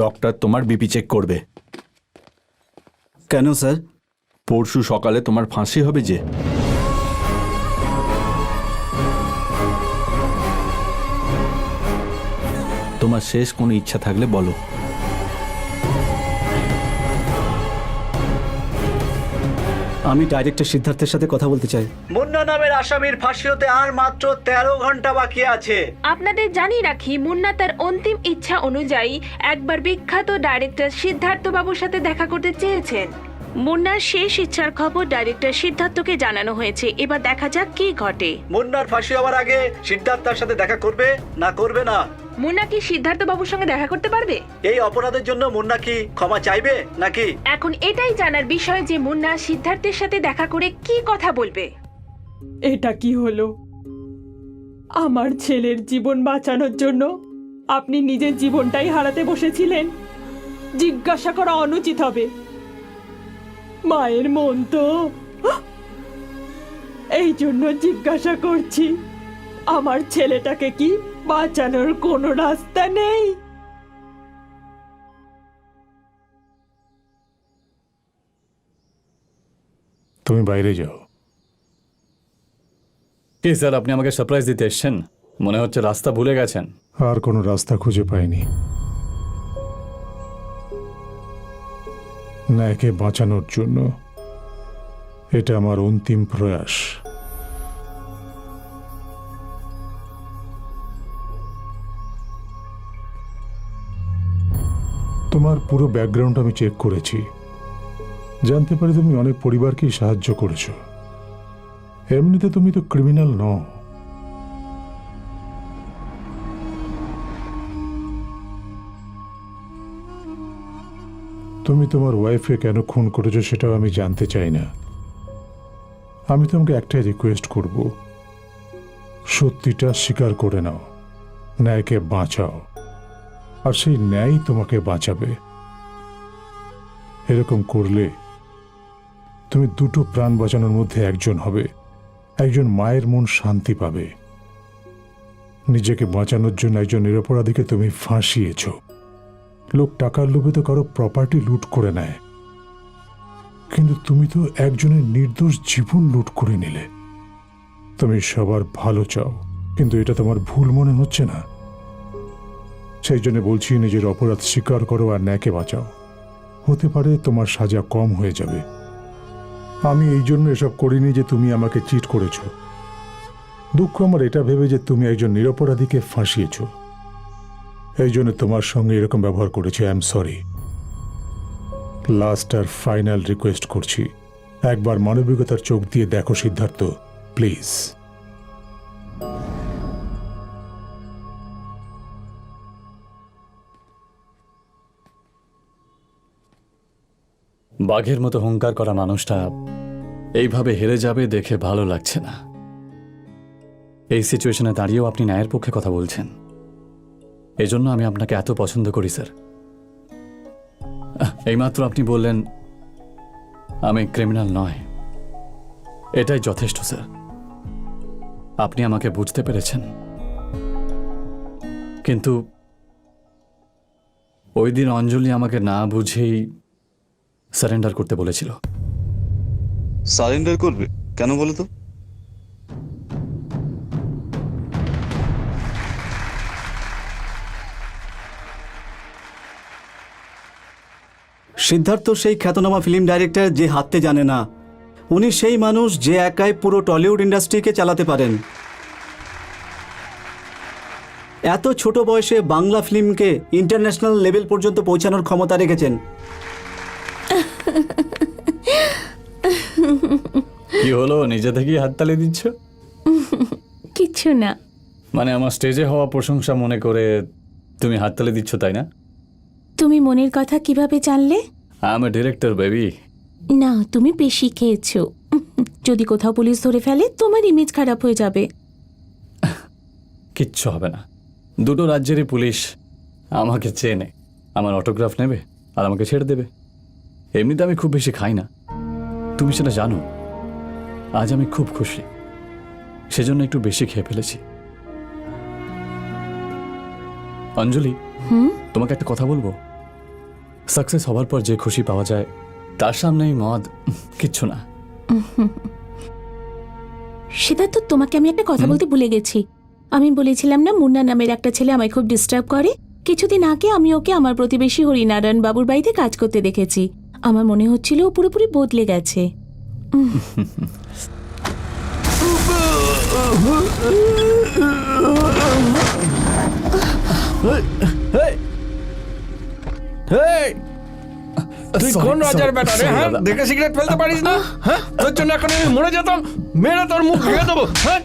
ডক্টর তোমার বিপি চেক করবে। কেন স্যার? পরশু সকালে তোমার ফাঁসি হবে যে। তোমার শেষ কোনো ইচ্ছা থাকলে বলো। আমি ডাইরেক্টর সিদ্ধার্থের সাথে কথা বলতে চাই। মুন্না নামের আসামির ফাঁসি হতে আর মাত্র 13 ঘন্টা বাকি আছে। আপনাদের জানিয়ে রাখি, মুন্না তার অন্তিম ইচ্ছা অনুযায়ী একবার বিখ্যাত ডাইরেক্টর সিদ্ধার্থ বাবুর সাথে দেখা করতে চেয়েছেন। মুন্নার শেষ ইচ্ছার খবর ডাইরেক্টর সিদ্ধার্থকে জানানো হয়েছে। এবার দেখা যাক কি ঘটে। মুন্নার ফাঁসি হওয়ার আগে সিদ্ধার্থ তার সাথে দেখা করবে না করবে না মুন্না কি সিদ্ধার্থ বাবুর সঙ্গে দেখা করতে পারবে? এই অপরাধের জন্য মুন্না কি ক্ষমা চাইবে নাকি? এখন এটাই জানার বিষয় যে মুন্না সিদ্ধার্থের সাথে দেখা করে কি কথা বলবে। এটা কি হলো? আমার ছেলের জীবন বাঁচানোর জন্য আপনি নিজের জীবনটাই হারাতে বসেছিলেন। জিজ্ঞাসা করা অনুচিত হবে। মায়ের মন তো, এই জন্য জিজ্ঞাসা করছি, আমার ছেলেটাকে কি বাঁচানোর কোনো রাস্তা নেই? তুমি বাইরে যাও। কি স্যার, আপনি আমাকে সারপ্রাইজ দিতে এসেছেন? মনে হচ্ছে রাস্তা ভুলে গেছেন। আর কোনো রাস্তা খুঁজে পাইনি। ন্যায়কে বাঁচানোর জন্য এটা আমার অন্তিম প্রয়াস। তোমার পুরো ব্যাকগ্রাউন্ড আমি চেক করেছি, জানতে পারি তুমি অনেক পরিবারকেই সাহায্য করেছো। এমনিতে তুমি তো ক্রিমিনাল নও। তুমি তোমার ওয়াইফকে কেন খুন করেছো সেটাও আমি জানতে চাই না। আমি তোমাকে একটাই রিকোয়েস্ট করব, সত্যিটা স্বীকার করে নাও, ন্যায়কে বাঁচাও, আর সেই ন্যায় তোমাকে বাঁচাবে। এরকম করলে তুমি দুটো প্রাণ বাঁচানোর মধ্যে একজন হবে, একজন মায়ের মন শান্তি পাবে। নিজেকে বাঁচানোর জন্য একজন নিরপরাধীকে তুমি ফাঁসিয়েছ। লোক টাকার লোভে তো কারো প্রপার্টি লুট করে নেয়, কিন্তু তুমি তো একজনের নির্দোষ জীবন লুট করে নিলে। তুমি সবার ভালো চাও, কিন্তু এটা তোমার ভুল মনে হচ্ছে না? সেই জন্য বলছি, নিজের অপরাধ স্বীকার করো আর ন্যায়কে বাঁচাও। হতে পারে তোমার সাজা কম হয়ে যাবে। আমি এই জন্য এসব করিনি যে তুমি আমাকে চিট করেছো। দুঃখ আমার এটা ভেবে যে তুমি একজন নিরপরাধীকে ফাঁসিয়েছো। এই জন্য তোমার সঙ্গে এরকম ব্যবহার করেছি। I am sorry. লাস্ট আর ফাইনাল রিকোয়েস্ট করছি, একবার মানবিকতার চোখ দিয়ে দেখো সিদ্ধার্থ, প্লিজ। বাঘের মতো হুঙ্কার করা মানুষটা এইভাবে হেরে যাবে দেখে ভালো লাগছে না। এই সিচুয়েশনে দাঁড়িয়েও আপনি ন্যায়ের পক্ষে কথা বলছেন, এজন্য আমি আপনাকে এত পছন্দ করি স্যার। এইমাত্র আপনি বললেন আমি ক্রিমিনাল নয়, এটাই যথেষ্ট স্যার। আপনি আমাকে বুঝতে পেরেছেন। কিন্তু ওই দিন অঞ্জলি আমাকে না বুঝেই সারেন্ডার করতে বলেছিল। সারেন্ডার করবে কেন বলো তো? সিদ্ধার্থ সেই খ্যাতনামা ফিল্ম ডাইরেক্টর যে হাঁটতে জানে না। উনি সেই মানুষ যে একাই পুরো টলিউড ইন্ডাস্ট্রিকে চালাতে পারেন। এত ছোট বয়সে বাংলা ফিল্মকে ইন্টারন্যাশনাল লেভেল পর্যন্ত পৌঁছানোর ক্ষমতা রেখেছেন। কি হলো, নিজে থেকেই হাততালি দিচ্ছ? কিছু না। মানে আমার স্টেজে হওয়া প্রশংসা মনে করে তুমি হাততালি দিচ্ছ, তাই না? তুমি মনের কথা কিভাবে জানলে? I M A director baby. না, তুমি বেশি খেয়েছো। যদি কোথাও পুলিশ ধরে ফেলে তোমার ইমেজ খারাপ হয়ে যাবে। কিচ্ছু হবে না। দুটো রাজ্যেরই পুলিশ আমাকে চেনে, আমার অটোগ্রাফ নেবে আর আমাকে ছেড়ে দেবে। এমনিতে আমি খুব বেশি খাই না, তুমি সেটা জানো। আজ আমি খুব খুশি, সেজন্য একটু বেশি খেয়ে ফেলেছি। অঞ্জলি, তোমাকে একটা কথা বলবো। সাকসেস হওয়ার পর যে খুশি পাওয়া যায় তার সামনে এই মদ কিচ্ছু না। সেটা তো তোমাকে আমি একটা কথা বলতে ভুলে গেছি। আমি বলেছিলাম না মুন্না নামের একটা ছেলে আমায় খুব ডিস্টার্ব করে। কিছুদিন আগে আমি ওকে আমার প্রতিবেশী হরিনারায়ণ বাবুর বাড়িতে কাজ করতে দেখেছি। আমার মনে হচ্ছিল ও পুরোপুরি বদলে গেছে। তুই কোন রাজার বেটা রে? হ্যাঁ, দেখে সিগারেট ফেলতে পারিস না? হ্যাঁ, তোর জন্য এখন আমি মরে যেতাম, মেরে তোর মুখ ভেঙে দেবো। হ্যাঁ,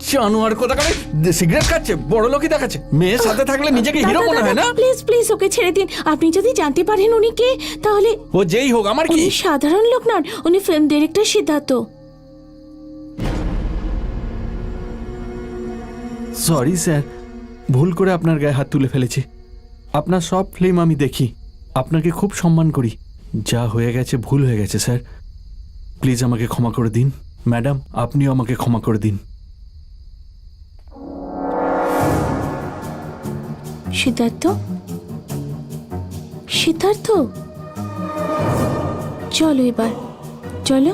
জানোয়ার কোথাকারে সিগারেট খাচ্ছে, বড় লোকই দেখাচ্ছে। মেয়ের সাথে থাকলে নিজেকে হিরো মনে হয় না? প্লিজ প্লিজ ওকে ছেড়ে দিন। আপনি যদি জানতে পারেন উনি কে, তাহলে ও যেই হোক আমার কি? উনি সাধারণ লোক নন, উনি film director Siddhartha. Sorry sir, ভুল করে আপনার গায়ে হাত তুলে ফেলেছি। আপনার সব ফিল্ম আমি দেখি, আপনাকে খুব সম্মান করি। যা হয়ে গেছে ভুল হয়ে গেছে স্যার, প্লিজ আমাকে ক্ষমা করে দিন। ম্যাডাম, আপনিও আমাকে ক্ষমা করে দিন। সিদ্ধার্থ, সিদ্ধার্থ, চলো এবার, চলো।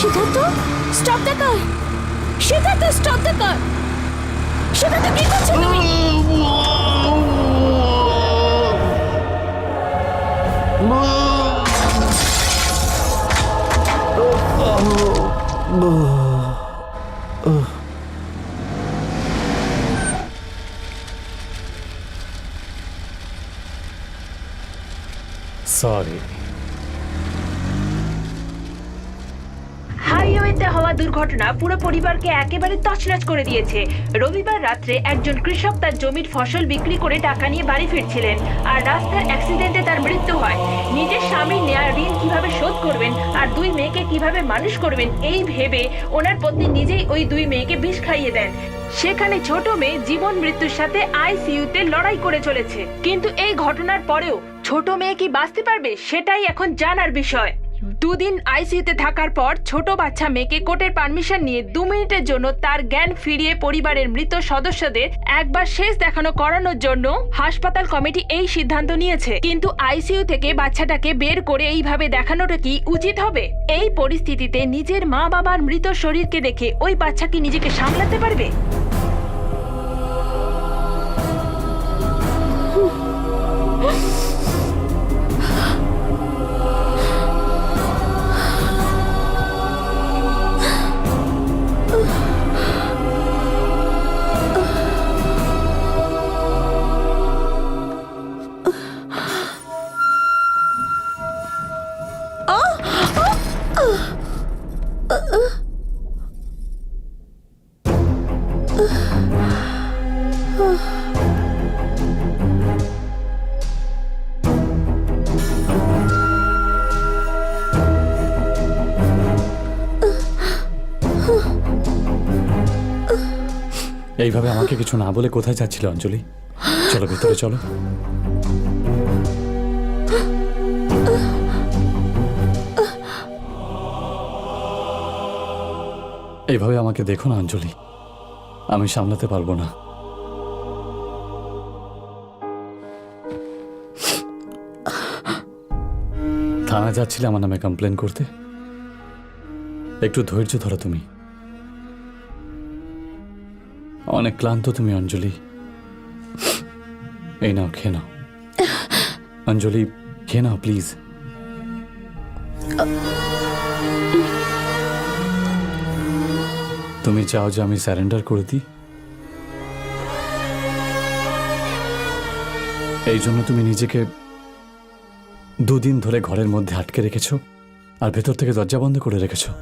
Siddhartha, stop the car! Siddhartha, stop the car! Siddhartha, কি করছো তুমি? সরি। হাইওয়েতে হওয়া দুর্ঘটনা পুরো পরিবারকে একেবারে তছনছ করে দিয়েছে। রবিবার রাত্রে একজন কৃষক তার জমির ফসল বিক্রি করে টাকা নিয়ে বাড়ি ফিরছিলেন, আর রাস্তার অ্যাক্সিডেন্টে তার মৃত্যু হয়। নিজের স্বামীর নেওয়া ঋণ কিভাবে শোধ করবেন আর দুই মেয়েকে কিভাবে মানুষ করবেন, এই ভেবে ওনার পত্নী নিজেই ওই দুই মেয়েকে বিষ খাইয়ে দেন। সেখানে ছোট মেয়ে জীবন মৃত্যুর সাথে আইসিইউতে লড়াই করে চলেছে। কিন্তু এই ঘটনার পরেও ছোট মেয়ে কি বাঁচতে পারবে, সেটাই এখন জানার বিষয়। দুদিন আইসিইউতে থাকার পর ছোট বাচ্চা মেয়েকে কোর্টের পারমিশন নিয়ে 2 মিনিটের জন্য তার জ্ঞান ফিরিয়ে পরিবারের মৃত সদস্যদের একবার শেষ দেখানো করানোর জন্য হাসপাতাল কমিটি এই সিদ্ধান্ত নিয়েছে। কিন্তু আইসিইউ থেকে বাচ্চাটাকে বের করে এইভাবে দেখানোটা কি উচিত হবে? এই পরিস্থিতিতে নিজের মা বাবার মৃত শরীরকে দেখে ওই বাচ্চা কি নিজেকে সামলাতে পারবে? এইভাবে আমাকে কিছু না বলে কোথায় যাচ্ছিলে অঞ্জলি? চলো ভেতরে চলো। এইভাবে আমাকে দেখো না অঞ্জলি, আমি সামলাতে পারবো না। থানা যাচ্ছিলে আমার নামে কমপ্লেন করতে? একটু ধৈর্য ধরো তুমি। অনেক ক্লান্ত তুমি অঞ্জলি। এই নাও, খেয়ে নাও অঞ্জলি, খেয়ে নাও প্লিজ। তুমি চাও যে আমি স্যারেন্ডার করে দিই? এই জন্য তুমি নিজেকে 2 দিন ধরে ঘরের মধ্যে আটকে রেখেছো আর ভেতর থেকে দরজা বন্ধ করে রেখেছো।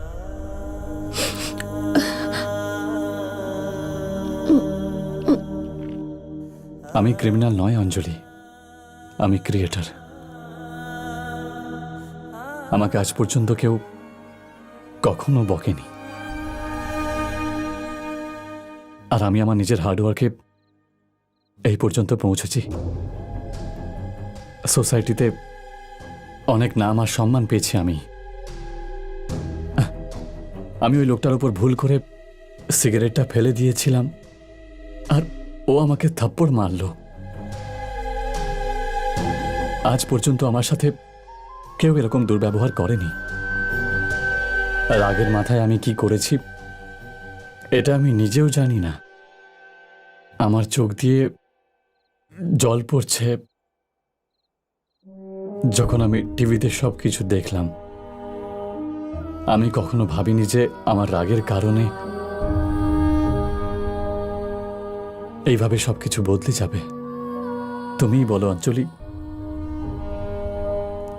আমি ক্রিমিনাল নয় অঞ্জলি, আমি ক্রিয়েটার। আমাকে আজ পর্যন্ত কেউ কখনো বকেনি, আর আমি আমার নিজের হার্ডওয়ার্কে এই পর্যন্ত পৌঁছেছি। সোসাইটিতে অনেক নাম আর সম্মান পেয়েছি আমি। ওই লোকটার উপর ভুল করে সিগারেটটা ফেলে দিয়েছিলাম আর ও আমাকে থাপ্পড় মারলো। আজ পর্যন্ত আমার সাথে কেউ এরকম দুর্ব্যবহার করেনি। রাগের মাথায় আমি কি করেছি এটা আমি নিজেও জানি না। আমার চোখ দিয়ে জল পড়ছে যখন আমি টিভিতে সবকিছু দেখলাম। আমি কখনো ভাবিনি যে আমার রাগের কারণে এইভাবে সবকিছু বদলে যাবে। তুমিই বলো অঞ্জলি,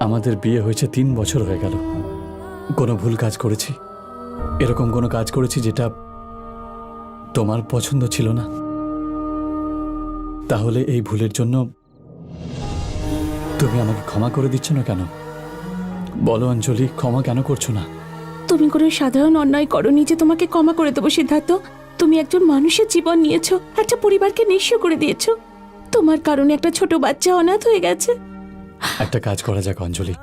আমাদের বিয়ে হয়েছে 3 বছর হয়ে গেল। কোনো ভুল কাজ করেছি? এরকম কোনো কাজ করেছি যেটা তোমার পছন্দ ছিল না? তাহলে এই ভুলের জন্য তুমি আমাকে ক্ষমা করে দিচ্ছ না কেন? বলো অঞ্জলি, ক্ষমা কেন করছো না? তুমি কোনো সাধারণ অন্যায় করনি যে তোমাকে ক্ষমা করে দেবো সিদ্ধার্থ। তুমি একজন মানুষের জীবন নিয়েছো, একটা পরিবারকে নিঃস্ব করে দিয়েছো। তোমার কারণে একটা ছোট বাচ্চা অনাথ হয়ে গেছে। একটা কাজ করা যাক অঞ্জলি,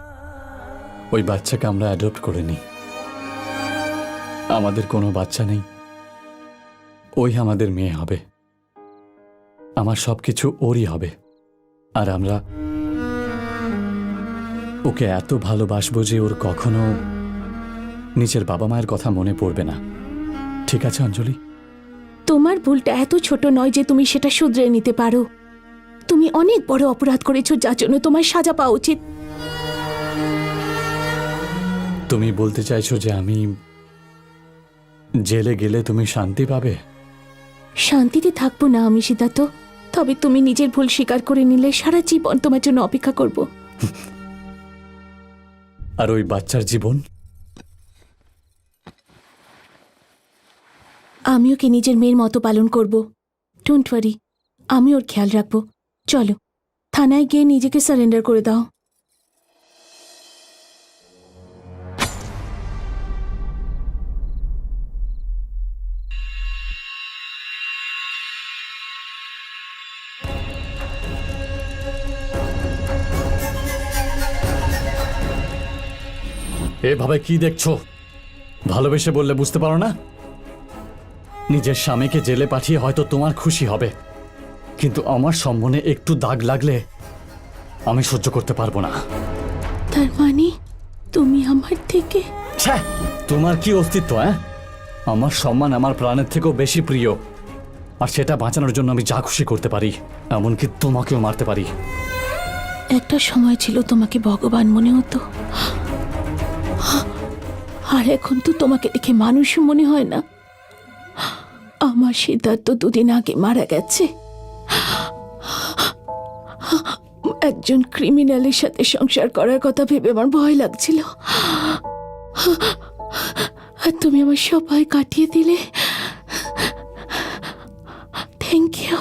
ওই বাচ্চাকে আমরা অ্যাডপ্ট করে নিই। আমাদের কোনো বাচ্চা নেই, ওই আমাদের মেয়ে হবে। আমার সবকিছু ওরই হবে। আর আমরা ওকে এত ভালোবাসবো যে ওর কখনো নিজের বাবা মায়ের কথা মনে পড়বে না। ঠিক আছে অঞ্জলি? তোমার ভুলটা এত ছোট নয় যে তুমি সেটা শুধরে নিতে পারো। তুমি অনেক বড় অপরাধ করেছো, যার জন্য তোমার সাজা পাওয়া উচিত। তুমি বলতে চাইছো যে আমি জেলে গেলে তুমি শান্তি পাবে? শান্তিতে থাকবো না আমি সিদ্ধার্থ, তবে তুমি নিজের ভুল স্বীকার করে নিলে সারা জীবন তোমার জন্য অপেক্ষা করব। আর ওই বাচ্চার জীবন? আমি ওকে নিজের মেয়ের মতো পালন করব। ডোন্ট ওয়ারি, আমি ওর খেয়াল রাখবো। চলো থানায় গিয়ে নিজেকে সারেন্ডার করে দাও। এভাবে কি দেখছো? ভালোবেসে বললে বুঝতে পারো না? নিজের স্বামীকে জেলে পাঠিয়ে হয়তো তোমার খুশি হবে, কিন্তু আমার সম্মানে একটু দাগ লাগলে আমি সহ্য করতে পারবো না। তার মানে তুমি আমার থেকে? ছ্যাঃ, তোমার কি অস্তিত্ব? আমার সম্মান আমার প্রাণের থেকেও বেশি প্রিয়, আর সেটা বাঁচানোর জন্য আমি যা খুশি করতে পারি, এমনকি তোমাকেও মারতে পারি। একটা সময় ছিল তোমাকে ভগবান মনে হতো, আর এখন তো তোমাকে দেখে মানুষ মনে হয় না। আমার সিদ্ধার্থ 2 দিন আগে মারা গেছে। একজন ক্রিমিনালের সাথে সংসার করার কথা ভেবে আমার ভয় লাগছিল, আর তুমি আমার সব ভয় কাটিয়ে দিলে। Thank you.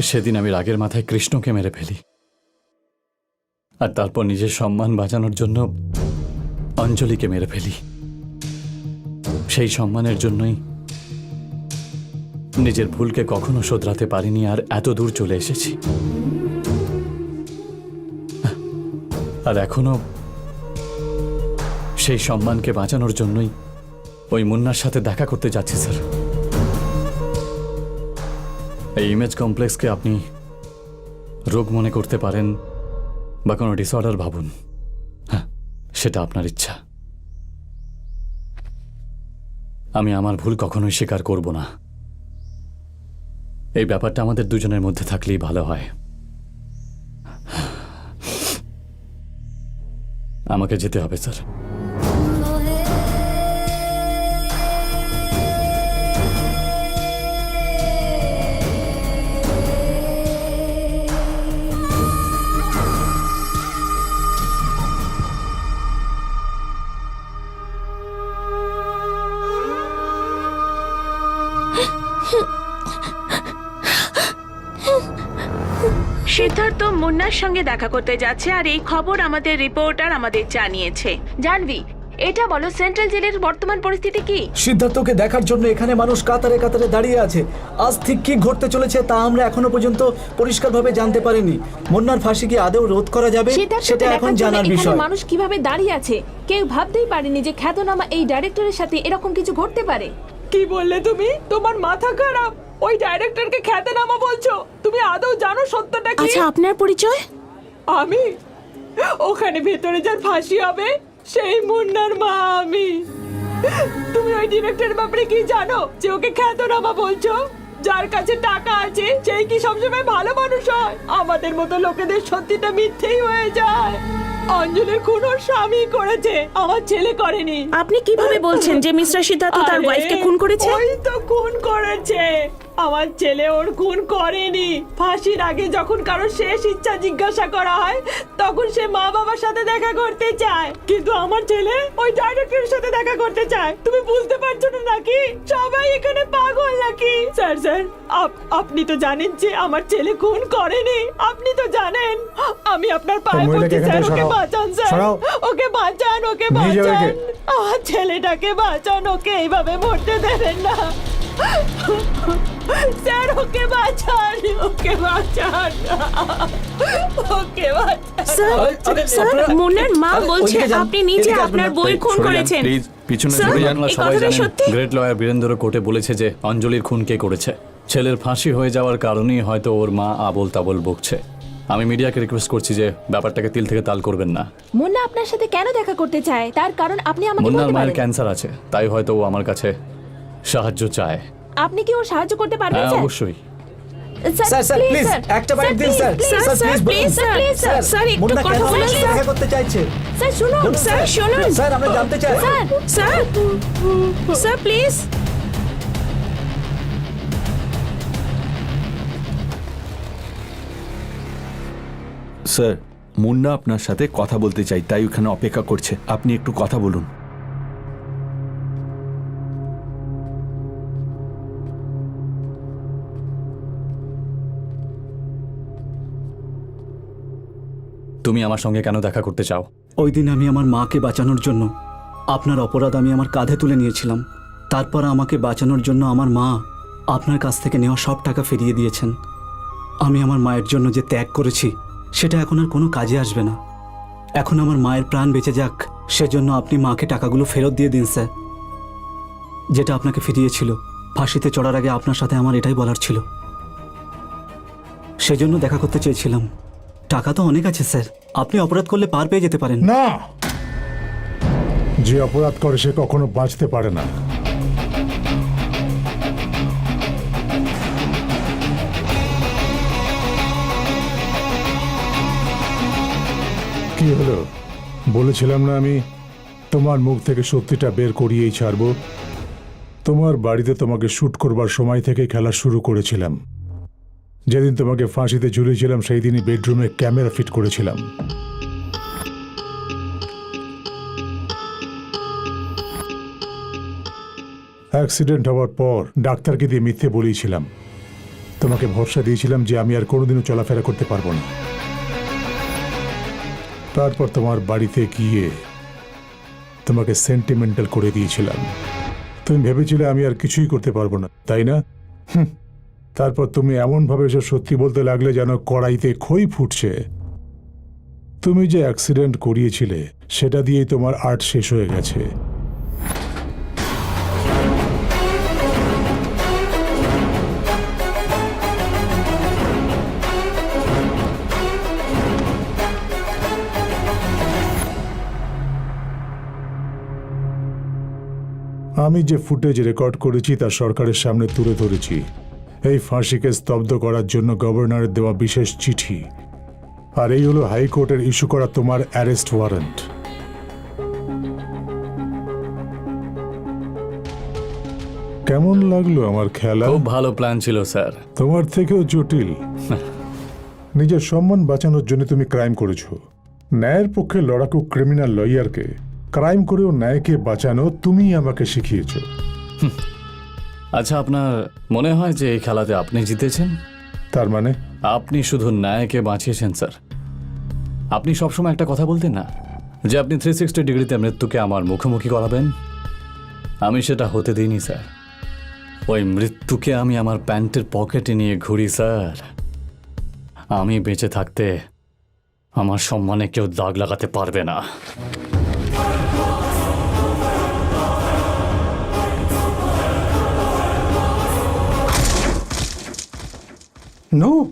সেদিন আমি রাগের মাথায় কৃষ্ণকে মেরে ফেলি, আর তারপর নিজের সম্মান বাঁচানোর জন্য অঞ্জলিকে মেরে ফেলি। সেই সম্মানের জন্যই নিজের ভুলকে কখনো শোধরাতে পারিনি, আর এত দূর চলে এসেছি। আর এখনো সেই সম্মানকে বাঁচানোর জন্যই ওই মুন্নার সাথে দেখা করতে যাচ্ছি স্যার। এই ইমেজ কমপ্লেক্সকে আপনি রোগ মনে করতে পারেন বা কোনো ডিসঅর্ডার ভাবুন, হ্যাঁ, সেটা আপনার ইচ্ছা। আমি আমার ভুল কখনোই স্বীকার করব না। এই ব্যাপারটা আমাদের দুজনের মধ্যে থাকলেই ভালো হয়। আমাকে যেতে হবে স্যার। মুন্নার সঙ্গে দেখা করতে যাচ্ছে, আর এই খবর আমাদের রিপোর্টার আমাদের জানিয়েছে। জানবি, এটা বলো সেন্ট্রাল জেলের বর্তমান পরিস্থিতি কি? সিদ্ধার্থকে দেখার জন্য এখানে মানুষ কাতারে কাতারে দাঁড়িয়ে আছে। আজ ঠিক কি ঘটতে চলেছে তা আমরা এখনো পর্যন্ত পরিষ্কারভাবে জানতে পারিনি। মুন্নার ফাঁসি কি আদৌ রোধ করা যাবে সেটা এখন জানার বিষয়। মানুষ কিভাবে দাঁড়িয়ে আছে কেউ ভাবতেই পারেনি যে খ্যাতনামা এই ডাইরেক্টরের সাথে এরকম কিছু ঘটতে পারে। কি বললে তুমি? তোমার মাথা খারাপ? ওই ডাইরেক্টরকে খ্যাতনামা বলছো? তুমি আদৌ জানো সত্যটা কি? আচ্ছা, আপনার পরিচয়? আমি ওখানে ভেতরে যার ফাঁসি হবে সেই মুন্নার মা আমি। তুমি ওই ডিরেক্টরের ব্যাপারে কি জানো যে ওকে খ্যাতনামা বলছো? যার কাছে টাকা আছে সেই কি সবসময় ভালো মানুষ হয়? আমাদের মতো লোকেদের সত্যিটা মিথ্যেই হয়ে যায়। অঞ্জলির খুন ওর স্বামী করেছে, আমার ছেলে করেনি। আপনি কিভাবে বলছেন যে মিস্টার সিদ্ধার্থ তার আরে, ওয়াইফকে খুন করেছে? ওই তো খুন করেছে। আমার ছেলে ওর খুন করেনি। ফাঁসির আগে যখন কারো শেষ ইচ্ছা জিজ্ঞাসা করা হয় তখন সে মা বাবার সাথে দেখা করতে চায়, কিন্তু আমার ছেলে ওই ডাইরেক্টরের সাথে দেখা করতে চায়। তুমি বুঝতে পারছো না নাকি? সবাই এখানে পাগল নাকি? স্যার স্যার, আপনি তো জানেন যে আমার ছেলে খুন করেনি। আপনি তো জানেন। আমি আপনার পায়ে পড়ছি স্যার, ওকে বাঁচান স্যার, ওকে বাঁচান, ওকে বাঁচান। আমার ছেলেটাকে বাঁচান, ওকে এইভাবে মরতে দেবেন না স্যার। ওকে বাঁচান, ওকে বাঁচান, ওকে বাঁচান। স্যার, মুন্নার মা বলছে আপনি নিজে আপনার বই খুন করেছেন। প্লিজ পিছনে স্যার, সরে যান। এই সবাই কথাটা জানেন সত্যি? গ্রেট লয়ার বীরেন্দ্র কোর্টে বলেছে যে অঞ্জলির খুন কে করেছে। ছেলের ফাঁসি হয়ে যাওয়ার কারণেই হয়তো ওর মা আবোল তাবোল বকছে। আমি মিডিয়াকে রিকোয়েস্ট করছি যে ব্যাপারটাকে তিল থেকে তাল করবেন না। মুন্না আপনার সাথে কেন দেখা করতে চায় তার কারণ আপনি আমাকে মুন্নার বলতে মায়ের পারেন। ক্যান্সার আছে, তাই হয়তো ও আমার কাছে সাহায্য চায়। আপনি কি ওর সাহায্য করতে পারবেন হ্যাঁ, স্যার? অবশ্যই। স্যার স্যার প্লিজ একটা বাইট দিন sir. Sir please sir, sir, একটু মুন্না কথা কেন বলুন আমাদের সাথে দেখা করতে চাইছে? স্যার শুনুন, স্যার, শুনুন। স্যার আমরা জানতে চাই। Sir, sir, sir please. Sir, Munna আপনার সাথে কথা বলতে চাই, তাই ওখানে অপেক্ষা করছে। আপনি একটু কথা বলুন। তুমি আমার সঙ্গে কেন দেখা করতে চাও? ওই দিন আমি আমার মাকে বাঁচানোর জন্য আপনার অপরাধ আমি আমার কাঁধে তুলে নিয়েছিলাম। তারপর আমাকে বাঁচানোর জন্য আমার মা আপনার কাছ থেকে নেওয়া সব টাকা ফিরিয়ে দিয়েছেন। আমি আমার মায়ের জন্য যে ত্যাগ করেছি সেটা এখন আর কোনো কাজে আসবে না। এখন আমার মায়ের প্রাণ বেঁচে যাক, সেজন্য আপনি মাকে টাকাগুলো ফেরত দিয়ে দিন স্যার, যেটা আপনাকে ফিরিয়েছিল। ফাঁসিতে চড়ার আগে আপনার সাথে আমার এটাই বলার ছিল, সেজন্য দেখা করতে চেয়েছিলাম। টাকা তো অনেক আছে স্যার, আপনি অপরাধ করলে পার পেয়ে যেতে পারেন। না, যে অপরাধ করে সে কখনো বাঁচতে পারে না। কি হলো? বলেছিলাম না আমি তোমার মুখ থেকে সত্যিটা বের করিয়েই ছাড়বো। তোমার বাড়িতে তোমাকে শুট করবার সময় থেকে খেলা শুরু করেছিলাম। যেদিন তোমাকে ফাঁসিতে ঝুলিয়েছিলাম সেই দিনই বেডরুমে ক্যামেরা ফিট করেছিলাম। অ্যাক্সিডেন্ট হওয়ার পর ডাক্তারকে দিয়ে মিথ্যে বলেছিলাম। তোমাকে ভরসা দিয়েছিলাম যে আমি আর কোনোদিনও চলাফেরা করতে পারবো না। তারপর তোমার বাড়িতে গিয়ে তোমাকে সেন্টিমেন্টাল করে দিয়েছিলাম। তুমি ভেবেছিলে আমি আর কিছুই করতে পারবো না, তাই না? তারপর তুমি এমনভাবে এসে সত্যি বলতে লাগলে যেন কড়াইতে খই ফুটছে। তুমি যে অ্যাক্সিডেন্ট করিয়েছিলে সেটা দিয়েই তোমার আর্ট শেষ হয়ে গেছে। আমি যে ফুটেজ রেকর্ড করেছি তা সরকারের সামনে তুলে ধরেছি। এই ফাঁসিকে স্তব্ধ করার জন্য গভর্নরের দেওয়া বিশেষ চিঠি, আর এই হলো হাইকোর্টের ইস্যু করা তোমার অ্যারেস্ট ওয়ারেন্ট। কেমন লাগলো আমার খেলা? খুব ভালো প্ল্যান ছিল স্যার। তোমার থেকেও জটিল। নিজের সম্মান বাঁচানোর জন্য তুমি ক্রাইম করেছো। ন্যায়ের পক্ষে লড়াকু ক্রিমিনাল লয়ারকে ক্রাইম করেও ন্যায়কে বাঁচানো তুমি আমাকে শিখিয়েছো। আচ্ছা, আপনার মনে হয় যে এই খেলাতে আপনি জিতেছেন? তার মানে আপনি শুধু ন্যায়কে বাঁচিয়েছেন স্যার। আপনি সবসময় একটা কথা বলতেন না যে আপনি 360 ডিগ্রিতে মৃত্যুকে আমার মুখোমুখি করাবেন? আমি সেটা হতে দিইনি স্যার। ওই মৃত্যুকে আমি আমার প্যান্টের পকেটে নিয়ে ঘুরি স্যার। আমি বেঁচে থাকতে আমার সম্মানে কেউ দাগ লাগাতে পারবে না। নো